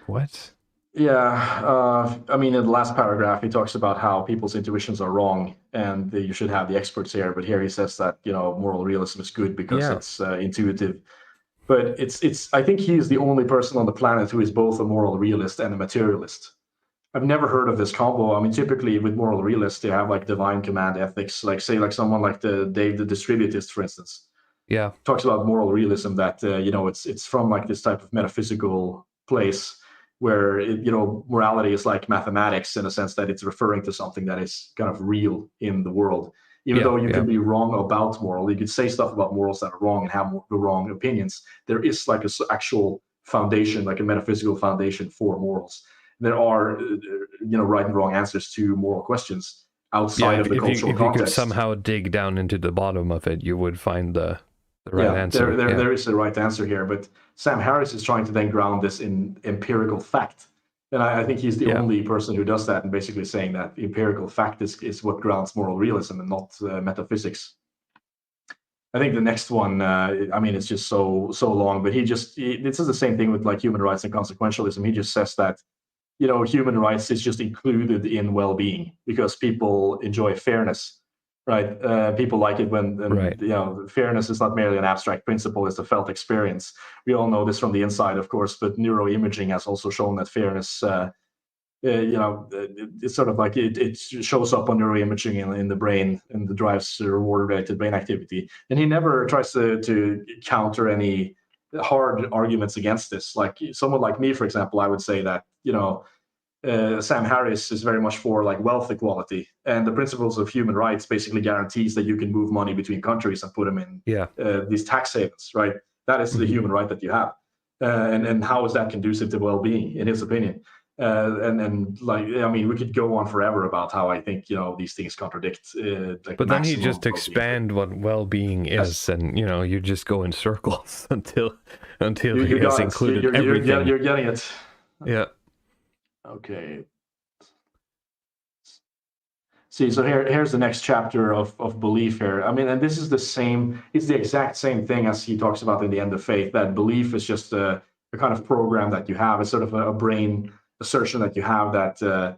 What? Yeah, I mean, in the last paragraph, he talks about how people's intuitions are wrong, and you should have the experts here. But here he says that moral realism is good because it's intuitive. But it's. I think he is the only person on the planet who is both a moral realist and a materialist. I've never heard of this combo. I mean, typically with moral realists, they have like divine command ethics, like say like someone like Dave the Distributist, for instance. Yeah, talks about moral realism that it's from like this type of metaphysical place where morality is like mathematics in a sense that it's referring to something that is kind of real in the world. Even though you can be wrong about moral, you could say stuff about morals that are wrong and have the wrong opinions. There is like an actual foundation, like a metaphysical foundation for morals. There are, right and wrong answers to moral questions outside of the cultural context. If you could somehow dig down into the bottom of it, you would find the the right answer. There is a right answer here, but Sam Harris is trying to then ground this in empirical fact. And I think he's the only person who does that, and basically saying that empirical fact is what grounds moral realism and not metaphysics. I think the next one, I mean, it's just so long, but this is the same thing with like human rights and consequentialism. He just says that, you know, human rights is just included in well-being because people enjoy fairness, right? People like it when, you know, fairness is not merely an abstract principle, it's a felt experience. We all know this from the inside, of course, but neuroimaging has also shown that fairness, you know, it's sort of like it shows up on neuroimaging in the brain and drives reward-related brain activity. And he never tries to counter any hard arguments against this. Like someone like me, for example, I would say that, you know, Sam Harris is very much for like wealth equality, and the principles of human rights basically guarantees that you can move money between countries and put them in these tax havens, right? That is the human right that you have. And how is that conducive to well-being, in his opinion? And like, I mean, we could go on forever about how I think, you know, these things contradict. Like but then he just expand what well-being is, and you know, you just go in circles until he has included everything. You're getting it. Yeah. Okay. See, so here's the next chapter of belief here. I mean, and this is it's the exact same thing as he talks about in The End of Faith, that belief is just a kind of program that you have. It's sort of a brain assertion that you have that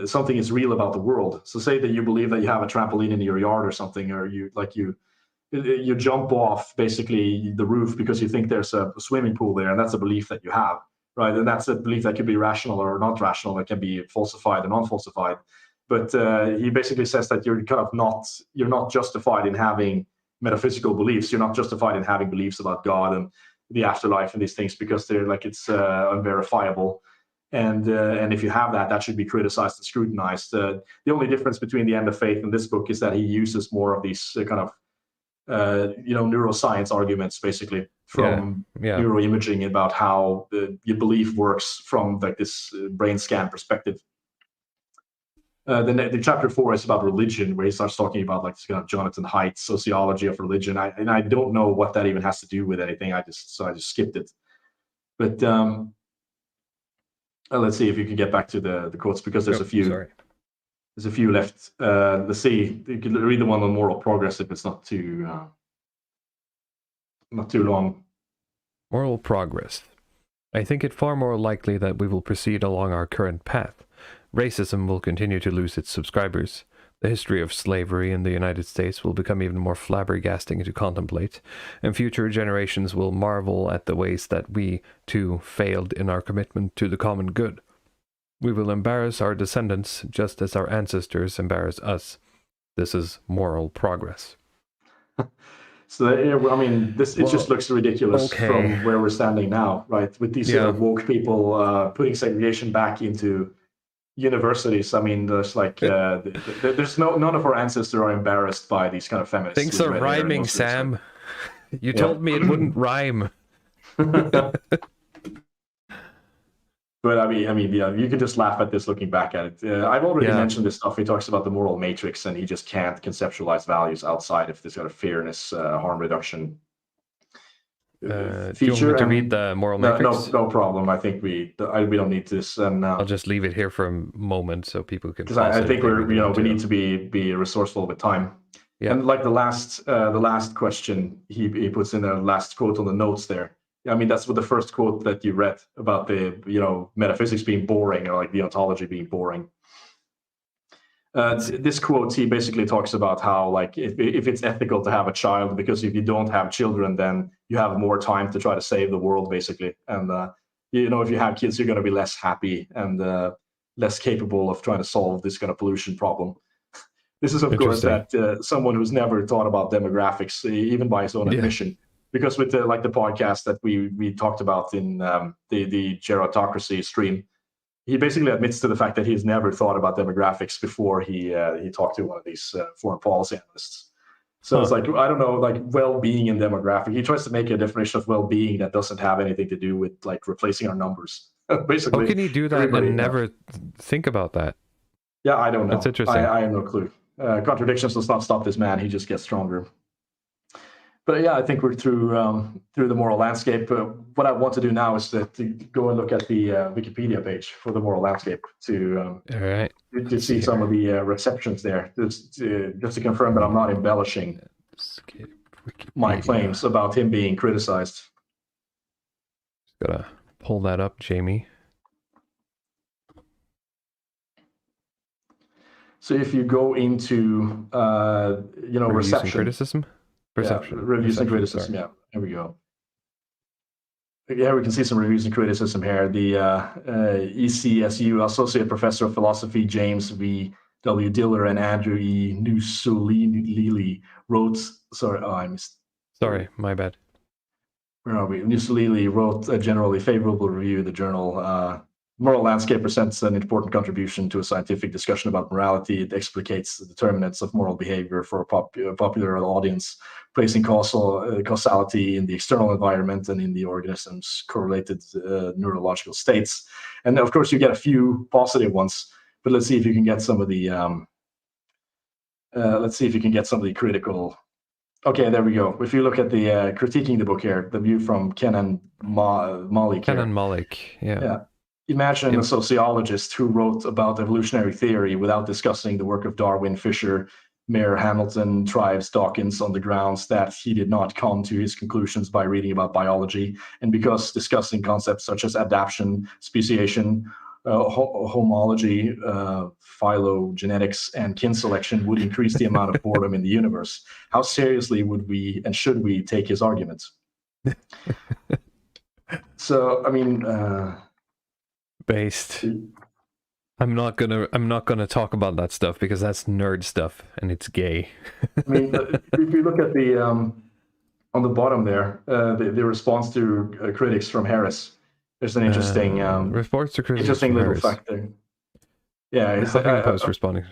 something is real about the world. So say that you believe that you have a trampoline in your yard or something, or you jump off basically the roof because you think there's a swimming pool there, and that's a belief that you have, right? And that's a belief that could be rational or not rational, that can be falsified or non-falsified. But he basically says that you're not justified in having metaphysical beliefs. You're not justified in having beliefs about God and the afterlife and these things because they're like it's unverifiable. And if you have that should be criticized and scrutinized. The only difference between The End of Faith and this book is that he uses more of these kind of neuroscience arguments, basically from neuroimaging about how your belief works from like this brain scan perspective. The chapter 4 is about religion, where he starts talking about like this kind of Jonathan Haidt's sociology of religion. I don't know what that even has to do with anything. I just skipped it. But let's see if you can get back to the quotes, because there's a few. Sorry. There's a few left. Let's see. You can read the one on moral progress if it's not too long. Moral progress. I think it far more likely that we will proceed along our current path. Racism will continue to lose its subscribers. The history of slavery in the United States will become even more flabbergasting to contemplate, and future generations will marvel at the ways that we, too, failed in our commitment to the common good. We will embarrass our descendants just as our ancestors embarrass us. This is moral progress. So, I mean, it just looks ridiculous from where we're standing now, right? With these woke people putting segregation back into universities. I mean, there's like there's none of our ancestors are embarrassed by these kind of feminists. Things are rhyming, Sam. You told me it wouldn't rhyme. But I mean, yeah, you can just laugh at this looking back at it. I've already mentioned this stuff. He talks about the moral matrix, and he just can't conceptualize values outside of this kind of fairness, harm reduction feature. Do you want me to read the moral matrix? No problem. I think we don't need this. And I'll just leave it here for a moment so people can. Because I think we need to be resourceful with time. Yeah. And like the last question he puts in the last quote on the notes there. I mean, that's what the first quote that you read about the metaphysics being boring, or like the ontology being boring. This quote, he basically talks about how like if it's ethical to have a child, because if you don't have children, then you have more time to try to save the world, basically. And if you have kids, you're going to be less happy and less capable of trying to solve this kind of pollution problem. This is, of course, that someone who's never thought about demographics, even by his own admission. Because with the podcast that we talked about in the gerontocracy stream, he basically admits to the fact that he's never thought about demographics before he talked to one of these foreign policy analysts. So it's like, I don't know, like well-being and demographic. He tries to make a definition of well-being that doesn't have anything to do with like replacing our numbers. Basically, how can he do that and never think about that? Yeah, I don't know. That's interesting. I have no clue. Contradictions does not stop this man. He just gets stronger. But yeah, I think we're through the moral landscape. What I want to do now is to go and look at the Wikipedia page for the moral landscape to All right. to see some of the receptions there, just to confirm that I'm not embellishing my claims about him being criticized. Just gotta pull that up, Jamie. So if you go into Reviews reception, and criticism, perception, reviews and reception, criticism. sorry. Yeah, there we go. Yeah, we can see some reviews and criticism here. The ECSU Associate Professor of Philosophy James V. W. Diller and Andrew E. Nusulili wrote. Sorry, I missed. Sorry, my bad. Where are we? Nusulili wrote a generally favorable review of the journal. Moral Landscape presents an important contribution to a scientific discussion about morality. It explicates the determinants of moral behavior for a popular audience, placing causality in the external environment and in the organism's correlated neurological states. And of course, you get a few positive ones, but let's see if you can get some of the critical. Okay, there we go. If you look at the critiquing the book here, the view from Kenan Malik. Kenan Malik, yeah. Imagine a sociologist who wrote about evolutionary theory without discussing the work of Darwin, Fisher, Mayer, Hamilton, Trives, Dawkins on the grounds that he did not come to his conclusions by reading about biology, and because discussing concepts such as adaptation, speciation, homology, phylogenetics, and kin selection would increase the amount of boredom in the universe. How seriously would we and should we take his arguments? So, I mean... based. I'm not gonna talk about that stuff because that's nerd stuff and it's gay. I mean, if you look at the on the bottom there, the response to critics from Harris, there's an interesting response to critics. Interesting little Harris. fact there. Yeah, it's Huffington Post responding.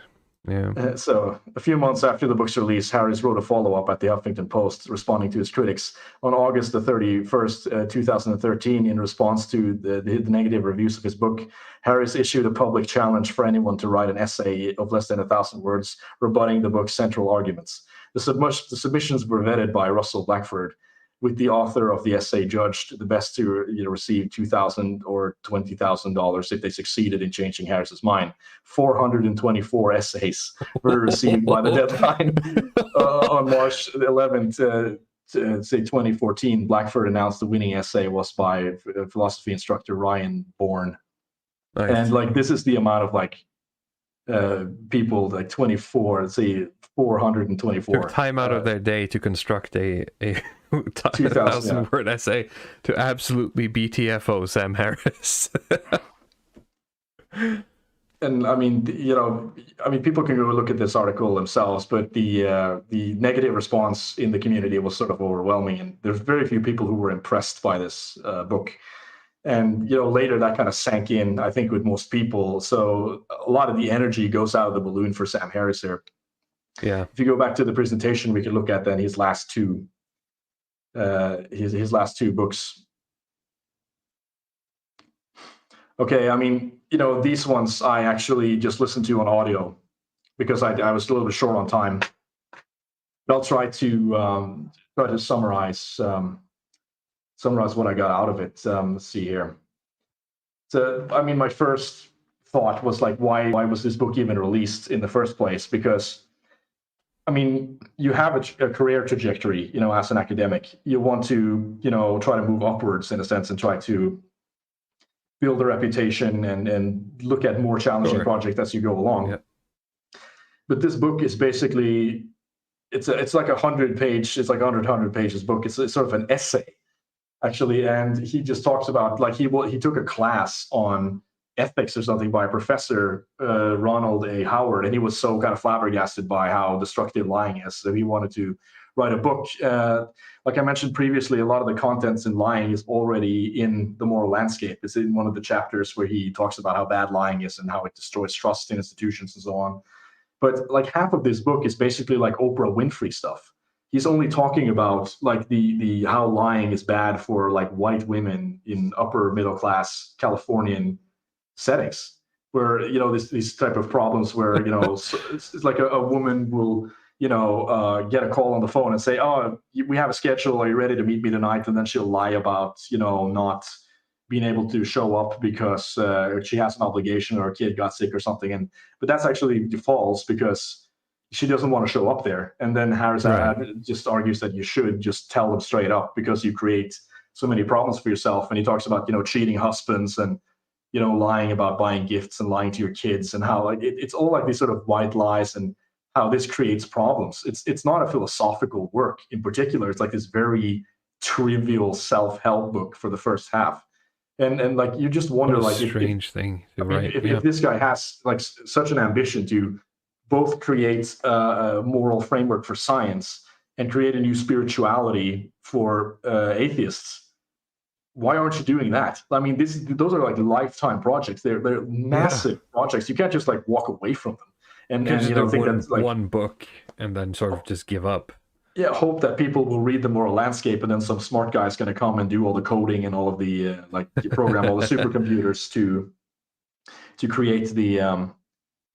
Yeah. So a few months after the book's release, Harris wrote a follow-up at the Huffington Post responding to his critics. On August the 31st, 2013, in response to the negative reviews of his book, Harris issued a public challenge for anyone to write an essay of less than 1,000 words rebutting the book's central arguments. The submissions were vetted by Russell Blackford, with the author of the essay judged the best to receive $2,000 or $20,000 if they succeeded in changing Harris's mind. 424 essays were received by the deadline. On March 11th, say 2014, Blackford announced the winning essay was by philosophy instructor Ryan Bourne. Nice. And like this is the amount of like people, like 424. Took time out of their day to construct a 1,000 word essay to absolutely BTFO Sam Harris. And I mean, people can go look at this article themselves, but the negative response in the community was sort of overwhelming, and there's very few people who were impressed by this book. And later that kind of sank in, I think, with most people. So a lot of the energy goes out of the balloon for Sam Harris here. Yeah. If you go back to the presentation, we can look at then his last two books. Okay, I mean, these ones I actually just listened to on audio because I was a little bit short on time. But I'll try to summarize what I got out of it. Let's see here. So, I mean, my first thought was like, why was this book even released in the first place? Because, I mean, you have a career trajectory, as an academic. You want to, try to move upwards in a sense and try to build a reputation and look at more challenging projects as you go along. Yep. But this book is basically, it's like 100 pages book. It's sort of an essay, actually. And he just talks about, like, he took a class on ethics or something by Professor Ronald A. Howard, and he was so kind of flabbergasted by how destructive lying is. So he wanted to write a book. Like I mentioned previously, a lot of the contents in lying is already in The Moral Landscape. It's in one of the chapters where he talks about how bad lying is and how it destroys trust in institutions and so on. But like half of this book is basically like Oprah Winfrey stuff. He's only talking about like the how lying is bad for like white women in upper middle class Californian settings, where these type of problems where it's like a woman will get a call on the phone and say, oh, we have a schedule, are you ready to meet me tonight? And then she'll lie about, not being able to show up because she has an obligation or her kid got sick or something. But that's actually false because she doesn't want to show up there. And then Harris just argues that you should just tell them straight up because you create so many problems for yourself. And he talks about, cheating husbands and, lying about buying gifts and lying to your kids and how it's all like these sort of white lies and how this creates problems. It's not a philosophical work in particular. It's like this very trivial self-help book for the first half. And like, you just wonder, like, strange thing to write. If this guy has like such an ambition to both create a moral framework for science and create a new spirituality for atheists, why aren't you doing that? I mean, those are like lifetime projects. They're massive projects. You can't just like walk away from them. And think that's like one book and then sort of just give up. Yeah, hope that people will read the moral landscape, and then some smart guy's going to come and do all the coding and all of the program all the supercomputers to create the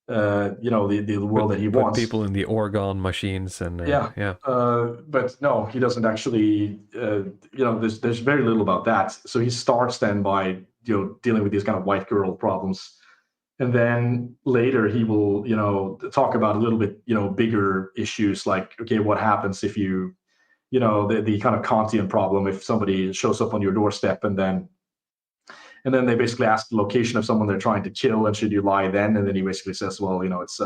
the world that he wants. People in the orgone machines and but no, he doesn't actually. There's very little about that. So he starts then by dealing with these kind of white girl problems. And then later he will, talk about a little bit, bigger issues like, okay, what happens if you, the kind of Kantian problem, if somebody shows up on your doorstep and then they basically ask the location of someone they're trying to kill, and should you lie then? And then he basically says, well, it's,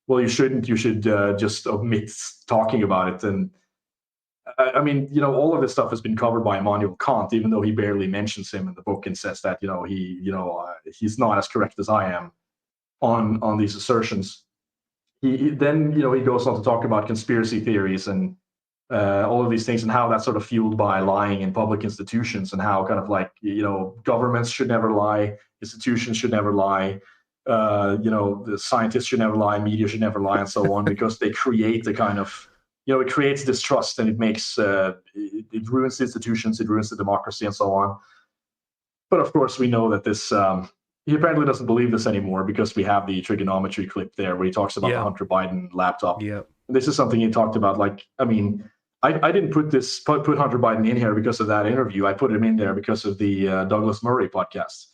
well, you shouldn't, you should just omit talking about it. And I mean, all of this stuff has been covered by Immanuel Kant, even though he barely mentions him in the book and says that, he's not as correct as I am on these assertions. He then, he goes on to talk about conspiracy theories and all of these things and how that's sort of fueled by lying in public institutions, and how kind of like, governments should never lie, institutions should never lie, the scientists should never lie, media should never lie, and so on, because they create the kind of, it creates distrust, and it makes it ruins the institutions, it ruins the democracy, and so on. But of course, we know that this he apparently doesn't believe this anymore, because we have the trigonometry clip there where he talks about the Hunter Biden laptop. Yeah, this is something he talked about. Like, I mean, I didn't put Hunter Biden in here because of that interview. I put him in there because of the Douglas Murray podcast,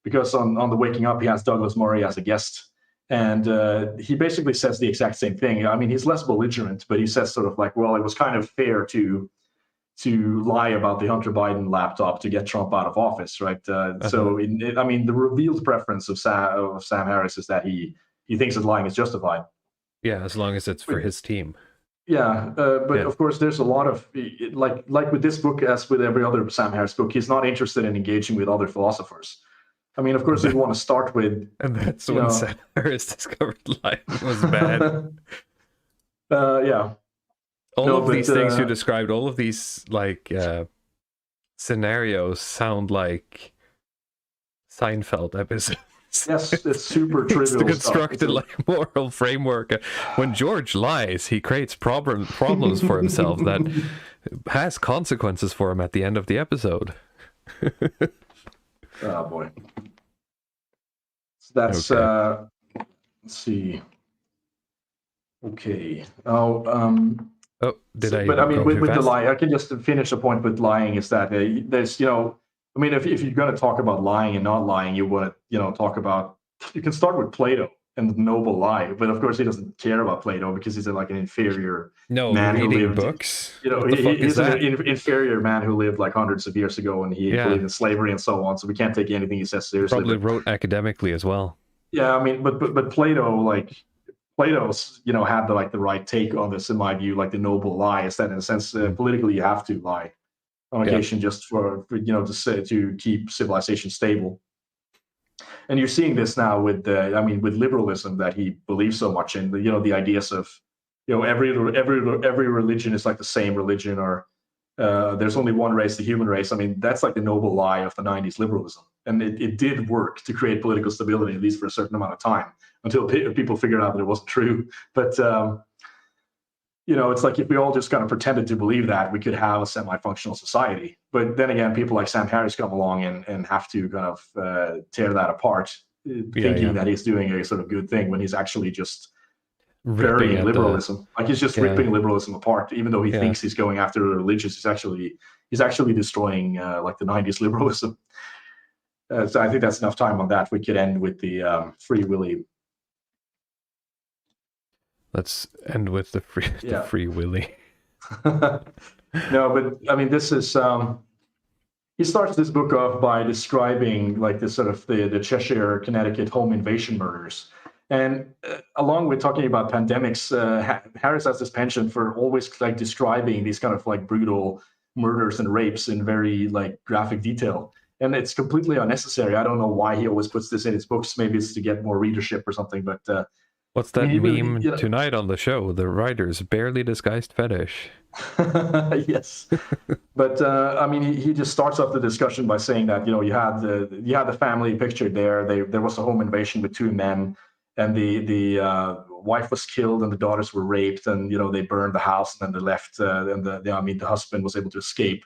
because on the Waking Up he has Douglas Murray as a guest. And he basically says the exact same thing. I mean, he's less belligerent, but he says sort of like, well, it was kind of fair to lie about the Hunter Biden laptop to get Trump out of office, right? So, I mean, the revealed preference of Sam Harris is that he thinks that lying is justified. Yeah, as long as it's for his team. Yeah, but of course, there's a lot of, like with this book, as with every other Sam Harris book, he's not interested in engaging with other philosophers. I mean, of course, you want to start with... And that's when Sam Harris discovered lying was bad. Yeah. All of these things you described, all of these, like, scenarios sound like Seinfeld episodes. Yes, it's super trivial. It's the constructed, like, moral framework. When George lies, he creates problems for himself that has consequences for him at the end of the episode. Oh boy. So that's okay. Let's see. Okay. Did I? But I mean, with the lie, I can just finish the point with lying is that there's, I mean, if you're going to talk about lying and not lying, you want to, talk about, you can start with Plato and the noble lie, but of course he doesn't care about Plato because he's like an inferior man who lived books. He's an inferior man who lived like hundreds of years ago, and he believed in slavery and so on. So we can't take anything he says seriously. Probably wrote academically as well. Yeah, I mean, but Plato's had the right take on this, in my view. Like the noble lie is that, in a sense, politically you have to lie on occasion just for to keep civilization stable. And you're seeing this now with with liberalism that he believes so much in. The ideas of every religion is like the same religion, or there's only one race, the human race. I mean, that's like the noble lie of the 90s liberalism, and it did work to create political stability, at least for a certain amount of time, until people figured out that it wasn't true. But it's like if we all just kind of pretended to believe that, we could have a semi-functional society. But then again, people like Sam Harris come along and have to kind of tear that apart, thinking that he's doing a sort of good thing when he's actually just ripping burying at liberalism. Like he's just ripping liberalism apart, even though he Yeah. thinks he's going after the religious. He's actually destroying like the 90s liberalism. So I think that's enough time on that. We could end with the Free Willy. Let's end with the Free Willy. No, but I mean, this is he starts this book off by describing like this sort of the Cheshire, Connecticut home invasion murders. And along with talking about pandemics, Harris has this penchant for always like describing these kind of like brutal murders and rapes in very like graphic detail. And it's completely unnecessary. I don't know why he always puts this in his books. Maybe it's to get more readership or something. But what's that meme tonight on the show? The writer's barely disguised fetish. Yes, but I mean, he just starts off the discussion by saying that you had the family pictured there. There was a home invasion with two men, and the wife was killed and the daughters were raped, and they burned the house and then they left. And the husband was able to escape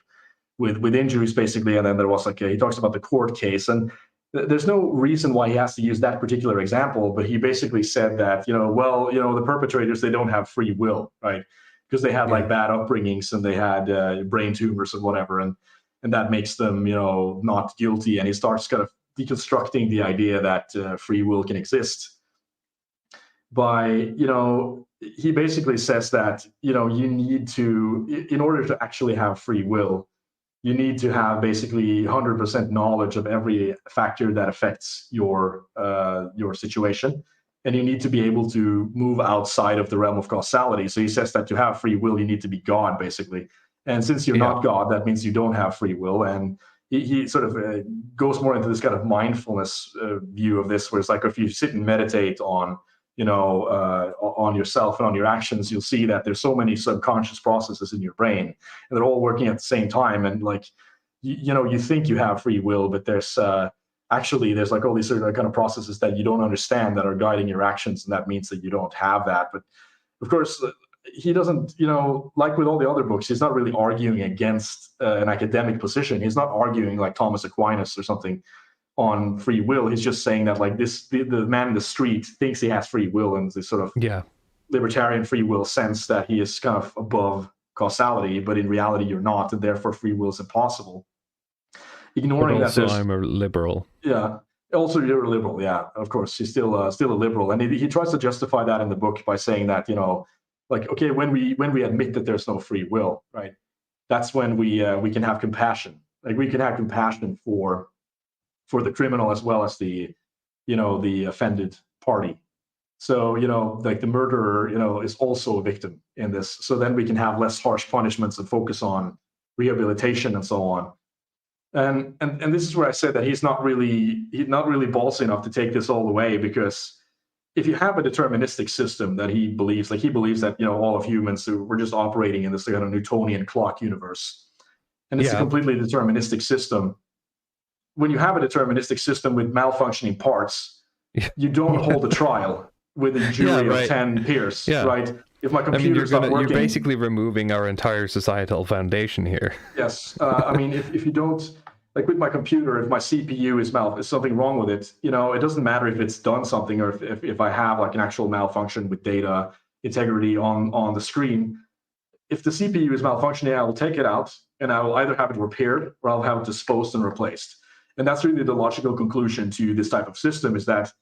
with injuries basically. And then there was he talks about the court case, and there's no reason why he has to use that particular example, but he basically said that the perpetrators, they don't have free will, right? Because they had like bad upbringings and they had brain tumors and whatever, and that makes them not guilty. And he starts kind of deconstructing the idea that free will can exist by he basically says that you need to, in order to actually have free will, you need to have basically 100% knowledge of every factor that affects your situation. And you need to be able to move outside of the realm of causality. So he says that to have free will, you need to be God, basically. And since you're not God, that means you don't have free will. And he sort of goes more into this kind of mindfulness view of this, where it's like if you sit and meditate on yourself and on your actions, you'll see that there's so many subconscious processes in your brain, and they're all working at the same time. And like, you think you have free will, but there's like all these certain kind of processes that you don't understand that are guiding your actions, and that means that you don't have that. But of course, he doesn't, like with all the other books, he's not really arguing against an academic position. He's not arguing like Thomas Aquinas or something on free will. He's just saying that like the man in the street thinks he has free will, in this sort of libertarian free will sense that he is kind of above causality, but in reality you're not, and therefore free will is impossible. Ignoring but also I'm a liberal. Yeah. Also, you're a liberal. Yeah, of course, he's still a liberal, and he tries to justify that in the book by saying that like, okay, when we admit that there's no free will, right? That's when we can have compassion. Like we can have compassion for the criminal as well as the offended party. So like the murderer is also a victim in this. So then we can have less harsh punishments and focus on rehabilitation and so on. And this is where I said that he's not really ballsy enough to take this all the way, because if you have a deterministic system that he believes that all of humans, we're just operating in this kind of Newtonian clock universe, and it's a completely deterministic system. When you have a deterministic system with malfunctioning parts, you don't hold a trial with a jury of 10 peers, right? If my computer's not working, you're basically removing our entire societal foundation here. Yes, I mean, if you don't, like with my computer, if my CPU is something wrong with it, it doesn't matter if it's done something or if I have like an actual malfunction with data integrity on the screen. If the CPU is malfunctioning, I will take it out and I will either have it repaired or I'll have it disposed and replaced. And that's really the logical conclusion to this type of system, is that,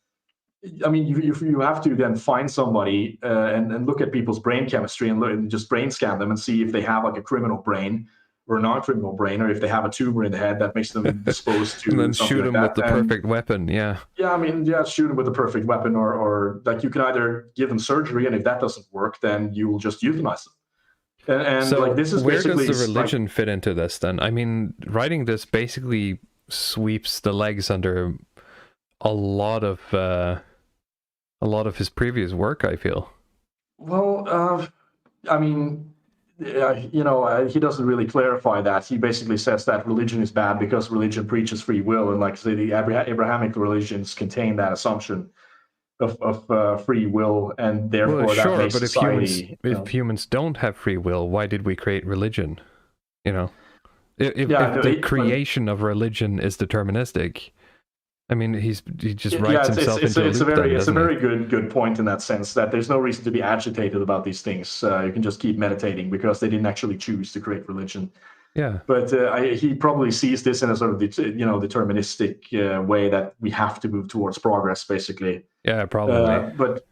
I mean, you have to then find somebody and look at people's brain chemistry and just brain scan them and see if they have like a criminal brain or a non-criminal brain, or if they have a tumor in the head that makes them disposed to and then shoot them with the perfect weapon. Shoot them with the perfect weapon, or like you can either give them surgery, and if that doesn't work, then you will just euthanize them. And so like this is where does the religion fit into this then? I mean, writing this basically sweeps the legs under a lot of his previous work, I feel. Well, I mean, he doesn't really clarify that. He basically says that religion is bad because religion preaches free will, and like say the Abrahamic religions contain that assumption of free will, and therefore that makes society. If humans don't have free will, why did we create religion? If the creation of religion is deterministic, I mean, he just Yeah, writes himself into a loop. It's a very good point in that sense, that there's no reason to be agitated about these things. You can just keep meditating because they didn't actually choose to create religion. Yeah. But he probably sees this in a sort of deterministic way, that we have to move towards progress, basically. Yeah, probably. But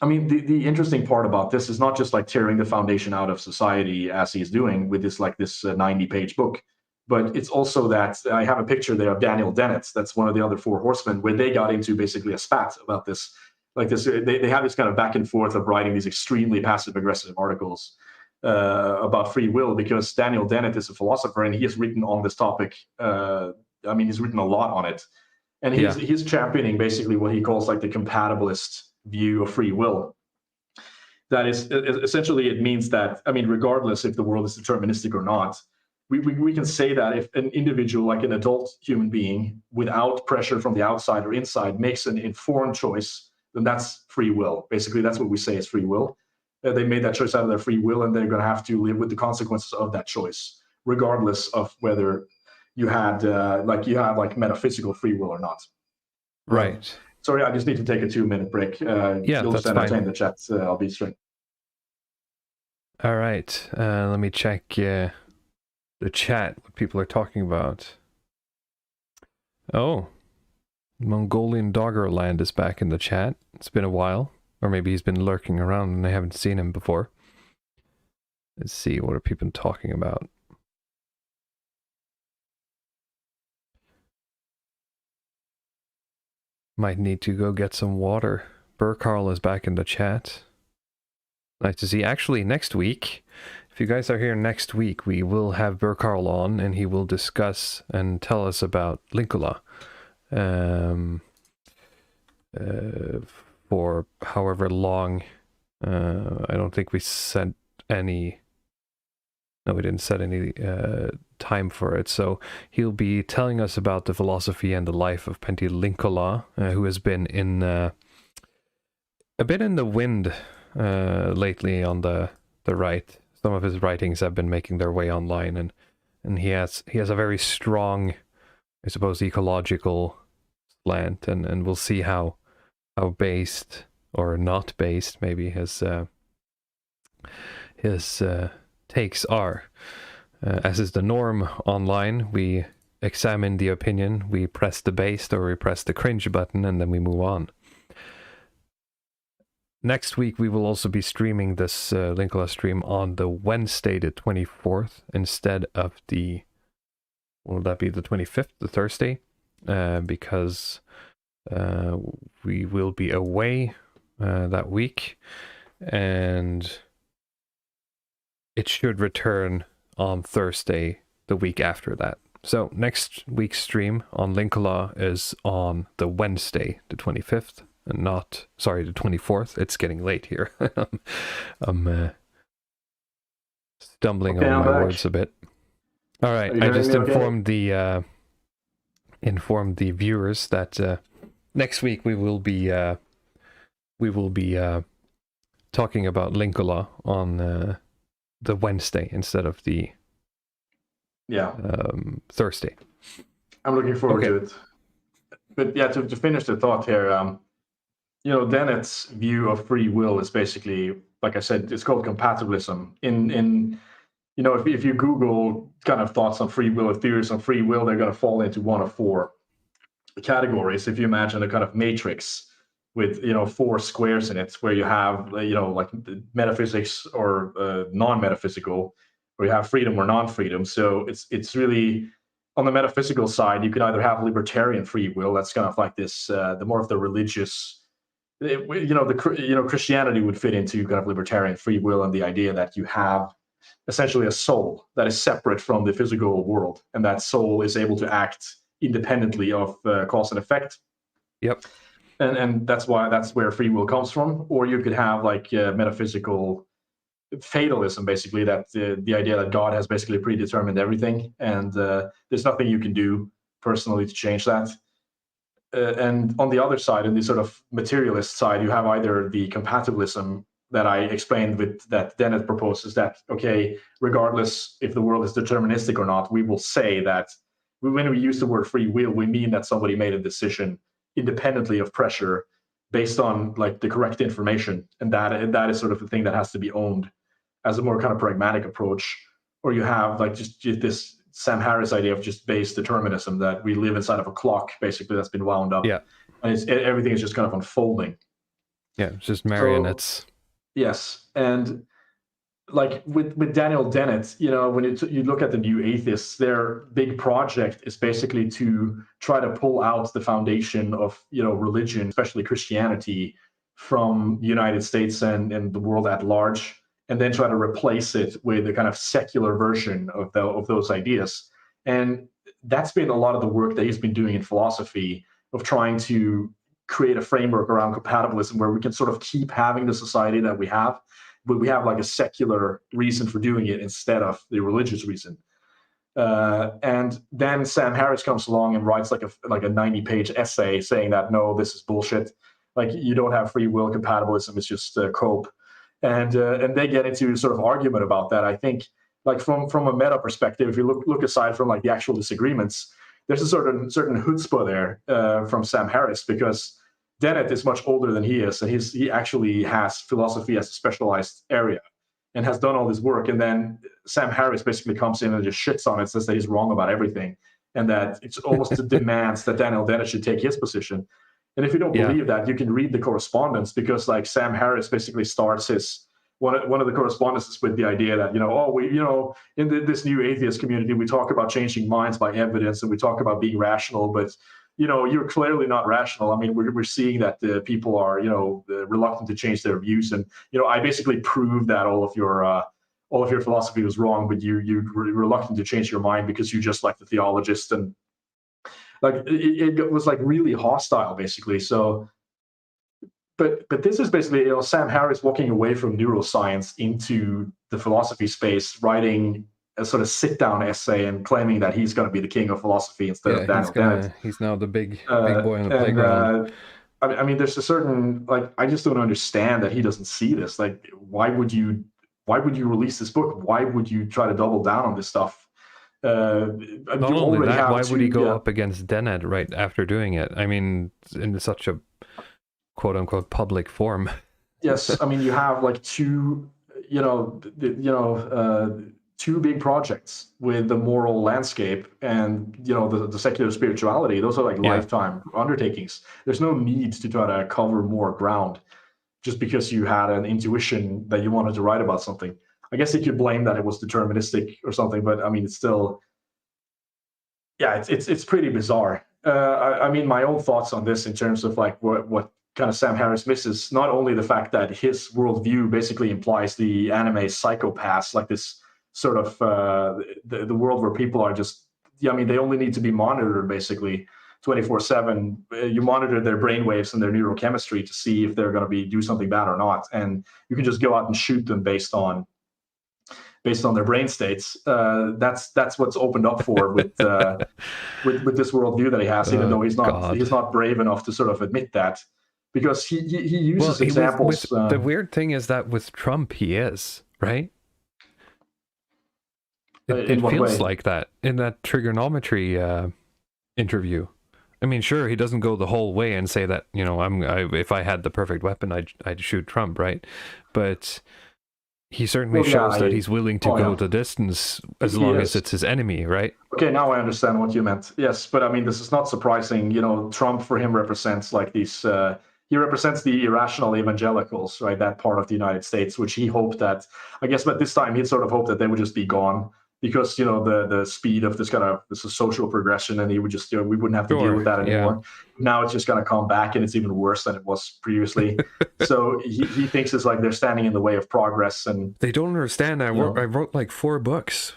I mean, the interesting part about this is not just like tearing the foundation out of society as he's doing with this 90-page book, but it's also that I have a picture there of Daniel Dennett. That's one of the other Four Horsemen, where they got into basically a spat about this. They have this kind of back and forth of writing these extremely passive aggressive articles about free will, because Daniel Dennett is a philosopher and he has written on this topic. He's written a lot on it, and he's championing basically what he calls like the compatibilist view of free will. That is essentially, it means that, I mean, regardless if the world is deterministic or not, we can say that if an individual, like an adult human being, without pressure from the outside or inside, makes an informed choice, then that's free will. Basically, that's what we say is free will. They made that choice out of their free will, and they're going to have to live with the consequences of that choice, regardless of whether you had metaphysical free will or not. Right. Sorry, I just need to take a 2-minute break. You'll that's just entertain fine. the chat. I'll be straight. All right. Let me check the chat, what people are talking about. Oh, Mongolian Doggerland is back in the chat. It's been a while. Or maybe he's been lurking around and I haven't seen him before. Let's see, what are people talking about? Might need to go get some water. Burkarl is back in the chat. Nice to see. Actually, next week, if you guys are here next week, we will have Burkarl on and he will discuss and tell us about Linkula. For however long. I don't think we set any... No, we didn't set any time for it. So he'll be telling us about the philosophy and the life of Pentti Linkula, who has been in a bit in the wind lately on the right. Some of his writings have been making their way online, and he has a very strong, I suppose, ecological slant, and we'll see how based or not based maybe his takes are. As is the norm online, we examine the opinion, we press the based or we press the cringe button, and then we move on. Next week we will also be streaming this Linkula stream on the Wednesday the 24th instead of the, will that be the 25th, the Thursday? Because we will be away that week, and it should return on Thursday the week after that. So next week's stream on Linkula is on the Wednesday the 25th, and not, sorry, the 24th. It's getting late here. I'm stumbling on my words a bit. All right, I just informed the viewers that next week we will be talking about Linkula on the Wednesday instead of the Thursday. I'm looking forward to it. But yeah, to finish the thought here, Dennett's view of free will is basically, like I said, it's called compatibilism. If you Google kind of thoughts on free will or theories on free will, they're going to fall into one of four categories. If you imagine a kind of matrix with 4 squares in it, where you have like metaphysics or non-metaphysical, where you have freedom or non-freedom. So it's really, on the metaphysical side, you could either have libertarian free will, that's kind of like this, the more of the religious, Christianity would fit into kind of libertarian free will, and the idea that you have essentially a soul that is separate from the physical world, and that soul is able to act independently of cause and effect. Yep. And that's where free will comes from. Or you could have like metaphysical fatalism, basically, that the idea that God has basically predetermined everything, and there's nothing you can do personally to change that. And on the other side, in the sort of materialist side, you have either the compatibilism that I explained with, that Dennett proposes, that, okay, regardless if the world is deterministic or not, we will say that when we use the word free will, we mean that somebody made a decision independently of pressure based on like the correct information, and that is sort of the thing that has to be owned as a more kind of pragmatic approach. Or you have like just this Sam Harris idea of just base determinism, that we live inside of a clock basically that's been wound up, and everything is just kind of unfolding. Yeah, it's just marionettes. So, yes, and like with Daniel Dennett, when you look at the New Atheists, their big project is basically to try to pull out the foundation of religion, especially Christianity, from the United States and the world at large, and then try to replace it with a kind of secular version of those ideas. And that's been a lot of the work that he's been doing in philosophy, of trying to create a framework around compatibilism where we can sort of keep having the society that we have, but we have like a secular reason for doing it instead of the religious reason. And then Sam Harris comes along and writes like a 90-page essay saying that, no, this is bullshit. Like, you don't have free will. Compatibilism is just cope. And they get into sort of argument about that. I think, like from a meta perspective, if you look aside from like the actual disagreements, there's a certain chutzpah there from Sam Harris, because Dennett is much older than he is, and he actually has philosophy as a specialized area and has done all this work. And then Sam Harris basically comes in and just shits on it, says that he's wrong about everything, and that it's almost demands that Daniel Dennett should take his position. And if you don't believe that, you can read the correspondence, because like Sam Harris basically starts his one of the correspondences with the idea that in this new atheist community, we talk about changing minds by evidence, and we talk about being rational, but you're clearly not rational. I mean, we're seeing that the people are reluctant to change their views, and I basically proved that all of your philosophy was wrong, but you're reluctant to change your mind because you just like the theologist, and like it was like really hostile basically. So. But this is basically Sam Harris walking away from neuroscience into the philosophy space, writing a sort of sit-down essay and claiming that he's going to be the king of philosophy instead of Daniel Dennett. He's now the big boy on the playground. I mean, there's a certain, like, I just don't understand that he doesn't see this. Like, why would you release this book? Why would you try to double down on this stuff? Not only that, why would he go up against Dennett right after doing it? I mean, in such a quote-unquote public form. Yes, I mean, you have like two big projects with the moral landscape and the secular spirituality. Those are like lifetime undertakings. There's no need to try to cover more ground just because you had an intuition that you wanted to write about something. I guess you could blame that it was deterministic or something, but I mean, it's still, it's pretty bizarre. I mean, my own thoughts on this in terms of like what kind of Sam Harris misses, not only the fact that his worldview basically implies the anime psychopaths, like this sort of the world where people are just, they only need to be monitored basically 24/7. You monitor their brainwaves and their neurochemistry to see if they're going to do something bad or not, and you can just go out and shoot them based on their brain states. That's what's opened up for with this worldview that he has, even though he's not brave enough to sort of admit that. Because he uses examples. The weird thing is that with Trump, he is, right? It feels like that in that trigonometry interview. I mean, sure, he doesn't go the whole way and say that, if I had the perfect weapon, I'd shoot Trump, right? But he certainly shows that he's willing to go the distance as long as it's his enemy, right? Okay, now I understand what you meant. Yes, but I mean, this is not surprising. Trump for him represents like these... he represents the irrational evangelicals, right? That part of the United States, which he hoped that, I guess, but this time he'd sort of hoped that they would just be gone because, the speed of this social progression, and he would just, we wouldn't have to deal with that anymore. Yeah. Now it's just going to come back, and it's even worse than it was previously. So he thinks it's like they're standing in the way of progress, and they don't understand. I wrote like 4 books.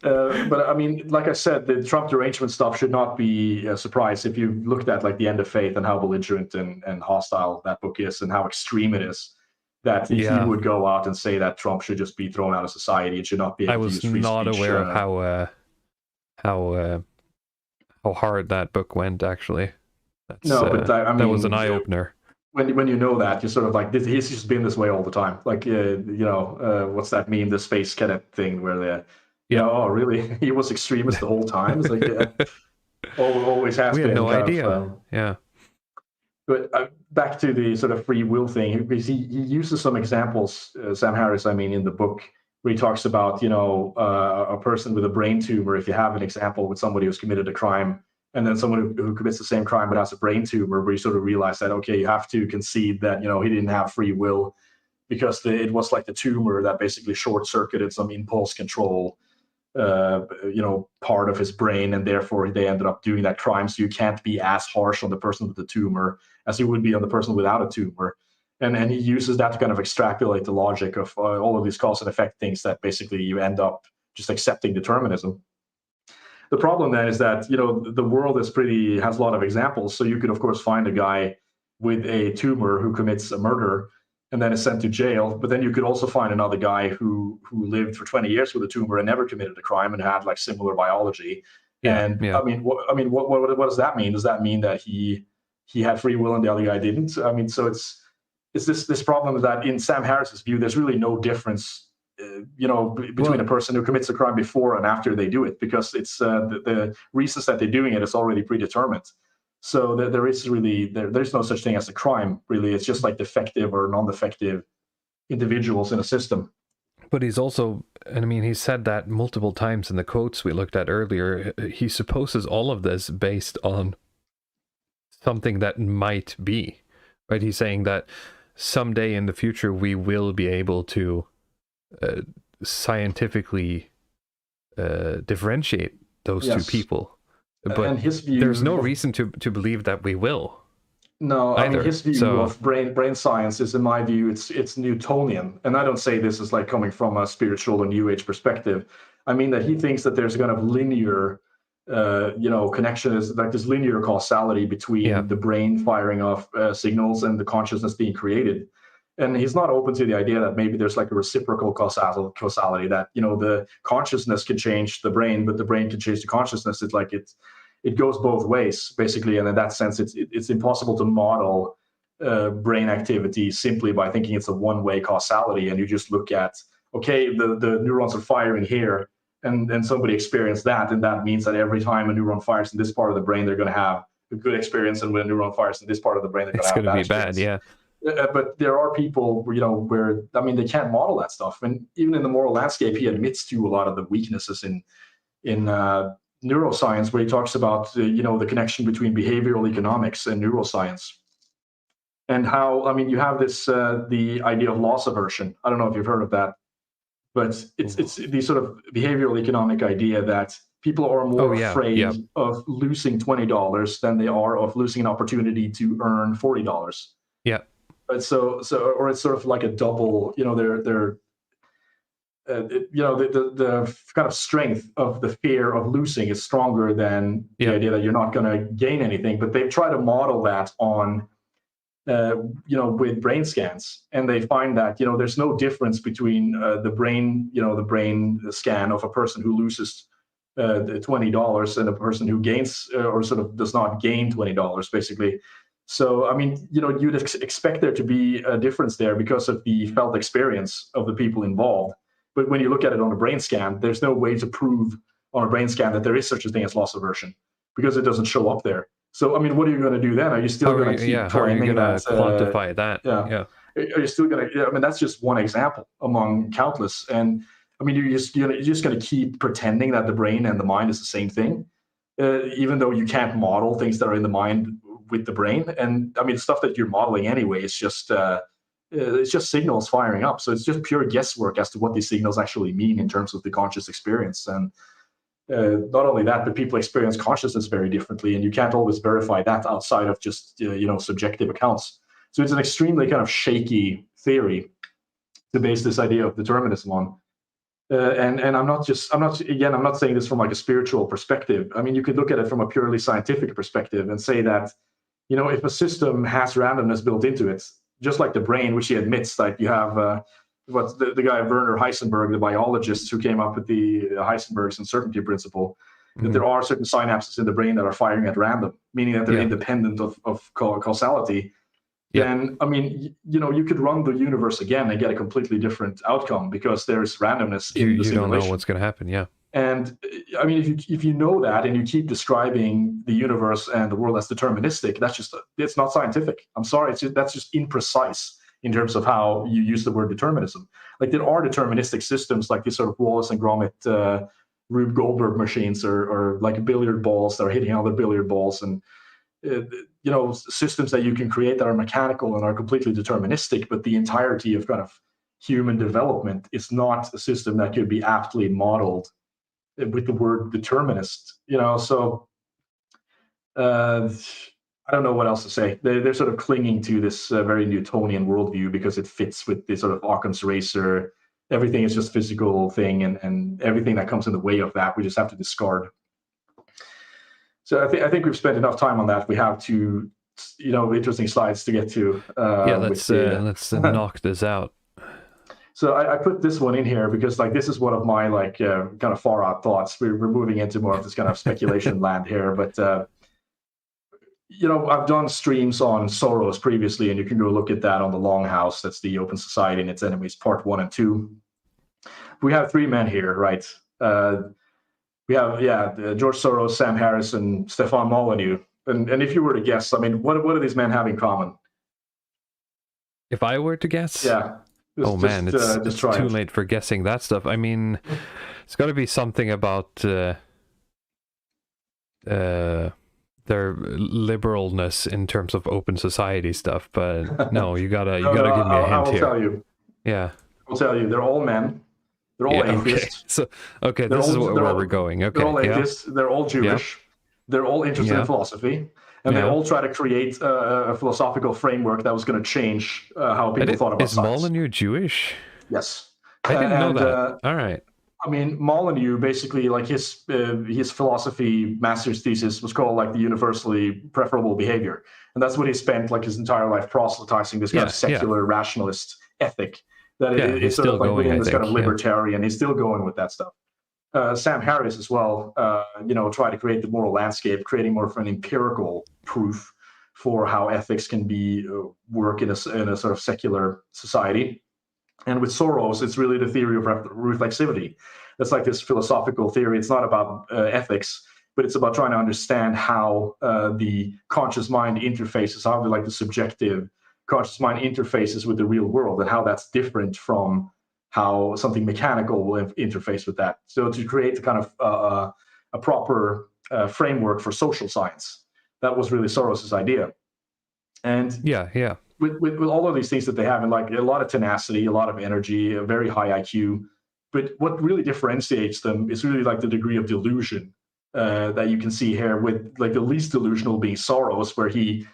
But I mean, like I said, the Trump derangement stuff should not be a surprise if you looked at like The End of Faith and how belligerent and hostile that book is, and how extreme it is. That he would go out and say that Trump should just be thrown out of society and should not be able to use free speech. I was not aware of how hard that book went. Actually, that was an eye opener. When you know that, you're sort of like, he's just been this way all the time. Like what's that meme, the space cadet thing, where Yeah. Oh, really? He was extremist the whole time. It's like, always has We been. had no idea. Yeah. But back to the sort of free will thing, because he uses some examples, Sam Harris, I mean, in the book, where he talks about, a person with a brain tumor. If you have an example with somebody who's committed a crime, and then someone who commits the same crime but has a brain tumor, where you sort of realize that, okay, you have to concede that, he didn't have free will, because it was like the tumor that basically short-circuited some impulse control, part of his brain, and therefore they ended up doing that crime. So you can't be as harsh on the person with the tumor as you would be on the person without a tumor. And he uses that to kind of extrapolate the logic of all of these cause and effect things, that basically you end up just accepting determinism. The problem then is that, the world has a lot of examples. So you could, of course, find a guy with a tumor who commits a murder and then is sent to jail. But then you could also find another guy who lived for 20 years with a tumor and never committed a crime and had like similar biology. I mean, what does that mean? Does that mean that he had free will and the other guy didn't? I mean, so it's this problem that in Sam Harris's view, there's really no difference, between a person who commits a crime before and after they do it, because it's the reasons that they're doing it is already predetermined. So there is really there's no such thing as a crime, really. It's just like defective or non-defective individuals in a system. But he's also, and I mean, he said that multiple times in the quotes we looked at earlier. He supposes all of this based on something that might be, right? He's saying that someday in the future we will be able to scientifically differentiate those two people. But and his view, there's no reason to believe that we will. No, either. I mean, his view of brain science is, in my view, it's Newtonian. And I don't say this is like coming from a spiritual or New Age perspective. I mean that he thinks that there's kind of linear, connection, is like this linear causality between the brain firing off signals and the consciousness being created. And he's not open to the idea that maybe there's like a reciprocal causality, that, the consciousness can change the brain, but the brain can change the consciousness. It's like it goes both ways, basically. And in that sense, it's impossible to model brain activity simply by thinking it's a one-way causality. And you just look at, okay, the neurons are firing here, and somebody experienced that. And that means that every time a neuron fires in this part of the brain, they're going to have a good experience. And when a neuron fires in this part of the brain, they're going to have a bad experience. Yeah. But there are people, where, I mean, they can't model that stuff. And even in the moral landscape, he admits to a lot of the weaknesses in neuroscience, where he talks about, the connection between behavioral economics and neuroscience. And how, I mean, you have this, the idea of loss aversion. I don't know if you've heard of that, but it's the sort of behavioral economic idea that people are more afraid of losing $20 than they are of losing an opportunity to earn $40. Yeah. But so, or it's sort of like a double, the kind of strength of the fear of losing is stronger than the idea that you're not going to gain anything. But they try to model that on, with brain scans, and they find that, there's no difference between the brain scan of a person who loses the $20 and a person who gains or sort of does not gain $20, basically. So, I mean, you'd expect there to be a difference there because of the felt experience of the people involved. But when you look at it on a brain scan, there's no way to prove on a brain scan that there is such a thing as loss aversion, because it doesn't show up there. So, I mean, what are you going to do then? Are you still going to keep claiming that? Quantify that? Yeah. Are you still going to? I mean, that's just one example among countless. And I mean, you're just going to keep pretending that the brain and the mind is the same thing, even though you can't model things that are in the mind with the brain. And I mean, stuff that you're modeling anyway is just signals firing up. So it's just pure guesswork as to what these signals actually mean in terms of the conscious experience. And not only that, but people experience consciousness very differently, and you can't always verify that outside of just subjective accounts. So it's an extremely kind of shaky theory to base this idea of determinism on. And I'm not saying this from like a spiritual perspective. I mean, you could look at it from a purely scientific perspective and say that, if a system has randomness built into it, just like the brain, which he admits, like you have the guy Werner Heisenberg, the biologist who came up with the Heisenberg's uncertainty principle, that there are certain synapses in the brain that are firing at random, meaning that they're independent of causality. Then, I mean, you could run the universe again and get a completely different outcome because there's randomness in the simulation. You don't know what's going to happen, And I mean, if you know that and you keep describing the universe and the world as deterministic, it's not scientific. I'm sorry, that's just imprecise in terms of how you use the word determinism. Like there are deterministic systems like these sort of Wallace and Gromit Rube Goldberg machines, or like billiard balls that are hitting other billiard balls, and systems that you can create that are mechanical and are completely deterministic, but the entirety of kind of human development is not a system that could be aptly modeled with the word determinist. So I don't know what else to say. They're sort of clinging to this very Newtonian worldview because it fits with the sort of Occam's razor. Everything is just physical thing, and everything that comes in the way of that, we just have to discard. So I think we've spent enough time on that. We have two, interesting slides to get to. Let's knock this out. So I put this one in here because this is one of my kind of far out thoughts. We're moving into more of this kind of speculation land here, but I've done streams on Soros previously, and you can go look at that on the Longhouse. That's the Open Society and Its Enemies, part 1 and 2. We have 3 men here, right? We have George Soros, Sam Harris, and Stefan Molyneux. And if you were to guess, I mean, what do these men have in common? If I were to guess, yeah. It's too late for guessing that stuff. I mean, it's got to be something about their liberalness in terms of open society stuff. But no, you gotta give me a hint here. I will tell you. Yeah, I'll tell you. They're all men. They're all atheists. Okay. This is where we're going. Okay, they're all atheists. They're all Jewish. Yeah. They're all interested in philosophy. And they all try to create a philosophical framework that was going to change how people thought about science. Is Molyneux Jewish? Yes. I didn't know that. All right. I mean, Molyneux, basically, his philosophy master's thesis was called the universally preferable behavior. And that's what he spent his entire life proselytizing, this kind of secular rationalist ethic that is sort of within this kind of libertarian. He's still going with that stuff. Sam Harris as well, try to create the moral landscape, creating more of an empirical proof for how ethics can work in a sort of secular society. And with Soros, it's really the theory of reflexivity. That's this philosophical theory. It's not about ethics, but it's about trying to understand how the conscious mind interfaces, how the subjective conscious mind interfaces with the real world, and how that's different from how something mechanical will interface with that. So to create kind of a proper framework for social science, that was really Soros's idea. And with all of these things that they have, and a lot of tenacity, a lot of energy, a very high IQ, but what really differentiates them is really the degree of delusion that you can see here, with the least delusional being Soros, where he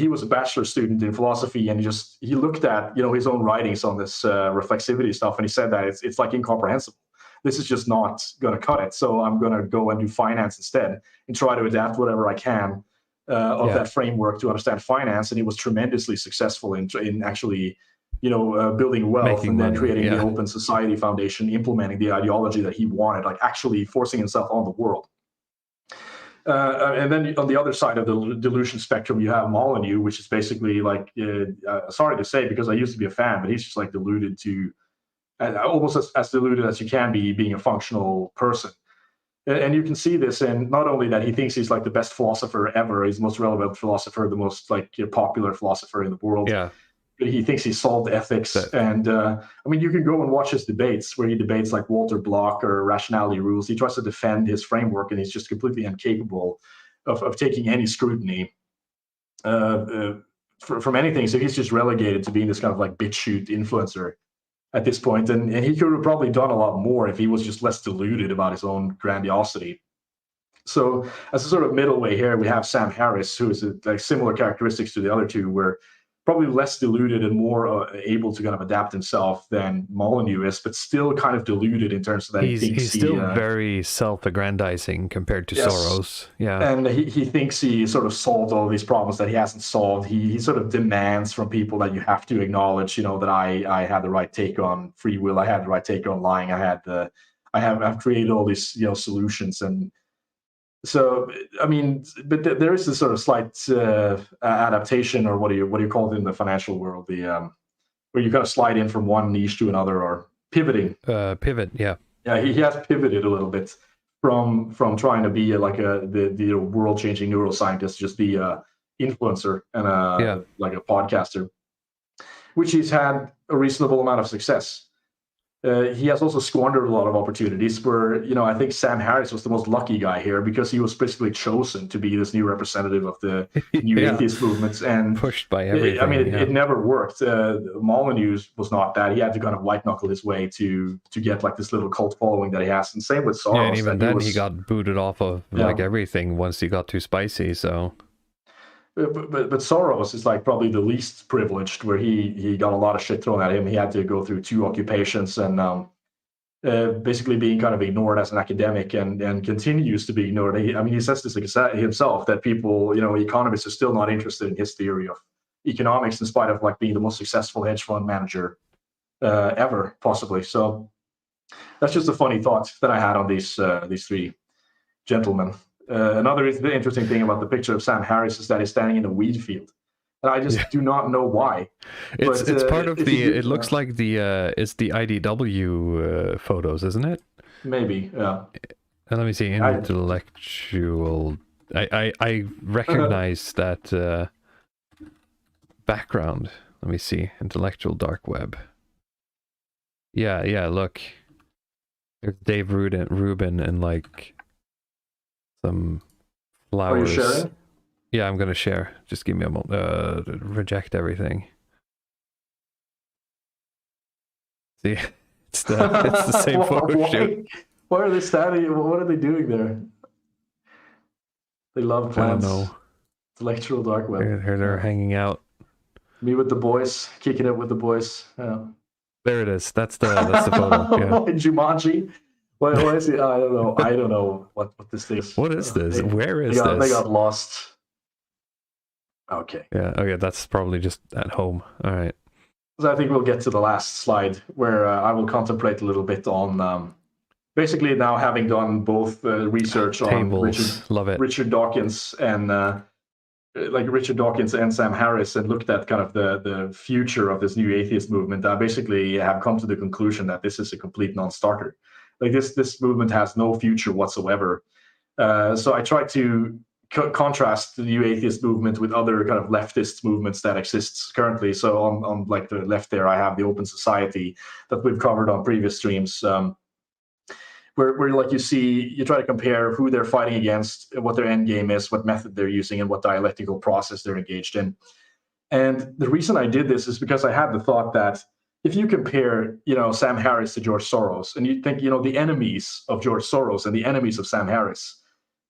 was a bachelor student in philosophy, and he looked at his own writings on this reflexivity stuff, and he said that it's incomprehensible. This is just not going to cut it. So I'm going to go and do finance instead, and try to adapt whatever I can of that framework to understand finance. And he was tremendously successful in actually building wealth, and then creating the Open Society Foundation, implementing the ideology that he wanted, actually forcing himself on the world. And then on the other side of the delusion spectrum, you have Molyneux, which is basically sorry to say, because I used to be a fan, but he's just deluded to almost as deluded as you can be, being a functional person. And you can see this in not only that he thinks he's the best philosopher ever, he's the most relevant philosopher, the most popular philosopher in the world. Yeah. But he thinks he solved ethics. And I mean, you can go and watch his debates where he debates Walter Block or rationality rules. He tries to defend his framework, and he's just completely incapable of taking any scrutiny from anything. So he's just relegated to being this kind of BitChute influencer at this point. And he could have probably done a lot more if he was just less deluded about his own grandiosity. So as a sort of middle way here, we have Sam Harris, who is similar characteristics to the other two, where probably less deluded and more able to kind of adapt himself than Molyneux is, but still kind of deluded in terms of that he's still very self-aggrandizing compared to Soros. Yeah, and he thinks he sort of solved all these problems that he hasn't solved. He sort of demands from people that you have to acknowledge, that I had the right take on free will, I had the right take on lying, I've created all these solutions. And so, I mean, but there is this sort of slight adaptation, or what do you call it in the financial world? Where you kind of slide in from one niche to another, or pivoting. Pivot, yeah. Yeah, he has pivoted a little bit from trying to be the world changing neuroscientist, just be a influencer and like a podcaster, which he's had a reasonable amount of success. He has also squandered a lot of opportunities where, I think Sam Harris was the most lucky guy here because he was basically chosen to be this new representative of the new atheist movements and pushed by everything. I mean, it never worked. Molyneux was not that. He had to kind of white knuckle his way to get like this little cult following that he has. And same with Soros. Yeah, and even then he got booted off of like everything once he got too spicy. So. But Soros is like probably the least privileged, where he got a lot of shit thrown at him. He had to go through 2 occupations and basically being kind of ignored as an academic and continues to be ignored. He says this himself, that people, economists are still not interested in his theory of economics, in spite of like being the most successful hedge fund manager ever, possibly. So that's just a funny thought that I had on these 3 gentlemen. Another interesting thing about the picture of Sam Harris is that he's standing in a weed field, and I just do not know why. It's part of the. It looks like it's the IDW photos, isn't it? Maybe, yeah. And let me see, intellectual. I recognize that background. Let me see, intellectual dark web. Yeah. Look, there's Dave Rubin and like. Some flowers. Are you sharing? Yeah, I'm gonna share. Just give me a moment. Reject everything. See, it's the same photo shoot. Why are they standing? What are they doing there? They love plants. I don't know. Intellectual dark web. Here they're hanging out. Me with the boys, kicking it with the boys. Yeah. There it is. That's the photo. Yeah. Jumanji. What is it? I don't know what this is. What is this? Where is this? They got lost. Okay. Yeah. Okay. That's probably just at home. All right. So I think we'll get to the last slide where I will contemplate a little bit on basically now having done both research on Richard Dawkins and Richard Dawkins and Sam Harris, and looked at kind of the future of this new atheist movement. I basically have come to the conclusion that this is a complete non-starter. Like this movement has no future whatsoever. So I try to contrast the new atheist movement with other kind of leftist movements that exists currently. So on like the left there, I have the Open Society that we've covered on previous streams, where like you try to compare who they're fighting against, what their end game is, what method they're using, and what dialectical process they're engaged in. And the reason I did this is because I had the thought that if you compare, Sam Harris to George Soros, and you think, the enemies of George Soros and the enemies of Sam Harris,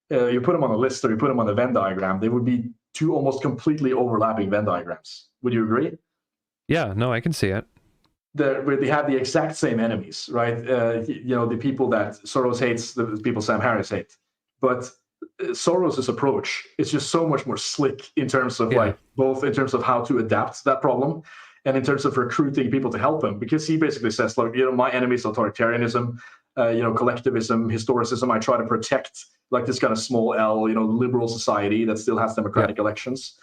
you put them on a list or you put them on a Venn diagram, they would be 2 almost completely overlapping Venn diagrams. Would you agree? Yeah, no, I can see it. Where they have the exact same enemies, right? The people that Soros hates, the people Sam Harris hates. But Soros's approach is just so much more slick in terms of both in terms of how to adapt to that problem, and in terms of recruiting people to help him, because he basically says, look, my enemy is authoritarianism, collectivism, historicism. I try to protect like this kind of small L, liberal society that still has democratic elections.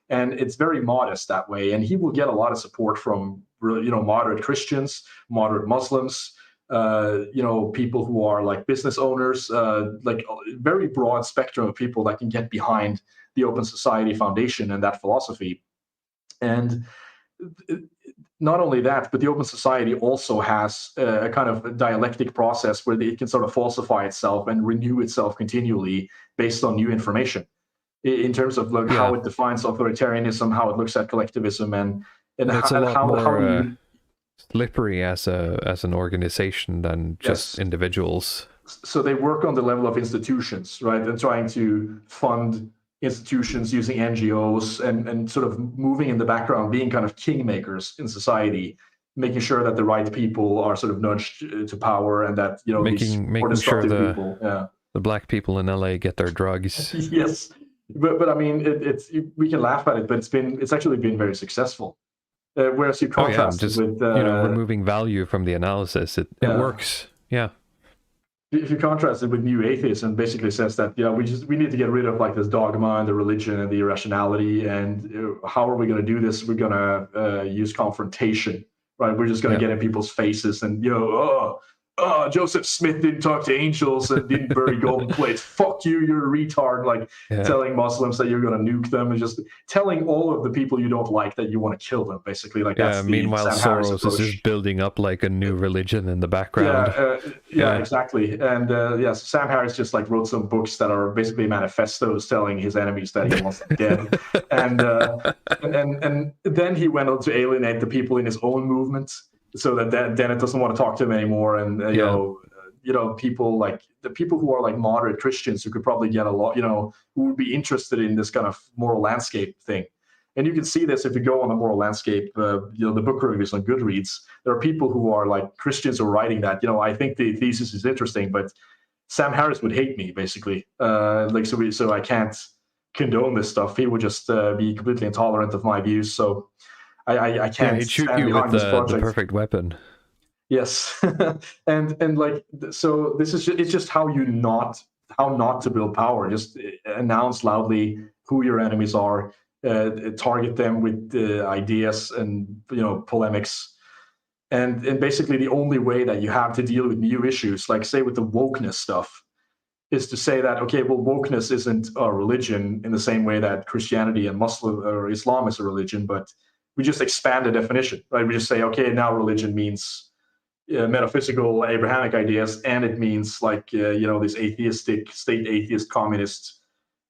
And it's very modest that way. And he will get a lot of support from, moderate Christians, moderate Muslims, people who are like business owners, like very broad spectrum of people that can get behind the Open Society Foundation and that philosophy. And not only that, but the Open Society also has a kind of dialectic process where it can sort of falsify itself and renew itself continually based on new information in terms of how it defines authoritarianism, how it looks at collectivism, and it's a lot more slippery as an organization than just individuals. So they work on the level of institutions, right? And trying to fund institutions using NGOs and sort of moving in the background, being kind of kingmakers in society, making sure that the right people are sort of nudged to power, and that making sure the black people in LA get their drugs. Yes, but I mean, we can laugh at it, but it's actually been very successful. Whereas you contrast with removing value from the analysis, it works. Yeah. If you contrast it with New Atheism, basically says that we need to get rid of like this dogma and the religion and the irrationality, and how are we going to do this? We're going to use confrontation, right? We're just going to get in people's faces and oh, Joseph Smith didn't talk to angels and didn't bury golden plates. Fuck you, you're a retard. Like telling Muslims that you're going to nuke them and just telling all of the people you don't like that you want to kill them, basically. Like that's meanwhile, Soros is just building up like a new religion in the background. Exactly. And so Sam Harris just like wrote some books that are basically manifestos telling his enemies that he wants them dead. And then he went on to alienate the people in his own movement, so that then it doesn't want to talk to him anymore. And you know, people like the people who are like moderate Christians who could probably get a lot, you know, who would be interested in this kind of moral landscape thing. And you can see this if you go on the moral landscape, you know, the book reviews on Goodreads. There are people who are like Christians who are writing that, you know, I think the thesis is interesting, but Sam Harris would hate me, basically. So I can't condone this stuff. He would just be completely intolerant of my views. So I can't. He'd shoot you with the perfect weapon. Yes, and like so, this is it's just how not to build power. Just announce loudly who your enemies are, target them with ideas and, you know, polemics, and basically the only way that you have to deal with new issues, like say with the wokeness stuff, is to say that, okay, well, wokeness isn't a religion in the same way that Christianity and Muslim or Islam is a religion, but we just expand the definition, right? We just say, okay, now religion means metaphysical Abrahamic ideas, and it means like, you know, this atheistic, state atheist, communist,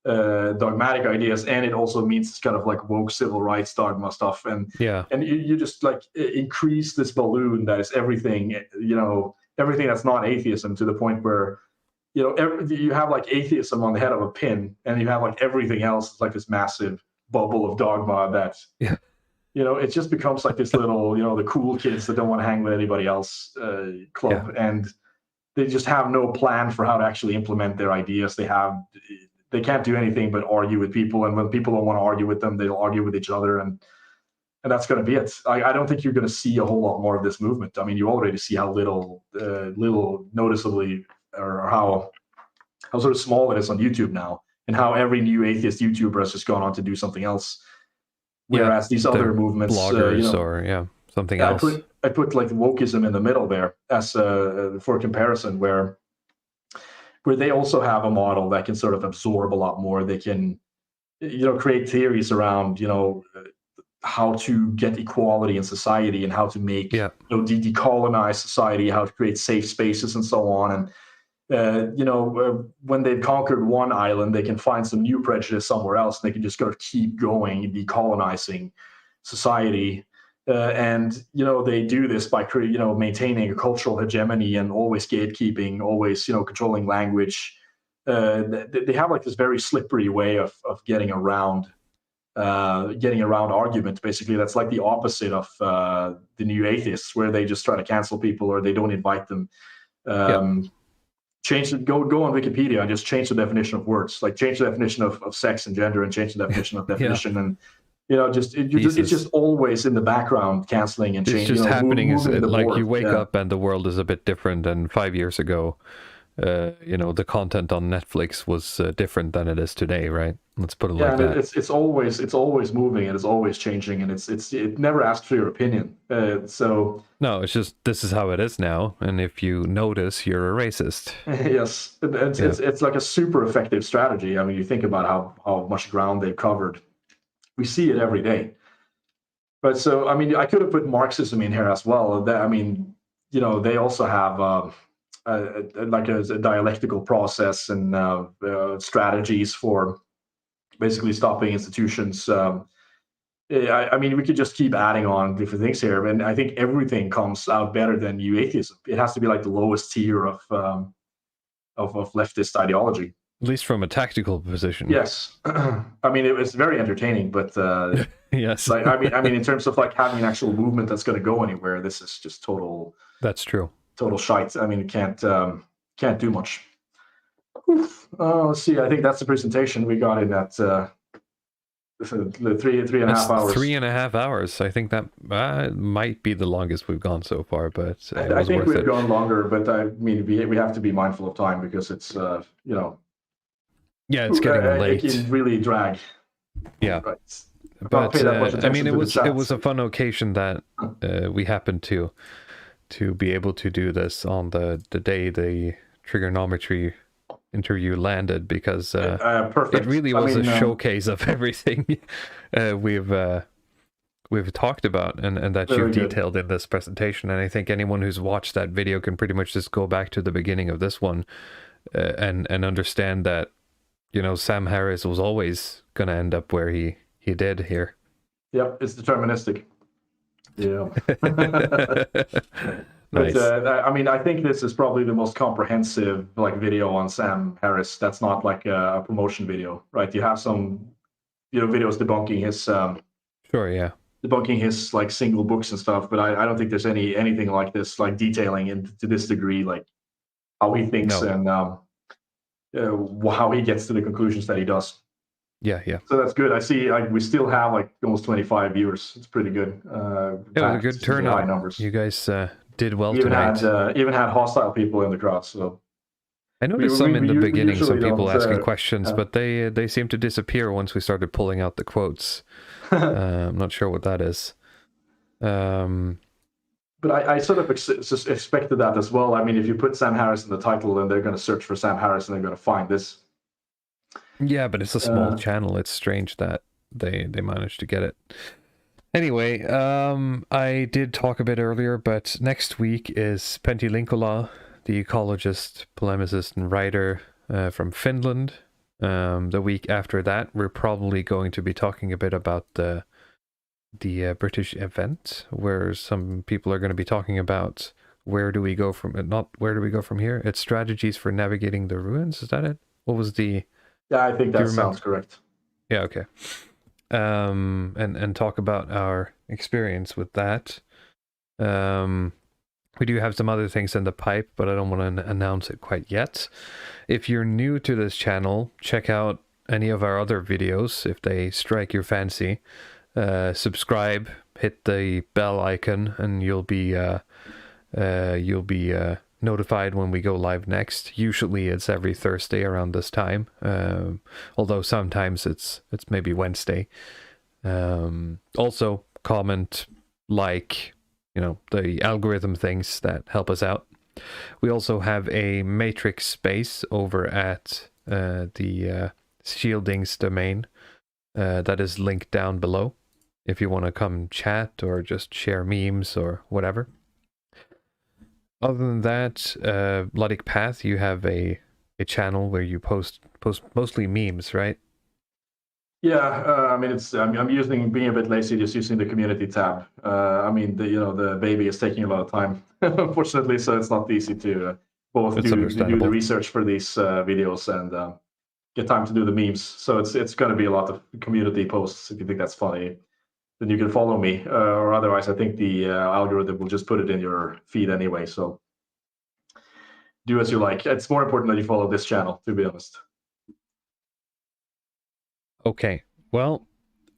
dogmatic ideas, and it also means this kind of like woke civil rights dogma stuff. And you just like increase this balloon that is everything, you know, everything that's not atheism, to the point where, you know, you have like atheism on the head of a pin, and you have like everything else like this massive bubble of dogma that, you know, it just becomes like this little, you know, the cool kids that don't want to hang with anybody else club. And they just have no plan for how to actually implement their ideas. They can't do anything but argue with people. And when people don't want to argue with them, they'll argue with each other. And that's going to be it. I don't think you're going to see a whole lot more of this movement. I mean, you already see how little noticeably, or how sort of small it is on YouTube now, and how every new atheist YouTuber has just gone on to do something else. Whereas these other movements, bloggers, you know, or something else. I put like wokeism in the middle there as for comparison, where they also have a model that can sort of absorb a lot more. They can, you know, create theories around, you know, how to get equality in society and how to make, you know, decolonize society, how to create safe spaces and so on. And you know, when they've conquered one island, they can find some new prejudice somewhere else, and they can just sort of keep going, decolonizing society. And, you know, they do this by, you know, maintaining a cultural hegemony and always gatekeeping, always, you know, controlling language. They have like this very slippery way of getting around argument, basically. That's like the opposite of the new atheists, where they just try to cancel people or they don't invite them. Go on Wikipedia and just change the definition of words, like change the definition of sex and gender, and change the definition of definition. And, you know, it's just always in the background, canceling and changing. It's just happening. Is like board. You wake up and the world is a bit different. And 5 years ago, you know, the content on Netflix was different than it is today, right? Let's put it like that. It's always moving, and it's always changing, and it never asks for your opinion. So no, it's just, this is how it is now, and if you notice, you're a racist. Yes, it's like a super effective strategy. I mean, you think about how much ground they've covered. We see it every day. But so, I mean, I could have put Marxism in here as well. I mean, you know, they also have like a dialectical process and strategies for basically stopping institutions. I mean, we could just keep adding on different things here, and I think everything comes out better than new atheism. It has to be like the lowest tier of leftist ideology. At least from a tactical position. Yes, I mean, it's very entertaining, but yes. Like, I mean, in terms of like having an actual movement that's going to go anywhere, this is just total. That's true. Total shite. I mean, it can't do much. Let's see. I think that's the presentation we got in at the 3.5 hours. 3.5 hours. I think that might be the longest we've gone so far, but I think we've gone longer. But I mean, we have to be mindful of time, because it's you know. Yeah, it's getting late. It can really drag. Yeah. Right. But I mean, it was a fun occasion that we happened to to be able to do this on the day the trigonometry interview landed, because perfect. it really was a showcase of everything we've talked about and that you've detailed in this presentation. And I think anyone who's watched that video can pretty much just go back to the beginning of this one and understand that, you know, Sam Harris was always going to end up where he did here. Yep, it's deterministic. Yeah. Nice. But I mean, I think this is probably the most comprehensive like video on Sam Harris. That's not like a promotion video, right? You have some, you know, videos debunking his sure, yeah, debunking his like single books and stuff, but I don't think there's anything like this, like detailing to this degree, like how he thinks and how he gets to the conclusions that he does. Yeah. So that's good. I see we still have like almost 25 viewers. It's pretty good. It was a good turnout. High numbers. You guys did well tonight. Even had hostile people in the crowd. So I noticed some in the beginning, some people asking questions, but they seem to disappear once we started pulling out the quotes. I'm not sure what that is. But I sort of expected that as well. I mean, if you put Sam Harris in the title, then they're going to search for Sam Harris and they're going to find this. Yeah, but it's a small channel. It's strange that they managed to get it. Anyway, I did talk a bit earlier, but next week is Pentti Linkola, the ecologist, polemicist, and writer from Finland. The week after that, we're probably going to be talking a bit about the British event, where some people are going to be talking about where do we go from here. It's strategies for navigating the ruins. Is that it? What was the? Yeah, I think that sounds correct. Yeah. Okay. And talk about our experience with that. We do have some other things in the pipe, but I don't want to announce it quite yet. If you're new to this channel, check out any of our other videos if they strike your fancy. Subscribe, hit the bell icon, and you'll be notified when we go live next. Usually it's every Thursday around this time, although sometimes it's maybe Wednesday. Also comment, like, you know, the algorithm things that help us out. We also have a matrix space over at the Shieldings domain that is linked down below if you want to come chat or just share memes or whatever. Other than that, Luddic Path, you have a channel where you post mostly memes, right? Yeah, I mean, I'm being a bit lazy, just using the community tab. I mean, the baby is taking a lot of time, unfortunately, so it's not easy to both do the research for these videos and get time to do the memes. So it's going to be a lot of community posts. If you think that's funny, then you can follow me, or otherwise, I think the algorithm will just put it in your feed anyway. So do as you like. It's more important that you follow this channel, to be honest. Okay, well,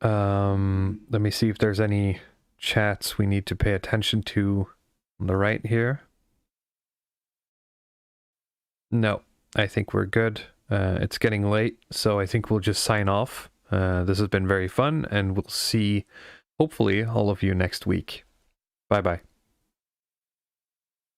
let me see if there's any chats we need to pay attention to on the right here. No, I think we're good. It's getting late, so I think we'll just sign off. This has been very fun, and we'll see, hopefully, all of you next week. Bye-bye.